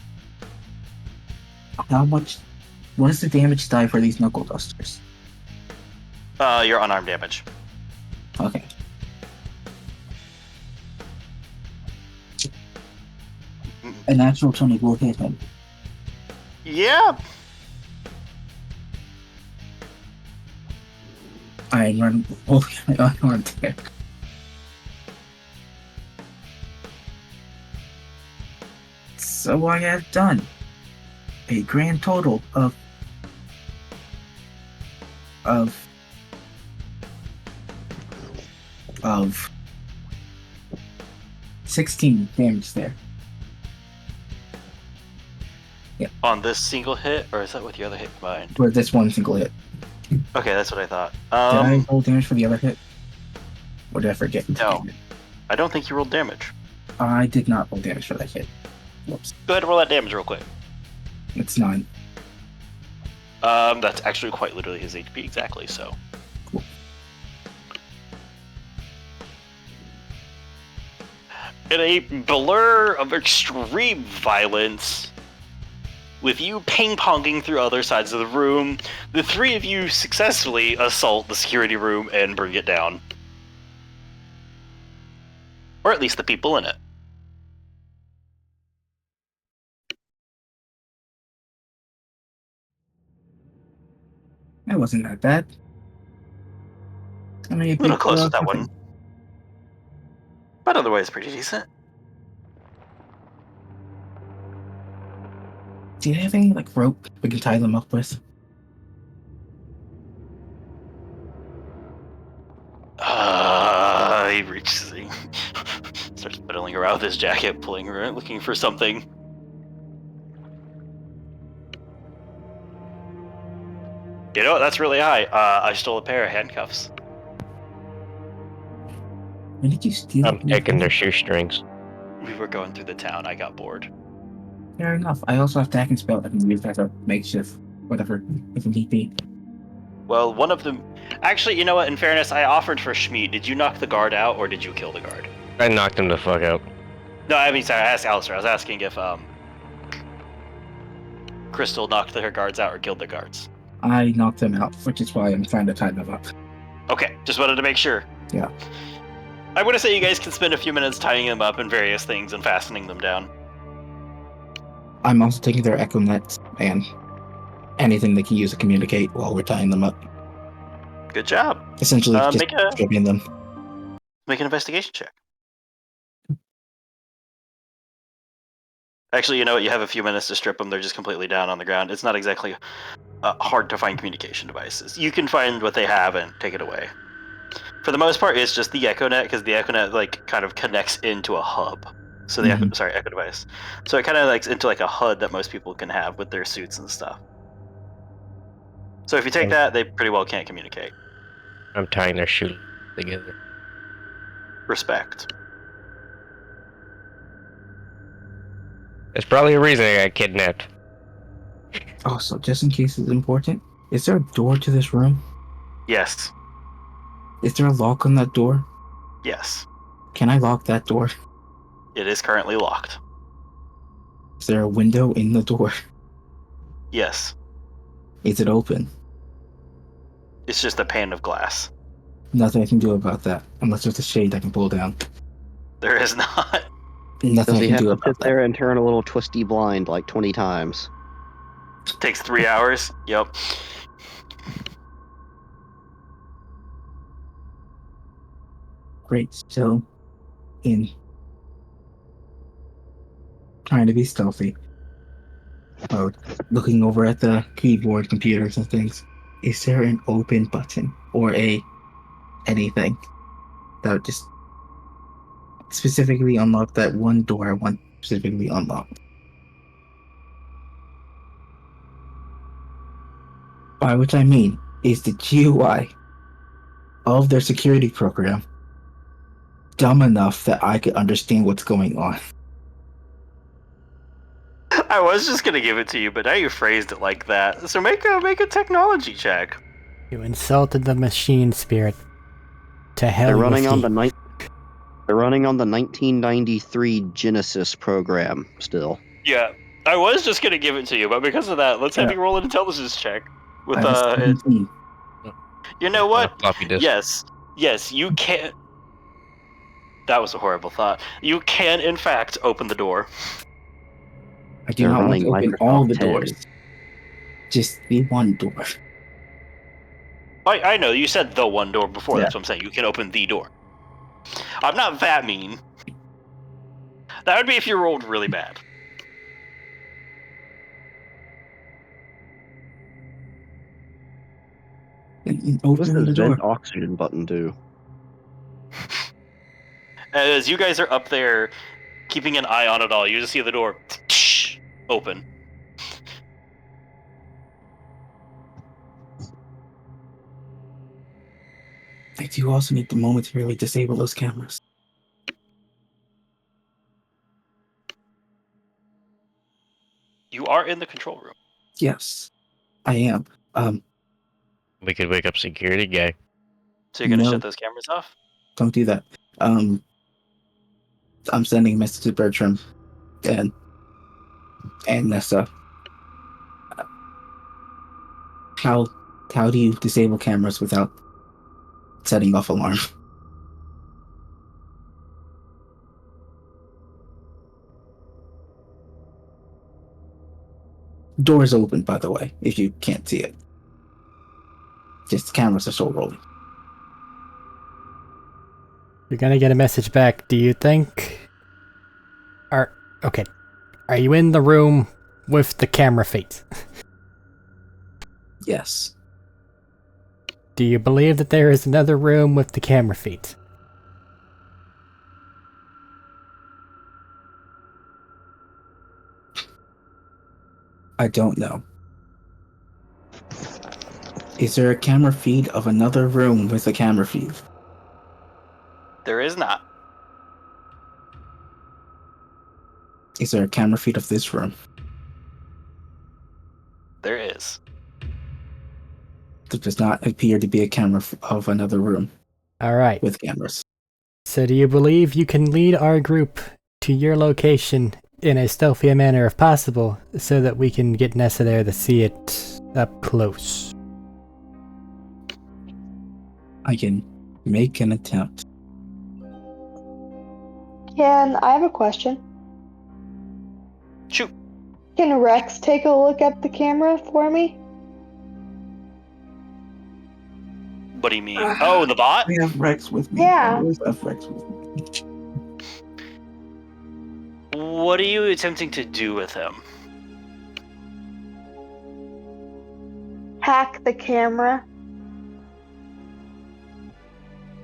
What is the damage die for these knuckle dusters? Your unarmed damage. Okay. A natural 20 will hit him. Yeah. I run over my unarmed attack. So I have done a grand total of 16 damage there. On this single hit, or is that with the other hit combined? For this one single hit. Okay, that's what I thought. Did I roll damage for the other hit? Or did I forget? No. I don't think you rolled damage. I did not roll damage for that hit. Whoops. Go ahead and roll that damage real quick. It's 9. That's actually quite literally his HP exactly, so. Cool. In a blur of extreme violence, with you ping-ponging through other sides of the room, the three of you successfully assault the security room and bring it down. Or at least the people in it. That wasn't that bad. I mean, A little close with that one. But otherwise pretty decent. Do you have any like rope we can tie them up with? He reaches, he starts fiddling around with his jacket, pulling around, looking for something. You know what? That's really high. I stole a pair of handcuffs. When did you steal? I'm taking their shoestrings. We were going through the town. I got bored. Fair enough. I also have Tack and Spell that can use as a makeshift, whatever, if need be. Well, one of them... Actually, you know what? In fairness, I offered for Schmied. Did you knock the guard out, or did you kill the guard? I knocked him the fuck out. No, I mean, sorry, I asked Alistair. I was asking if, Crystal knocked her guards out or killed the guards. I knocked them out, which is why I'm trying to tie them up. Okay, just wanted to make sure. Yeah. I'm going to say you guys can spend a few minutes tying them up and various things and fastening them down. I'm also taking their echo nets and anything they can use to communicate while we're tying them up. Good job. Essentially, just stripping them. Make an investigation check. Actually, you know what? You have a few minutes to strip them. They're just completely down on the ground. It's not exactly hard to find communication devices. You can find what they have and take it away. For the most part, it's just the EchoNet, because the EchoNet like kind of connects into a hub. So the Echo device. So it kind of like into like a HUD that most people can have with their suits and stuff. So if you take that, they pretty well can't communicate. I'm tying their shoes together. Respect. There's probably a reason I got kidnapped. Also, just in case it's important, is there a door to this room? Yes. Is there a lock on that door? Yes. Can I lock that door? It is currently locked. Is there a window in the door? Yes. Is it open? It's just a pane of glass. Nothing I can do about that, unless there's a shade I can pull down. There is not. Nothing Does I he can have do to about sit that. there and turn a little twisty blind like 20 times? Takes 3 hours. Yep. Great, still in. Trying to be stealthy mode. Looking over at the keyboard, computers, and things. Is there an open button or anything that would just specifically unlock that one door I want specifically unlocked? By which I mean, is the GUI of their security program dumb enough that I could understand what's going on? I was just gonna give it to you, but now you phrased it like that. So make a technology check. You insulted the machine spirit. To hell They're with running on ye. They're running on the 1993 Genesis program still. Yeah, I was just gonna give it to you, but because of that, let's have Yeah. you roll an intelligence check. With I have 17. you know what? Floppy disk. Yes, you can. That was a horrible thought. You can, in fact, open the door. I do They're not want to running open all the Microsoft 10. doors. Just the one door. I know you said the one door before. Yeah. That's what I'm saying. You can open the door. I'm not that mean. That would be if you rolled really bad. And What does open the this door. vent oxygen button do? As you guys are up there, keeping an eye on it all, you just see the door open. I do also need to momentarily disable those cameras. You are in the control room. Yes, I am. We could wake up security guy. So you're gonna No. shut those cameras off? Don't do that. I'm sending a message to Bertram and Nessa. How do you disable cameras without setting off alarm? Doors open, by the way, if you can't see it. Just the cameras are still rolling. You're gonna get a message back. Do you think... Are you in the room with the camera feeds? Yes. Do you believe that there is another room with the camera feeds? I don't know. Is there a camera feed of another room with a camera feed? There is not. Is there a camera feed of this room? There is. There does not appear to be a camera of another room Alright. with cameras. So do you believe you can lead our group to your location in a stealthy manner if possible, so that we can get Nessa there to see it up close? I can make an attempt. I have a question. Shoot. Can Rex take a look at the camera for me? What do you mean? Oh, the bot? I have Rex with me. Yeah. I always have Rex with me. What are you attempting to do with him? Hack the camera.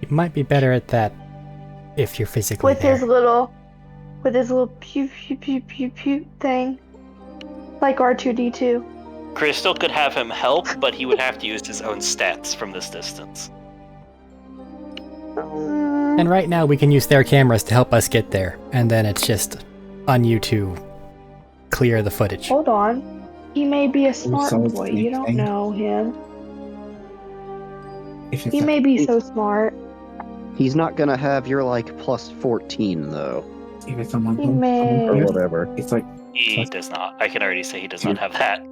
You might be better at that if you're physically With there. his little pew pew pew pew pew thing. Like R2D2. Crystal could have him help, but he would have to use his own stats from this distance. And right now we can use their cameras to help us get there, and then it's just on you to clear the footage. Hold on. He may be a smart so it's boy. the You don't thing. know him. If it's He may be so smart. He's not gonna have your like plus 14 though. if it's someone He may. Or whatever. it's like He does not. I can already say he does not have that.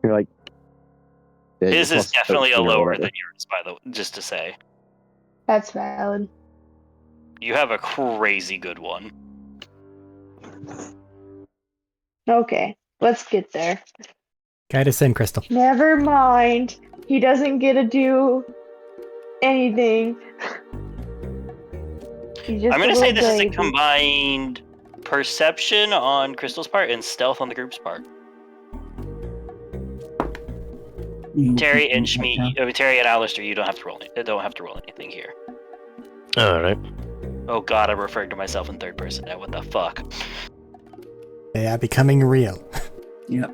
You're like, yeah, His you're is plus definitely 13 or lower whatever. than yours, by the way, just to say. That's valid. You have a crazy good one. Okay, let's get there. Guide us in, Crystal. Never mind. He doesn't get to do anything. He's just I'm going to say this is a baby. combined perception on Crystal's part and stealth on the group's part. Terry and Terry and Alistair, you don't have to roll. Don't have to roll anything here. All right. Oh God, I'm referring to myself in third person now. What the fuck? They are becoming real. Yeah.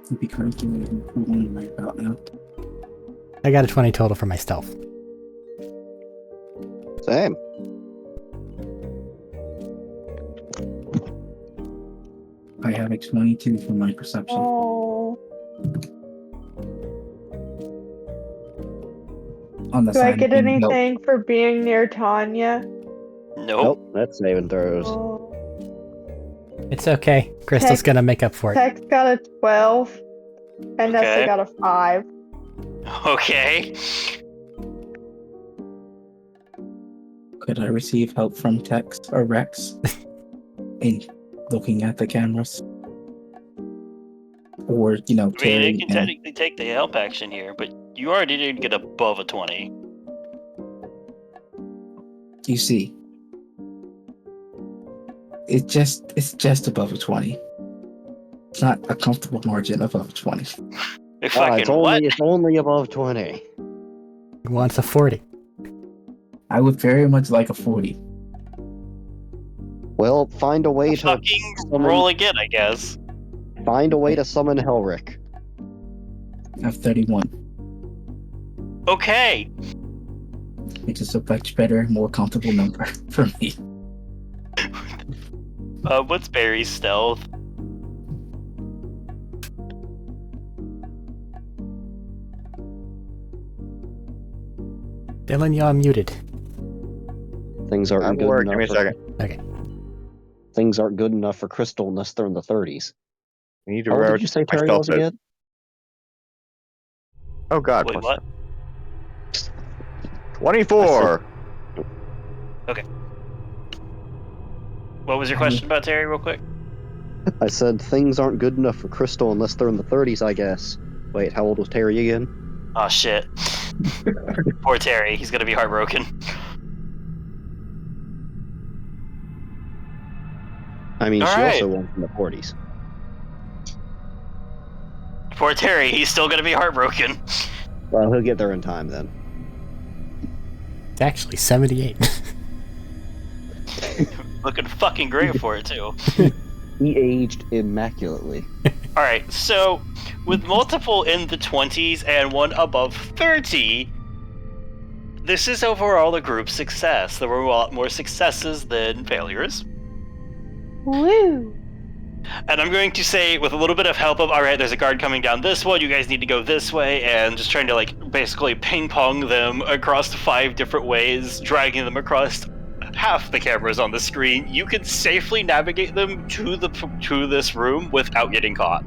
It'd be crazy right about now. I got a 20 total for my stealth. Same. I have a 22 for my perception. Oh. On the Do I side get of being helped. anything for being near Tanya? Nope. Nope, that's saving throws. Oh. It's okay. Crystal's gonna make up for it. Tex got a 12, and Nessa Okay. got a 5. Okay. Could I receive help from Tex or Rex in looking at the cameras? Or, I mean, Terry it can and technically take the help action here, but you already didn't get above a 20. you see. It's just above a 20. It's not a comfortable margin above 20. Fucking It's what? only above 20. He wants a 40. I would very much like a 40. Well, find a way to Fucking summon, roll again, I guess. find a way to summon Helric. I have 31, Okay. which is a much better, more comfortable number for me. What's Barry's stealth? Dylan, you're muted. Things aren't I'm good working. enough. Give me a for- second. Okay. things aren't good enough for Crystal unless they're in the 30s. I need to How old remember did you say Terry myself was that- again? Oh God, Wait, plus what? 24. What was your question about Terry, real quick? I said things aren't good enough for Crystal unless they're in the 30s, I guess. Wait, how old was Terry again? Oh shit. Poor Terry, he's gonna be heartbroken. I mean, All she right. also went in the 40s. Poor Terry, he's still gonna be heartbroken. Well, he'll get there in time then. It's actually 78. Looking fucking great for it too. He aged immaculately. Alright, so with multiple in the 20s and one above 30, this is overall a group success. There were a lot more successes than failures. Woo! And I'm going to say, with a little bit of help of, alright, there's a guard coming down this one, you guys need to go this way, and just trying to, like, basically ping-pong them across 5 different ways, dragging them across half the cameras on the screen, you can safely navigate them to this room without getting caught.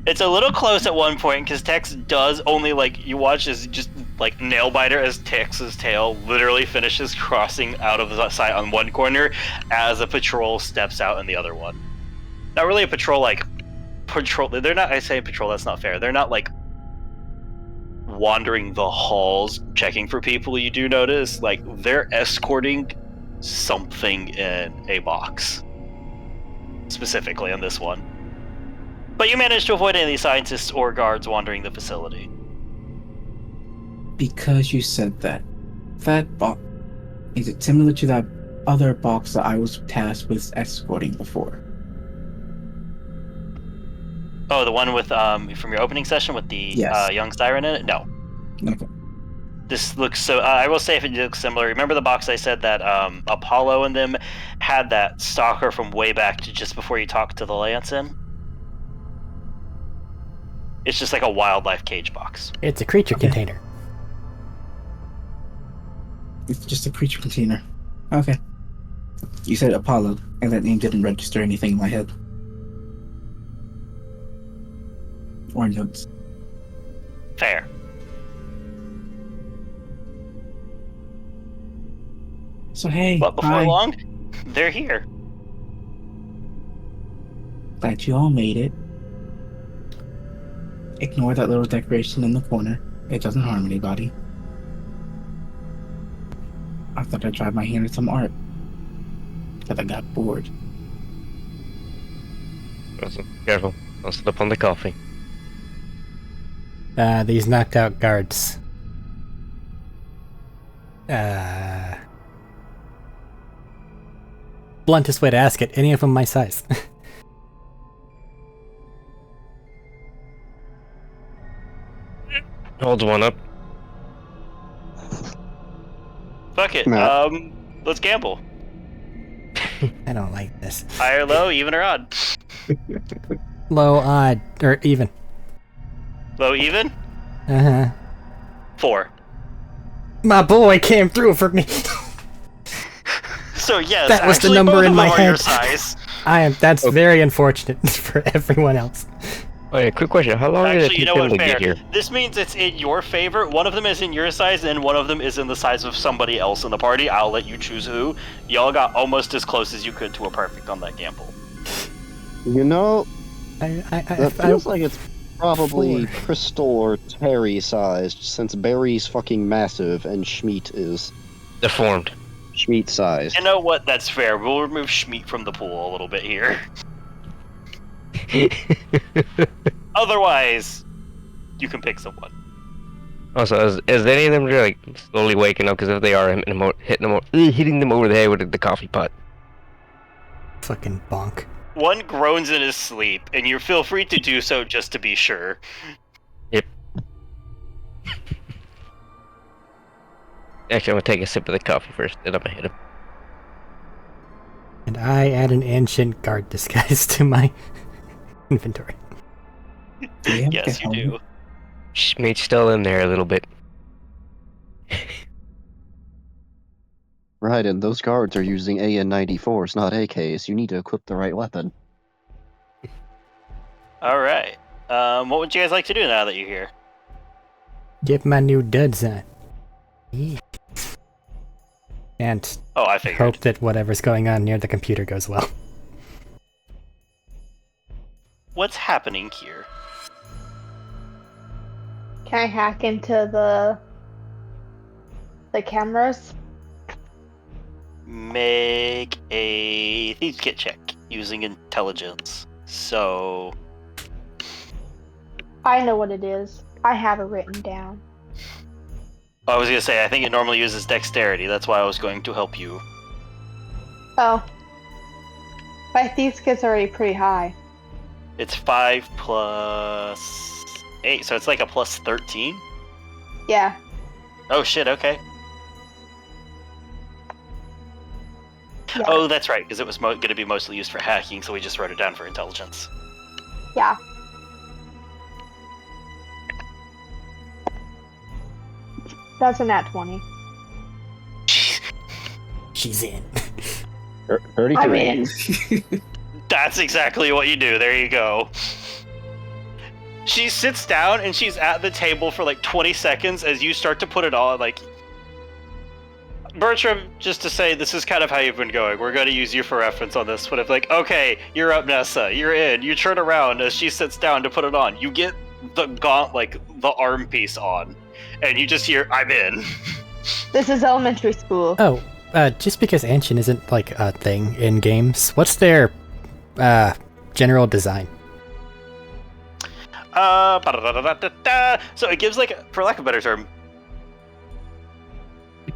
It's a little close at one point because Tex does only, like, you watch as just like nail biter as Tex's tail literally finishes crossing out of the sight on one corner as a patrol steps out in the other one. Not really a patrol, like patrol. They're not. I say patrol. That's not fair. They're not like wandering the halls checking for people. You do notice like they're escorting something in a box, specifically on this one. But you managed to avoid any scientists or guards wandering the facility. Because you said that. That box, is it similar to that other box that I was tasked with escorting before? Oh, the one with from your opening session with the Yes. young siren in it? No. Okay. This looks so. I will say if it looks similar. Remember the box I said that Apollo and them had that stalker from way back to just before you talked to the Lance in? It's just like a wildlife cage box. It's a creature container. It's just a creature container. Okay. You said Apollo, and that name didn't register anything in my head. Or notes. Fair. So hey, But before hi. long, they're here. Glad you all made it. Ignore that little decoration in the corner. It doesn't harm anybody. I thought I'd try my hand at some art. But I got bored. Careful. Don't slip on the coffee. These knocked out guards. Bluntest way to ask it, any of them my size? Holds one up. Fuck it. Matt. Let's gamble. I don't like this. High or low, even or odd. Low, odd, or even. Low, even. Uh-huh. 4. My boy came through for me. So yes, That was the actually, number both in of my them are your head. size. That's very unfortunate for everyone else. Oh yeah, quick question. How long did it Actually, you take know them what? to Fair. get here? This means it's in your favor. One of them is in your size, and one of them is in the size of somebody else in the party. I'll let you choose who. Y'all got almost as close as you could to a perfect on that gamble. You know, I that feels like it's probably Crystal or Terry sized, since Barry's fucking massive and Schmeat is Deformed. Schmeat sized. You know what? That's fair. We'll remove Schmeat from the pool a little bit here. Otherwise, you can pick someone. Also, is any of them really like slowly waking up? Because if they are, hitting them over the head with the coffee pot. fucking bonk. One groans in his sleep, and you feel free to do so just to be sure. Yep. Actually, I'm gonna take a sip of the coffee first, then I'm gonna hit him. And I add an ancient guard disguise to my inventory. Yeah, Yes, you okay. do. Schmeat's still in there a little bit. Right, and those guards are using AN-94s, not AKs. You need to equip the right weapon. All right. What would you guys like to do now that you're here? Get my new duds on. Yeah. And Oh, I figured. hope that whatever's going on near the computer goes well. What's happening here? Can I hack into the cameras? Make a thieves kit check using intelligence. So, I know what it is. I have it written down. I was gonna say I think it normally uses dexterity. That's why I was going to help you. Oh. My thieves kit's already pretty high. It's 5 plus 8, so it's like a plus 13. Yeah. Oh shit! Okay. Yeah. Oh, that's right, because it was going to be mostly used for hacking, so we just wrote it down for intelligence. Yeah. That's a nat 20. She's in. 33. I'm in. That's exactly what you do. There you go. She sits down and she's at the table for like 20 seconds as you start to put it on. Like, Bertram, just to say, this is kind of how you've been going. We're going to use you for reference on this. But if like, okay, you're up, Nessa. You're in. You turn around as she sits down to put it on. You get the the arm piece on, and you just hear, "I'm in." This is elementary school. Oh, just because Anshin isn't like a thing in games, what's their general design? So it gives like, for lack of a better term,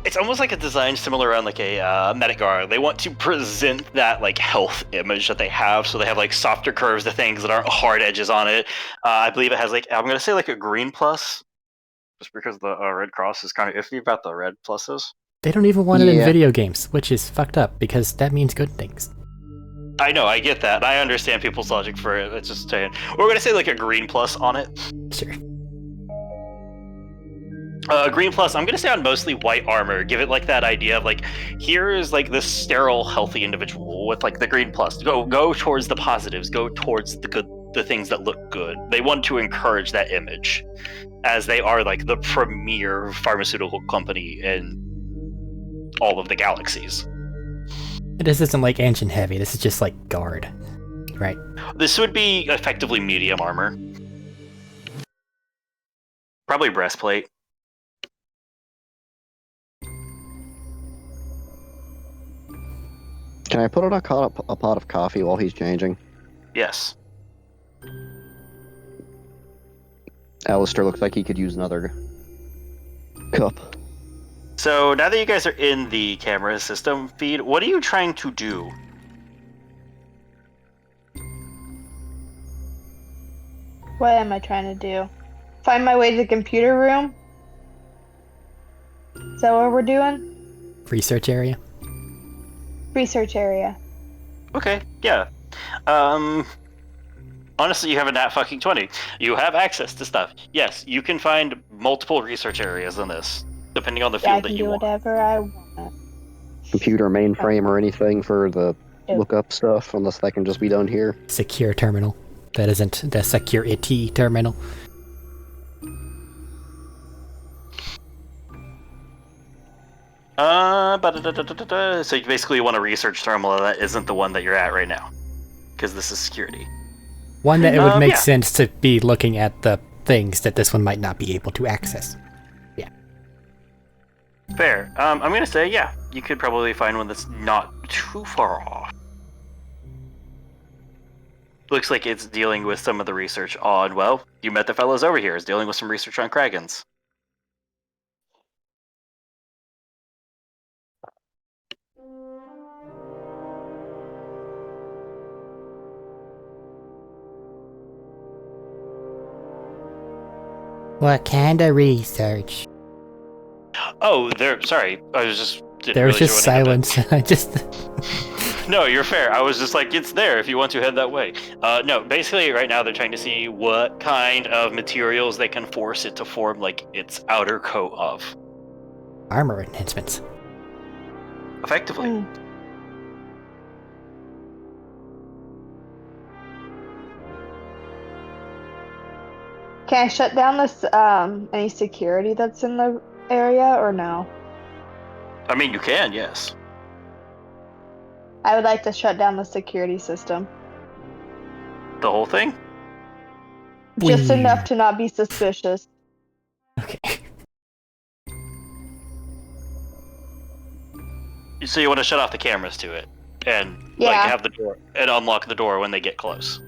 it's almost like a design similar around like a medic guard. They want to present that like health image that they have, so they have like softer curves to things that aren't hard edges on it. I believe it has like, I'm gonna say like a green plus, just because the Red Cross is kind of iffy about the red pluses. They don't even want it in Yeah. video games, which is fucked up because that means good things. I know, I get that. I understand people's logic for it. It's just saying we're gonna say like a green plus on it. Sure. Green plus, I'm gonna say on mostly white armor. Give it like that idea of like, here is like this sterile, healthy individual with like the green plus. Go towards the positives. Go towards the things that look good. They want to encourage that image, as they are like the premier pharmaceutical company in all of the galaxies. This isn't like Anshin heavy. This is just like guard, right? This would be effectively medium armor, probably breastplate. Can I put on a pot of coffee while he's changing? Yes. Alistair looks like he could use another cup. So now that you guys are in the camera system feed, what are you trying to do? What am I trying to do? Find my way to the computer room? Is that what we're doing? Research area. Research area. Okay, yeah. Honestly, you have a nat fucking 20. You have access to stuff. Yes, you can find multiple research areas in this, depending on the Yeah, I field that can you do want. whatever I want. Computer mainframe or anything for the Yeah. lookup stuff, unless that can just be done here. Secure terminal. That isn't the security terminal. So you basically want a research terminal that isn't the one that you're at right now, because this is security. One that it would make Yeah. sense to be looking at the things that this one might not be able to access. Fair. I'm gonna say, yeah, you could probably find one that's not too far off. Looks like it's dealing with some of the research on, well, you met the fellows over here, is dealing with some research on Kragans. What kind of research? Oh, sorry, I was just... didn't There was realize just you wanted to- silence. I just... No, you're fair. I was just like, it's there if you want to head that way. No, basically right now they're trying to see what kind of materials they can force it to form like its outer coat of. Armor enhancements. effectively. Can I shut down this any security that's in the area or no? I mean, you can, yes. I would like to shut down the security system. The whole thing? Just Whee. enough to not be suspicious. Okay. So you want to shut off the cameras to it, and Yeah. have the door and unlock the door when they get close.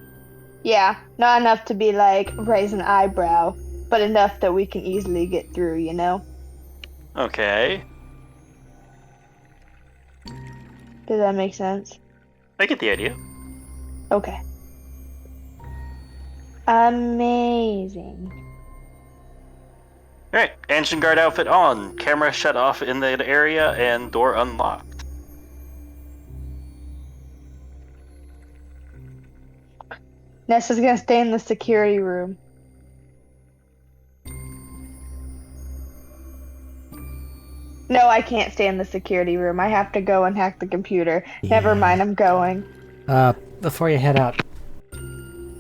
Yeah, not enough to be like raise an eyebrow, but enough that we can easily get through, you know? Okay, Does that make sense? I get the idea. Okay. Amazing. All right, engine guard outfit on, camera shut off in the area, and door unlocked. Nessa's gonna stay in the security room. No, I can't stay in the security room. I have to go and hack the computer. Never mind, I'm going. Before you head out,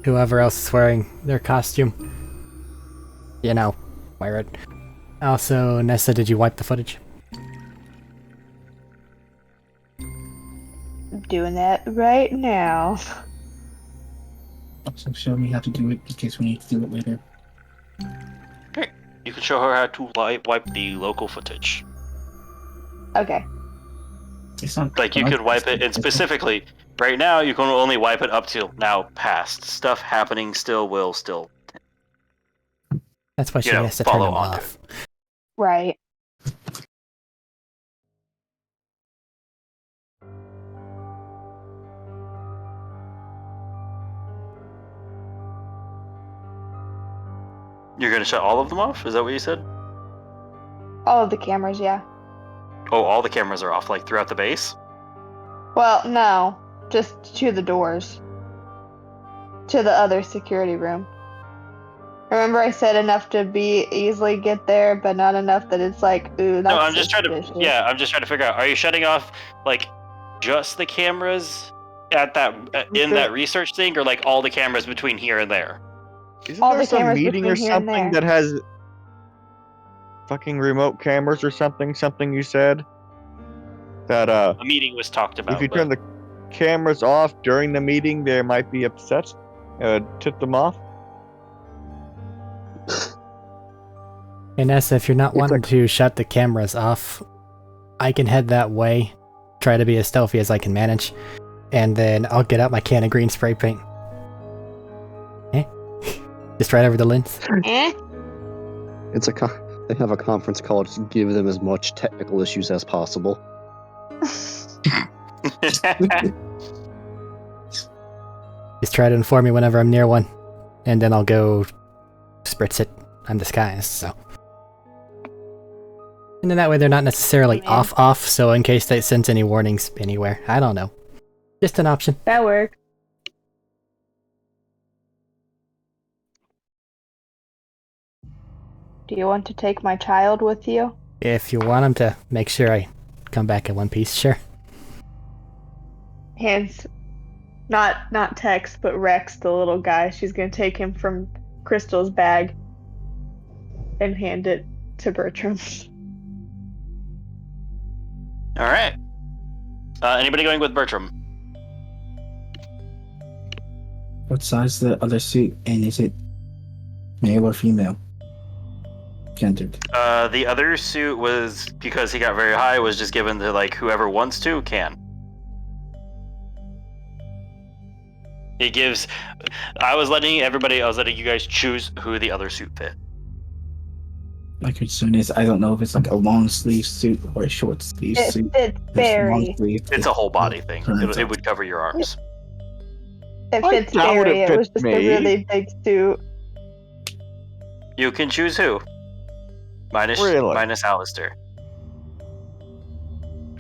whoever else is wearing their costume, you know, wear it. Also, Nessa, did you wipe the footage? I'm doing that right now. Also, show me how to do it in case we need to do it later. Okay, you can show her how to wipe the local footage. Okay. It's not Like, you could wipe it, and specifically, right now, you can only wipe it up to now past. Stuff happening will still. That's why she You know, has to turn follow them on to off. Right. You're gonna shut all of them off? Is that what you said? All of the cameras, yeah. Oh, all the cameras are off, like throughout the base? Well, no. Just to the doors. To the other security room. Remember I said enough to be easily get there, but not enough that it's like, ooh, that's No, I'm just trying suspicious. to. Yeah, I'm just trying to figure out. Are you shutting off like just the cameras at that in that research thing, or like all the cameras between here and there? Isn't All there the some cameras meeting or between here and something there. that has fucking remote cameras or something? Something you said that A meeting was talked about. if you but- turn the cameras off during the meeting, they might be upset. Tip them off. Hey Nessa, if you're not It's wanting to shut the cameras off, I can head that way, try to be as stealthy as I can manage, and then I'll get out my can of green spray paint. Eh? Just right over the lens. Eh? It's they have a conference call to give them as much technical issues as possible. Just try to inform me whenever I'm near one, and then I'll go spritz it. I'm disguised, so. And then that way they're not necessarily Man. off, so in case they sense any warnings anywhere. I don't know. Just an option. That works. Do you want to take my child with you? If you want them to make sure I come back in one piece, sure. Hands, not Tex, but Rex, the little guy. She's gonna take him from Crystal's bag and hand it to Bertram. All right. Anybody going with Bertram? What size the other suit, and is it male or female? Gendered. The other suit was, because he got very high, was just given to like whoever wants to can. It gives. I was letting you guys choose who the other suit fit. My concern is I don't know if it's like a long sleeve suit or a short sleeve It suit. fits If Barry. long sleeve, It's a whole body thing. It would cover your arms. It I fits doubt Barry. it It was fits just me. a really big suit. You can choose who. Minus Really? Alistair.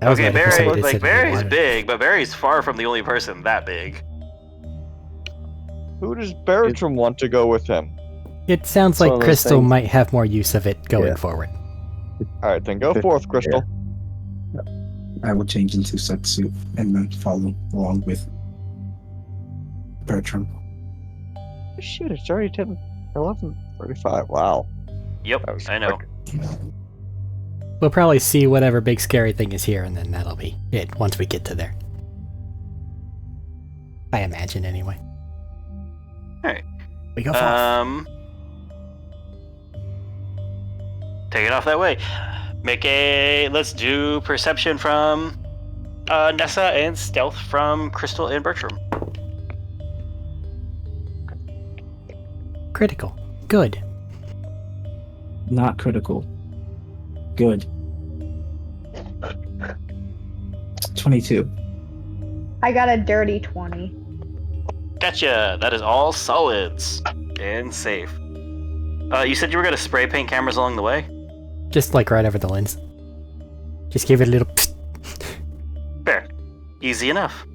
I was Okay, waiting for Barry. somebody to Like say they Barry's wanted it. big, but Barry's far from the only person that big. Who does Bertram want to go with him? It sounds It's one like of those Crystal things- might have more use of it going Yeah. forward. All right, then go forth, Crystal. I will change into such suit and then follow along with Bertram. Shit, it's already 11:35. Wow. Yep, That was I know. quick. We'll probably see whatever big scary thing is here, and then that'll be it once we get to there. I imagine, anyway. Alright. We go forth. Take it off that way. Let's do perception from Nessa and stealth from Crystal and Bertram. Critical. Good. Not critical. Good. 22. I got a dirty 20. Gotcha. That is all solids and safe. You said you were gonna spray paint cameras along the way? Just like right over the lens. Just give it a little psst. Fair. Easy enough.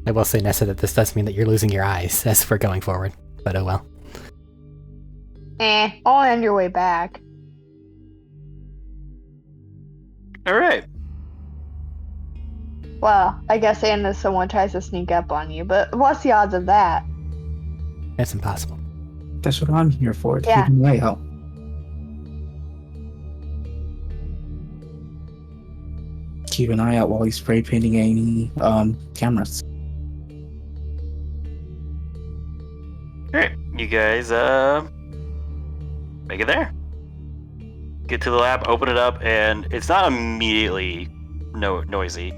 I will say, Nessa, that this does mean that you're losing your eyes as we're going forward. But oh well. All on your way back. Alright. Well, I guess if someone tries to sneak up on you, but what's the odds of that? That's impossible. That's what I'm here for. To Yeah. keep an eye out. Keep an eye out while he's spray painting any cameras. Alright. You guys, make it there. Get to the lab, open it up, and it's not immediately noisy.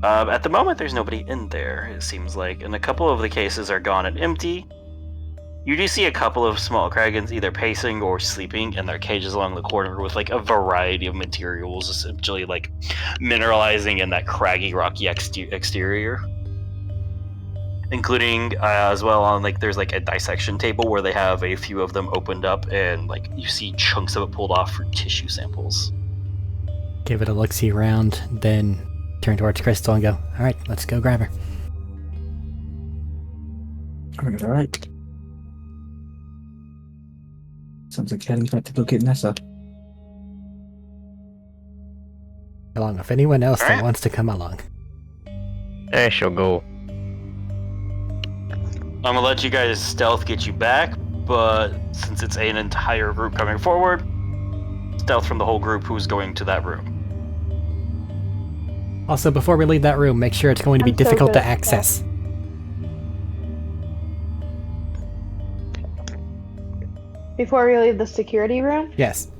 At the moment, there's nobody in there, it seems like, and a couple of the cases are gone and empty. You do see a couple of small kragans either pacing or sleeping in their cages along the corner with like a variety of materials, essentially like mineralizing in that craggy, rocky exterior. Including as well on like there's like a dissection table where they have a few of them opened up and like you see chunks of it pulled off for tissue samples. Give it a look-see round, then turn towards Crystal and go, alright, let's go grab her. Alright. Sounds like heading back to go get Nessa. Along with anyone else that Alright. wants to come along. I shall go. I'm gonna let you guys stealth get you back, but since it's an entire group coming forward, stealth from the whole group who's going to that room. Also, before we leave that room, make sure it's going to be I'm so difficult good to at access. Before we leave the security room? Yes.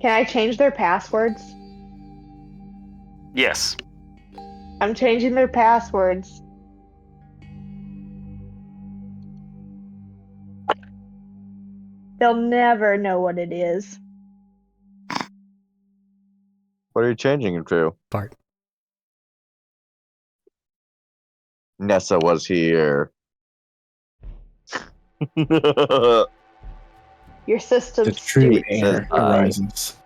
Can I change their passwords? Yes. I'm changing their passwords. They'll never know what it is. What are you changing him to? Bart. Nessa was here. Your system's The true stupid. heir Says I. arises.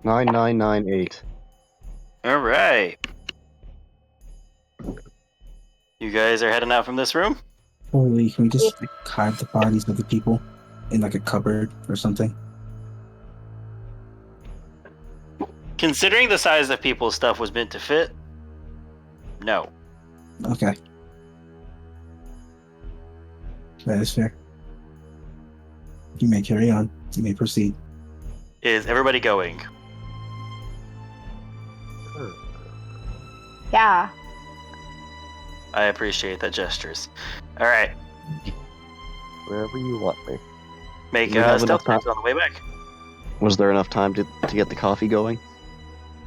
9998. All right. You guys are heading out from this room? Holy, can we just like, hide the bodies of the people in like a cupboard or something? Considering the size of people's stuff was meant to fit, no. Okay. That is fair. You may carry on. You may proceed. Is everybody going? Yeah. I appreciate that gestures. All right. Wherever you want me. Make We have stealth enough checks on the way back. Was there enough time to get the coffee going?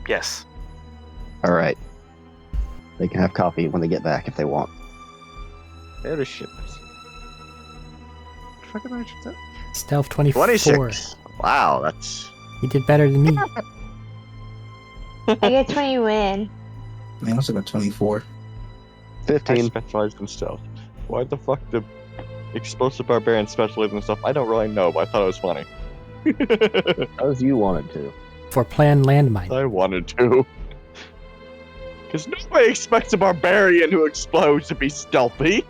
Yes. All right. They can have coffee when they get back if they want. There is shit. Fucking I did that. Stealth 24. 26. Wow, that's. You did better than me. I get 20 win. I also got 24. I 15. specialized in stealth. Why the fuck did explosive barbarian specialize in stuff? I don't really know, but I thought it was funny. As you wanted to. For planned landmine. I wanted to. Because nobody expects a barbarian who explodes to be stealthy.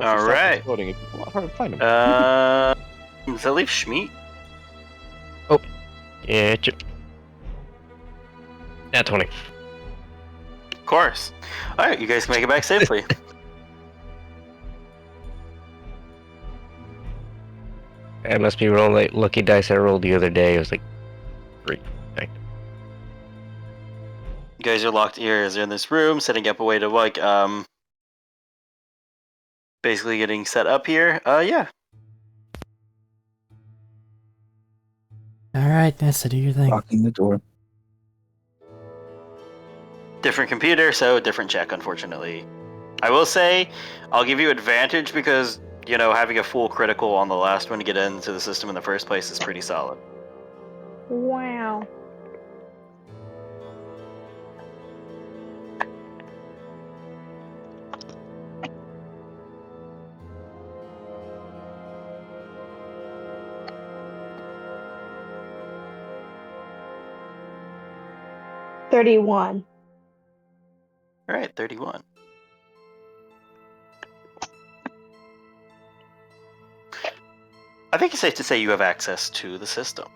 All right. Floating. It's a lot harder to find them. Does that leave Schmeat? Yeah, yeah, 20. Of course. All right, you guys can make it back safely. I must be rolling like lucky dice I rolled the other day. It was like 3. Okay. You guys are locked ears. You're in this room, setting up a way to like basically getting set up here. Yeah. All right, Nessa, do your thing. Locking the door. Different computer, so different check, unfortunately. I will say, I'll give you advantage because, you know, having a full critical on the last one to get into the system in the first place is pretty solid. Wow. $31. All right, 31. I think it's safe to say you have access to the system.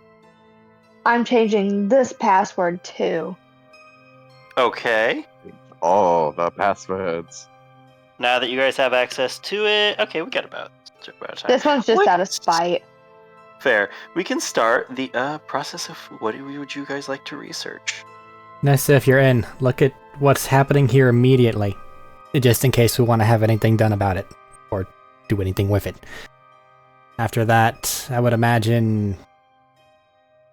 I'm changing this password too. Okay. Oh, the passwords. Now that you guys have access to it, okay, we got about time. This one's just out of Let's- spite. Fair. We can start the process of what would you guys like to research? Nessa, if you're in, look at what's happening here immediately, just in case we want to have anything done about it, or do anything with it. After that, I would imagine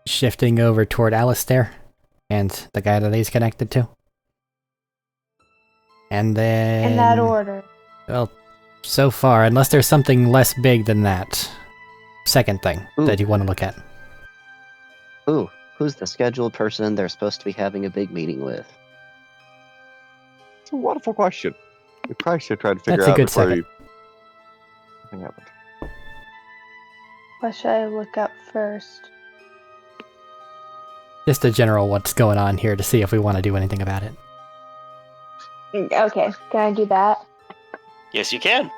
shifting over toward Alistair and the guy that he's connected to. And then... In that order. Well, so far, unless there's something less big than that. Second thing that you want to look at. Ooh, who's the scheduled person they're supposed to be having a big meeting with? It's a wonderful question. We probably should try to figure That's a out good before second. Nothing happened. What should I look up first? Just a general what's going on here to see if we want to do anything about it. Okay, can I do that? Yes, you can.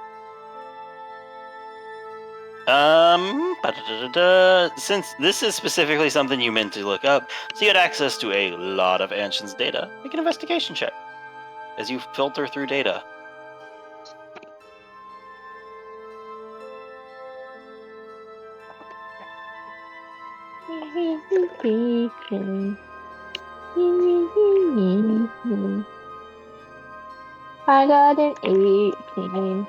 Since this is specifically something you meant to look up, so you had access to a lot of Anshin's data, make an investigation check as you filter through data. I got an 18.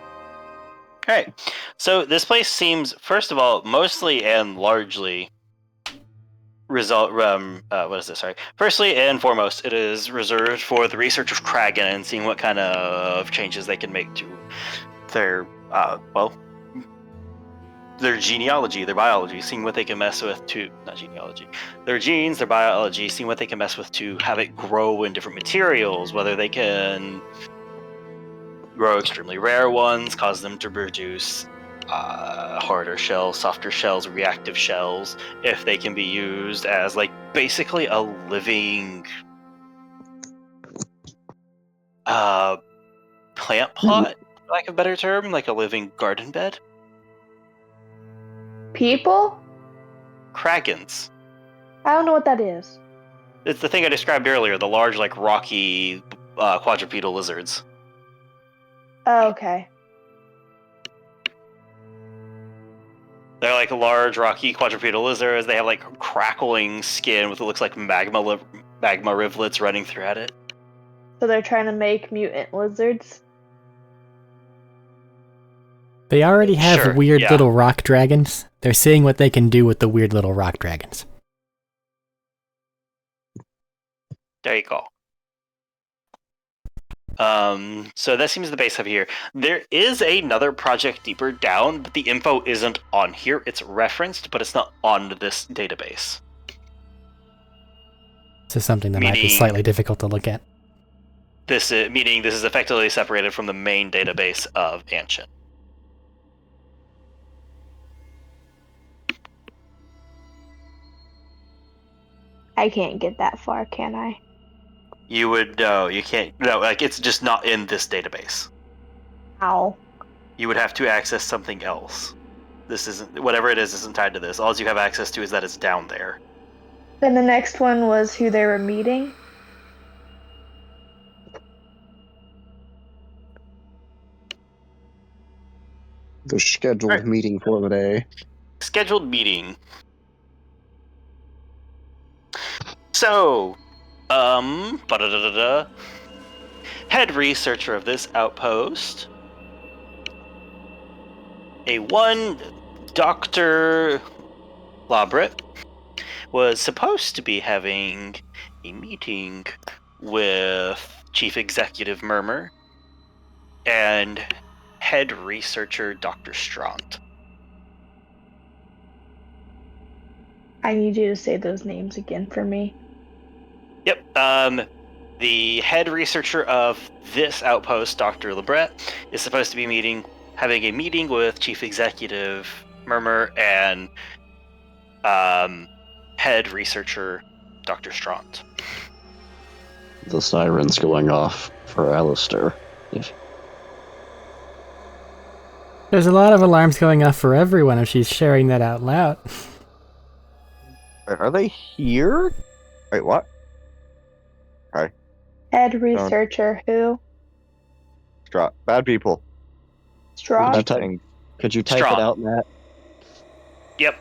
Alright, so this place seems, first of all, mostly and largely Firstly and foremost, it is reserved for the research of Kragan and seeing what kind of changes they can make to their, their genealogy, their biology, seeing what they can mess with to, not genealogy, their genes, their biology, seeing what they can mess with to have it grow in different materials, whether they can grow extremely rare ones, cause them to produce harder shells, softer shells, reactive shells, if they can be used as like basically a living plant pot, for lack of a better term, like a living garden bed. People? Kragans. I don't know what that is. It's the thing I described earlier, the large, like, rocky quadrupedal lizards. Oh, okay. They're like large, rocky quadrupedal lizards. They have like crackling skin with what looks like magma rivulets running throughout it. So they're trying to make mutant lizards? They already have Sure, weird yeah. little rock dragons. They're seeing what they can do with the weird little rock dragons. There you go. So that seems the base of here. There is another project deeper down, but the info isn't on here. It's referenced, but it's not on this database. This is something that might be Meaning- slightly difficult to look at. Meaning this is effectively separated from the main database of Anshin. I can't get that far, can I? You would no, you can't. No, like it's just not in this database. Ow. you would have to access something else. This isn't, whatever it is isn't tied to this. All you have access to is that it's down there. Then the next one was who they were meeting. The scheduled Right. meeting for the day. Scheduled meeting. So, ba-da-da-da-da. Head researcher of this outpost, a one Dr. Labret, was supposed to be having a meeting with Chief Executive Murmur and head researcher Dr. Straunt. I need you to say those names again for me. Yep. The head researcher of this outpost, Dr. Labret, is supposed to be having a meeting with Chief Executive Murmur and head researcher Dr. Straunt. The siren's going off for Alistair. There's a lot of alarms going off for everyone if she's sharing that out loud. Are they here? Wait, what? Head researcher who? Bad people. Straw? Could you, Thing. could you type Straw. it out, Matt? Yep.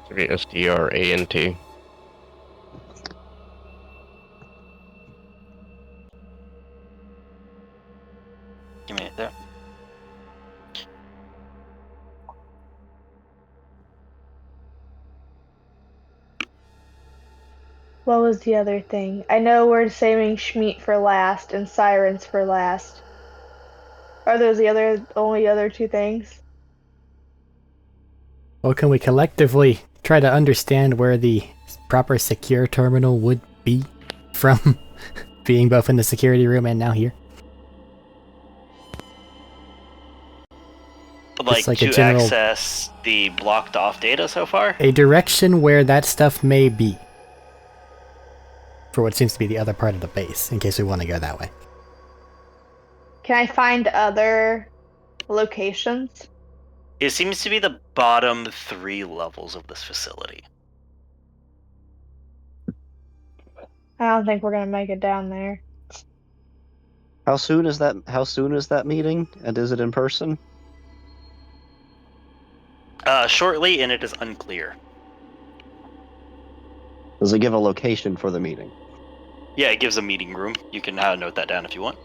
Should be SDRANT. Give me a minute there. What was the other thing? I know we're saving Schmeat for last and Sirens for last. Are those the only other two things? Well, can we collectively try to understand where the proper secure terminal would be from being both in the security room and now here? Like like a to general- access the blocked off data so far? A direction where that stuff may be. For what seems to be the other part of the base, in case we want to go that way. Can I find other locations? It seems to be the bottom 3 levels of this facility. I don't think we're gonna make it down there. How soon is that meeting? And is it in person? Shortly, and it is unclear. Does it give a location for the meeting? Yeah, it gives a meeting room. You can note that down if you want.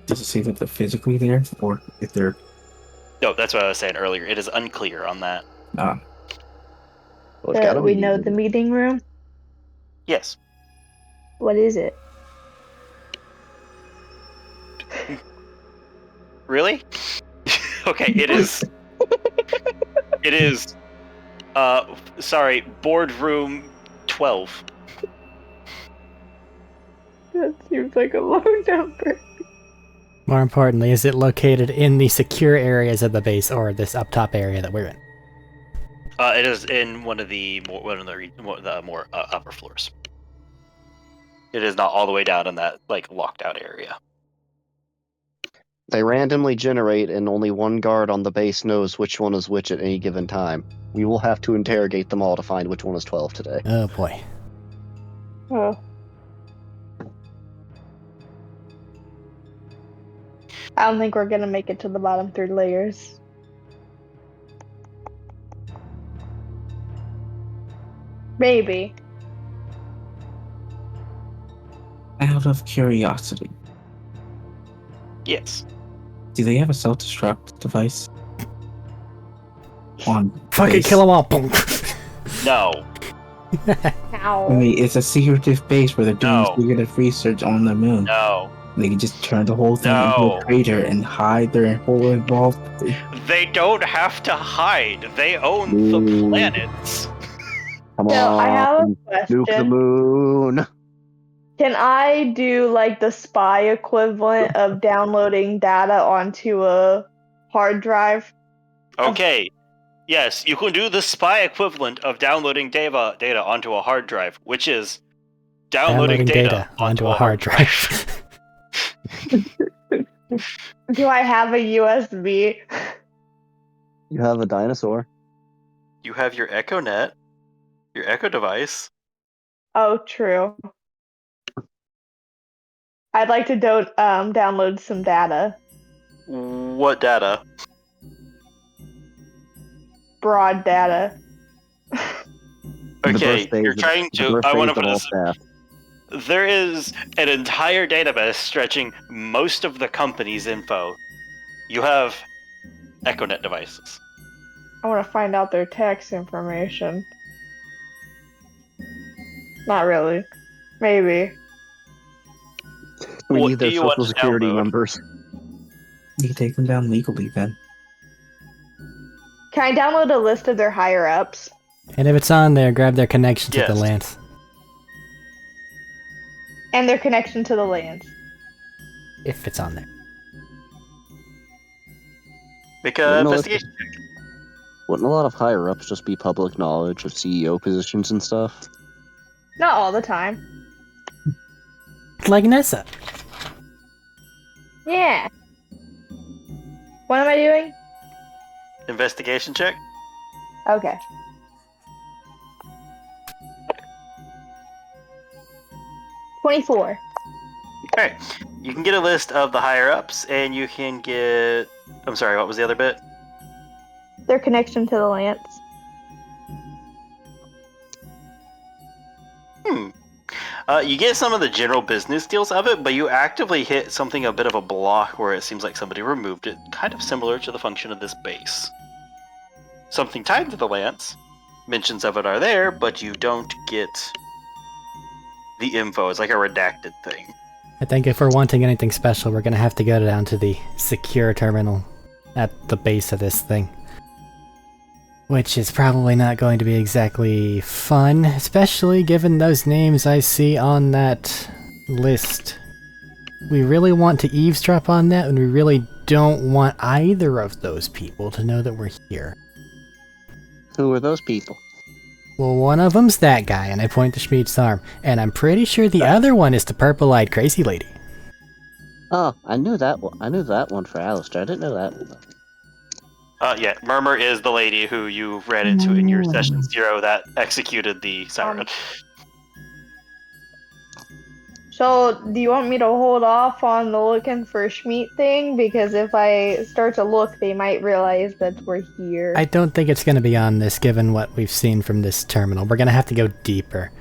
Does it say that they're physically there, or if they're No, that's what I was saying earlier. It is unclear on that. Well, it's gotta We be know the meeting room? Yes. What is it? Really? Okay, it is. It is. Sorry, boardroom 12. That seems like a low number. More importantly, is it located in the secure areas of the base or this up top area that we're in? It is in one of the more upper floors. It is not all the way down in that locked out area. They randomly generate, and only one guard on the base knows which one is which at any given time. We will have to interrogate them all to find which one is 12 today. Oh boy. Oh. I don't think we're gonna make it to the bottom 3 layers. Maybe. out of curiosity. Yes. Do they have a self-destruct device? On Fucking base? kill them all. Boom. No. Ow. I mean, it's a secretive base where they're doing No. secretive research on the moon. No. They can just turn the whole thing into No. a crater and hide their whole involvement. They don't have to hide. They own the Ooh. planets. Come So on, I have a nuke the question. moon. Can I do like the spy equivalent of downloading data onto a hard drive? Okay. Yes, you can do the spy equivalent of downloading data onto a hard drive, which is Downloading data onto a hard drive. Do I have a USB? You have a dinosaur. You have your Echo Net, your Echo device. Oh, true. I'd like to download some data. What data? Broad data. Okay, you're trying to. I want to put this. Staff. There is an entire database stretching most of the company's info. You have EchoNet devices. I want to find out their tax information. Not really. Maybe. We What need do their you want social to security download? numbers. You can take them down legally then. Can I download a list of their higher ups? And if it's on there, grab their connection to the Yes. lance. And their connection to the lands. If it's on there. Make a No, investigation. Wouldn't a lot of higher ups just be public knowledge of CEO positions and stuff? Not all the time. Like Nessa. Yeah. What am I doing? Investigation check. Okay. $24. Okay, you can get a list of the higher ups, and you can get. I'm sorry, what was the other bit? Their connection to the lance. You get some of the general business deals of it, but you actively hit something a bit of a block where it seems like somebody removed it, kind of similar to the function of this base. Something tied to the lance. Mentions of it are there, but you don't get the info. It's like a redacted thing. I think if we're wanting anything special, we're gonna have to go down to the secure terminal at the base of this thing. Which is probably not going to be exactly fun, especially given those names I see on that list. We really want to eavesdrop on that, and we really don't want either of those people to know that we're here. Who are those people? Well, one of them's that guy, and I point to Schmied's arm, and I'm pretty sure the other one is the purple-eyed crazy lady. Oh, I knew that one. I knew that one for Alistair. I didn't know that one. Yeah, Murmur is the lady who you ran into in your session 0 that executed the siren. So, do you want me to hold off on the looking for Schmeat thing? Because if I start to look, they might realize that we're here. I don't think it's going to be on this, given what we've seen from this terminal. We're going to have to go deeper.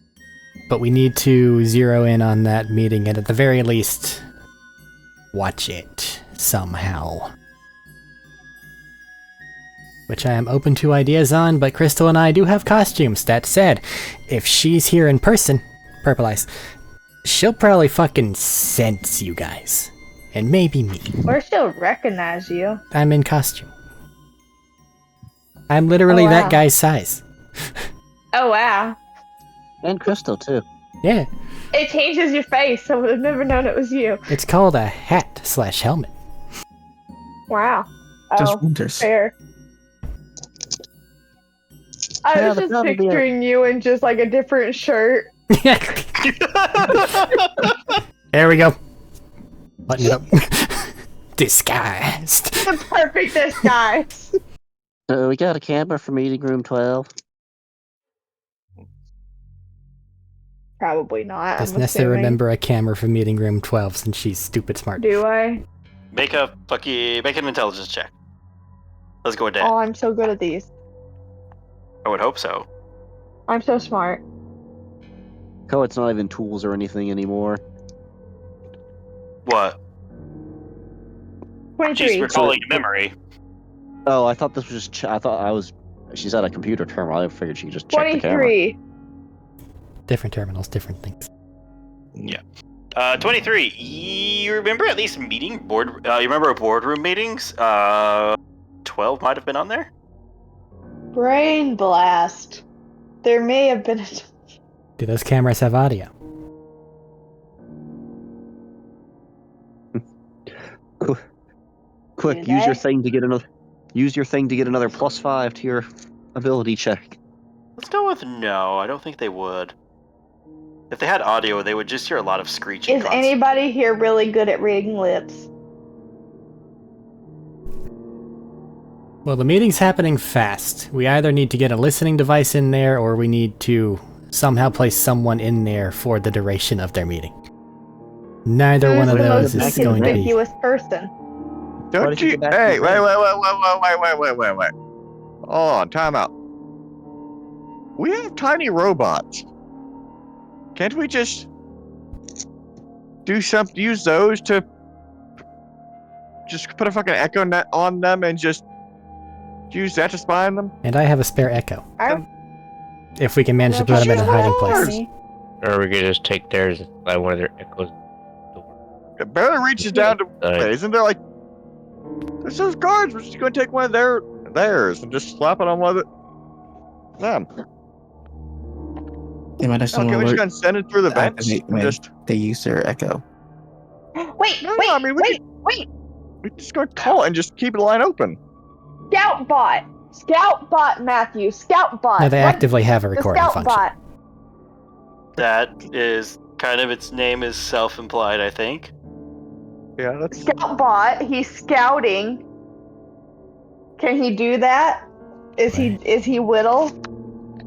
But we need to zero in on that meeting, and at the very least, watch it somehow. Which I am open to ideas on, but Crystal and I do have costumes. That said, if she's here in person, Purple Eyes, she'll probably fucking sense you guys. And maybe me. Or she'll recognize you. I'm in costume. I'm literally that guy's size. Oh, wow. And Crystal, too. Yeah. It changes your face, so I would have never known it was you. It's called a hat/helmet. Wow. Just Oh, winters. fair. I Yeah, was that'd just probably be picturing you in just like a different shirt. There we go. Button it up. Disguised. The perfect disguise. We got a camera for meeting room 12. Probably not. Does I'm Nessa assuming. remember a camera from meeting room 12 since she's stupid smart? Do I? Make an intelligence check. Let's go with that. Oh, I'm so good at these. I would hope so. I'm so smart. Oh, it's not even tools or anything anymore. What? 23. She's recalling a memory. Oh, I thought this was just. I thought I was. She's at a computer terminal. I figured she just checked the camera. 23. Different terminals, different things. 23. You remember at least you remember boardroom meetings? 12 might have been on there? Brain blast. There may have been a... Do those cameras have audio? Quick, Do use your they? thing to get another. Use your thing to get another +5 to your ability check. Let's go with no. I don't think they would. If they had audio, they would just hear a lot of screeching. Is anybody here really good at reading lips? Well, the meeting's happening fast. We either need to get a listening device in there, or we need to somehow place someone in there for the duration of their meeting. Neither one of those is going to be... conspicuous person. Don't you? Hey, wait. Hold on, time out. We have tiny robots. Can't we just do something? Use those to just put a fucking echo net on them and just use that to spy on them? And I have a spare echo. If we can manage to put them in a hiding place. Or we could just take theirs by one of their echoes. It barely reaches down to. Wait, isn't there like? There's those guards. We're just going to take one of theirs and just slap it on one of them. They might have some Okay, we're just alert going to send it through the to vents. activate when Just they use their echo. Wait, wait! we just go call it and just keep the line open. Scout bot, Matthew. Scout bot. No, they actively have a The recording scout function. bot. That is kind of its name is self-implied, I think. Yeah, that's. Scout bot. He's scouting. Can he do that? Is he whittle?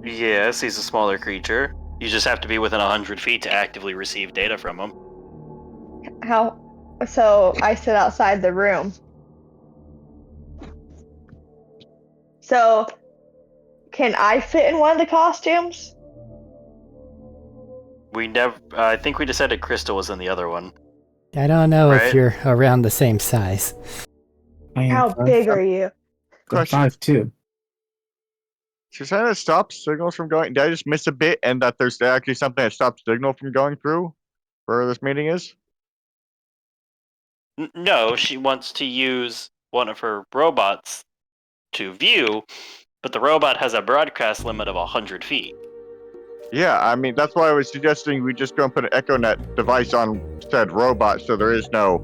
Yes, he's a smaller creature. You just have to be within 100 feet to actively receive data from him. How? So I sit outside the room. So, can I fit in one of the costumes? I think we decided Crystal was in the other one. I don't know Right. if you're around the same size. How big are you? Question. 5'2". So you're saying that stops signals from going? Did I just miss a bit, and that there's actually something that stops signal from going through where this meeting is? No, she wants to use one of her robots to view, but the robot has a broadcast limit of 100 feet. Yeah, I mean that's why I was suggesting we just go and put an EchoNet device on said robot, so there is no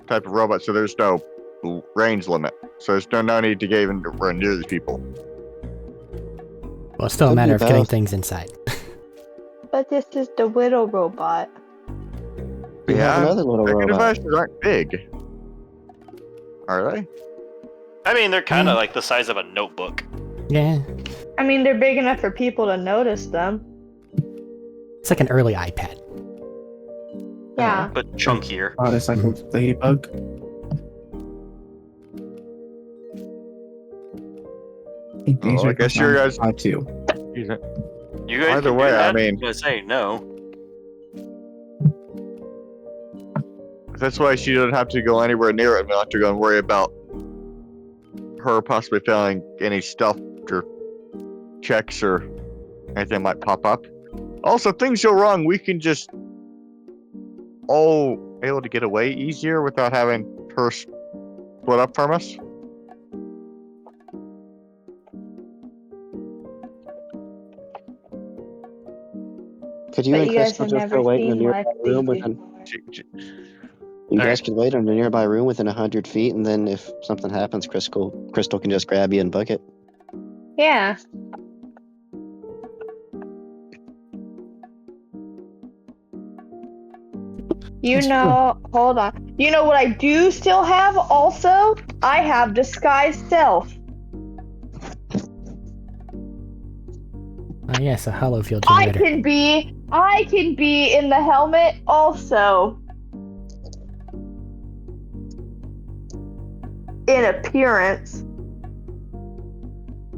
type of robot, so there's no range limit. So there's no need to get even run near these people. Well, it's still a Could matter be of getting both. things inside. But this is the widow robot. We have another little Echo robot. devices aren't big, are they? I mean, they're kind of like the size of a notebook. Yeah, I mean, they're big enough for people to notice them. it's like an early iPad. Yeah. But chunkier. Oh, that's like a ladybug. Oh, I guess you guys- 5'2". You guys Either can way, do I that. mean- I'm gonna say no. That's why she doesn't have to go anywhere near it and not have to go and worry about her possibly failing any stealth or checks or anything might pop up. Also, things go wrong, we can just all able to get away easier without having her split up from us. Could you But and you guys Crystal have just never go wait in a seen nearby life room easy. within? She- You guys Alright. could wait in a nearby room within 100 feet, and then if something happens, Crystal can just grab you and book it. Yeah. Hold on. You know what I do still have also? I have disguise self. Oh yes, a hollow field I generator. can be in the helmet also. In appearance.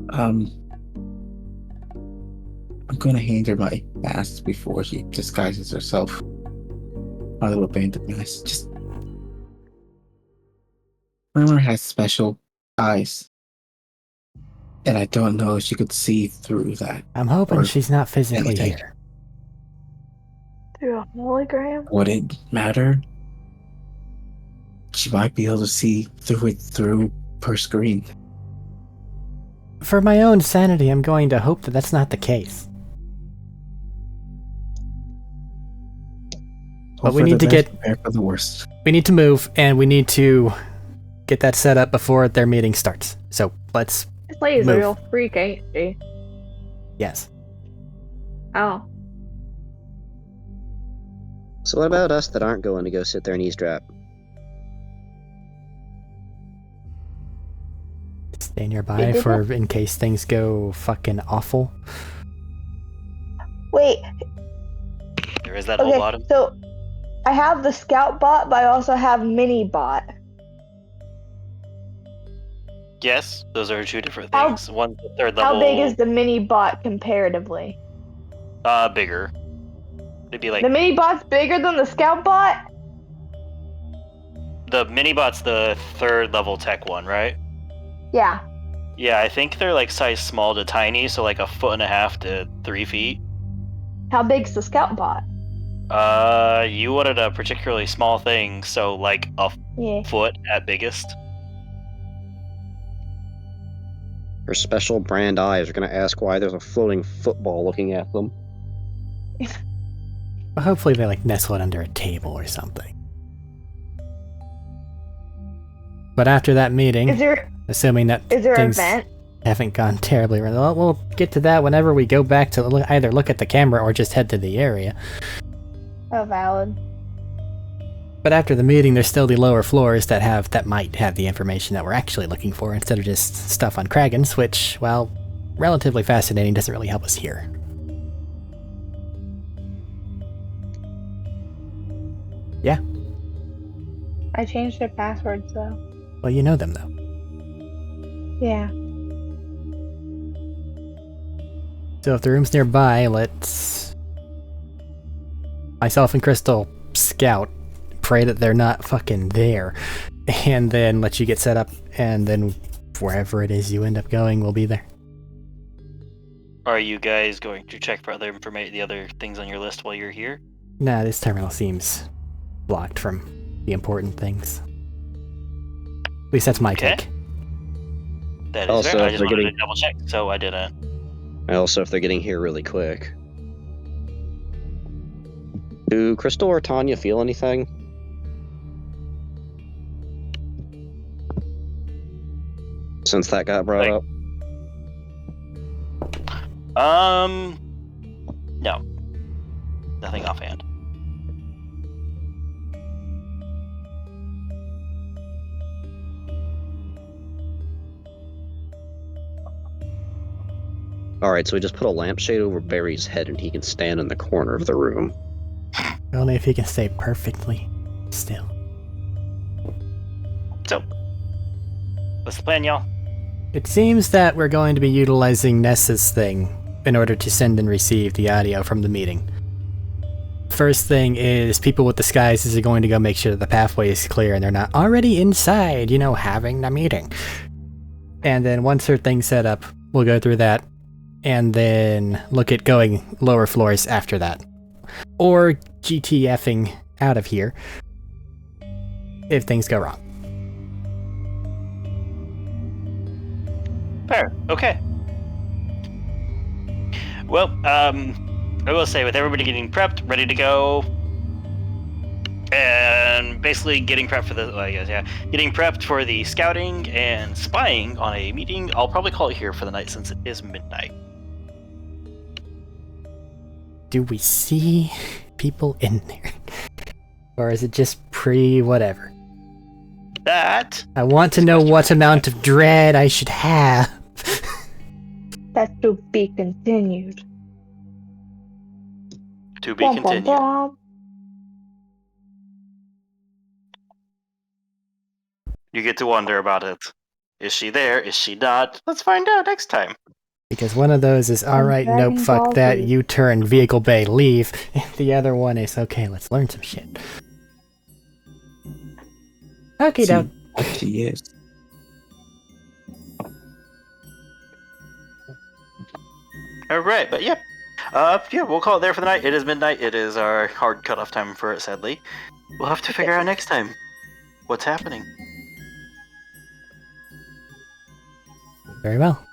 I'm gonna hand her my mask before she disguises herself. My little bandit mask. Just Rumor has special eyes, and I don't know if she could see through that. I'm hoping or she's not physically anything. here. Through a hologram? Would it matter? She might be able to see through it through her screen. For my own sanity, I'm going to hope that that's not the case. But Hope we for need the to best, get- prepare for the worst. We need to move, and we need to get that set up before their meeting starts. So let's, This lady's a Move. real freak, ain't she? yes. Oh. So what about us that aren't going to go sit there and eavesdrop? Stay nearby for in case things go fucking awful. Wait, There is that whole okay, bottom. so I have the scout bot, but I also have mini bot. Yes, those are two different How- things. One's the third level. How big is the mini bot comparatively? Bigger. It'd be like The mini bot's bigger than the scout bot? the mini bot's the third level tech one, right? Yeah. Yeah, I think they're like size small to tiny, so like 1.5 to 3 feet. How big's the scout bot? You wanted a particularly small thing, so like a Yeah. foot at biggest. Her special brand eyes are going to ask why there's a floating football looking at them. Well, hopefully they like nestle it under a table or something. But after that meeting, Is there assuming that a things vent? haven't gone terribly wrong, well, we'll get to that whenever we go back to either look at the camera or just head to the area. Oh, valid. But after the meeting, there's still the lower floors that might have the information that we're actually looking for instead of just stuff on Kragans, which, while relatively fascinating, doesn't really help us here. Yeah. I changed their passwords though. Well, you know them though. Yeah. So if the room's nearby, let's myself and Crystal scout, pray that they're not fucking there, and then let you get set up, and then wherever it is you end up going, we'll be there. Are you guys going to check for other the other things on your list while you're here? Nah, this terminal seems blocked from the important things. At least that's my Okay. take. That is Also, fair. I if just they're wanted getting- to double check, so I didn't. Also, if they're getting here really quick. Do Crystal or Tanya feel anything? Since that got brought Like- up? No. Nothing offhand. Alright, so we just put a lampshade over Barry's head and he can stand in the corner of the room. Only if he can stay perfectly still. So, what's the plan, y'all? It seems that we're going to be utilizing Nessa's thing in order to send and receive the audio from the meeting. First thing is, people with disguises are going to go make sure that the pathway is clear and they're not already inside, having the meeting. And then once her thing's set up, we'll go through that, and then look at going lower floors after that. Or GTFing out of here if things go wrong. Fair. Okay. Well, I will say, with everybody getting prepped, ready to go, and basically getting prepped for getting prepped for the scouting and spying on a meeting, I'll probably call it here for the night since it is midnight. Do we see people in there? Or is it just pre-whatever? That I want to know what amount of dread I should have. That to be continued. to be Bum, bum, continued. bum. You get to wonder about it. Is she there? Is she not? Let's find out next time. Because one of those is, alright, nope, Dragon fuck Ball that, Z. U-turn, vehicle bay, leave. The other one is, okay, let's learn some shit. Okay, See doke. what she is. Alright, but yeah. We'll call it there for the night. It is midnight. It is our hard cutoff time for it, sadly. We'll have to figure out next time what's happening. Very well.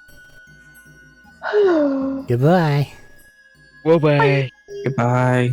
Goodbye. Bye bye. Goodbye.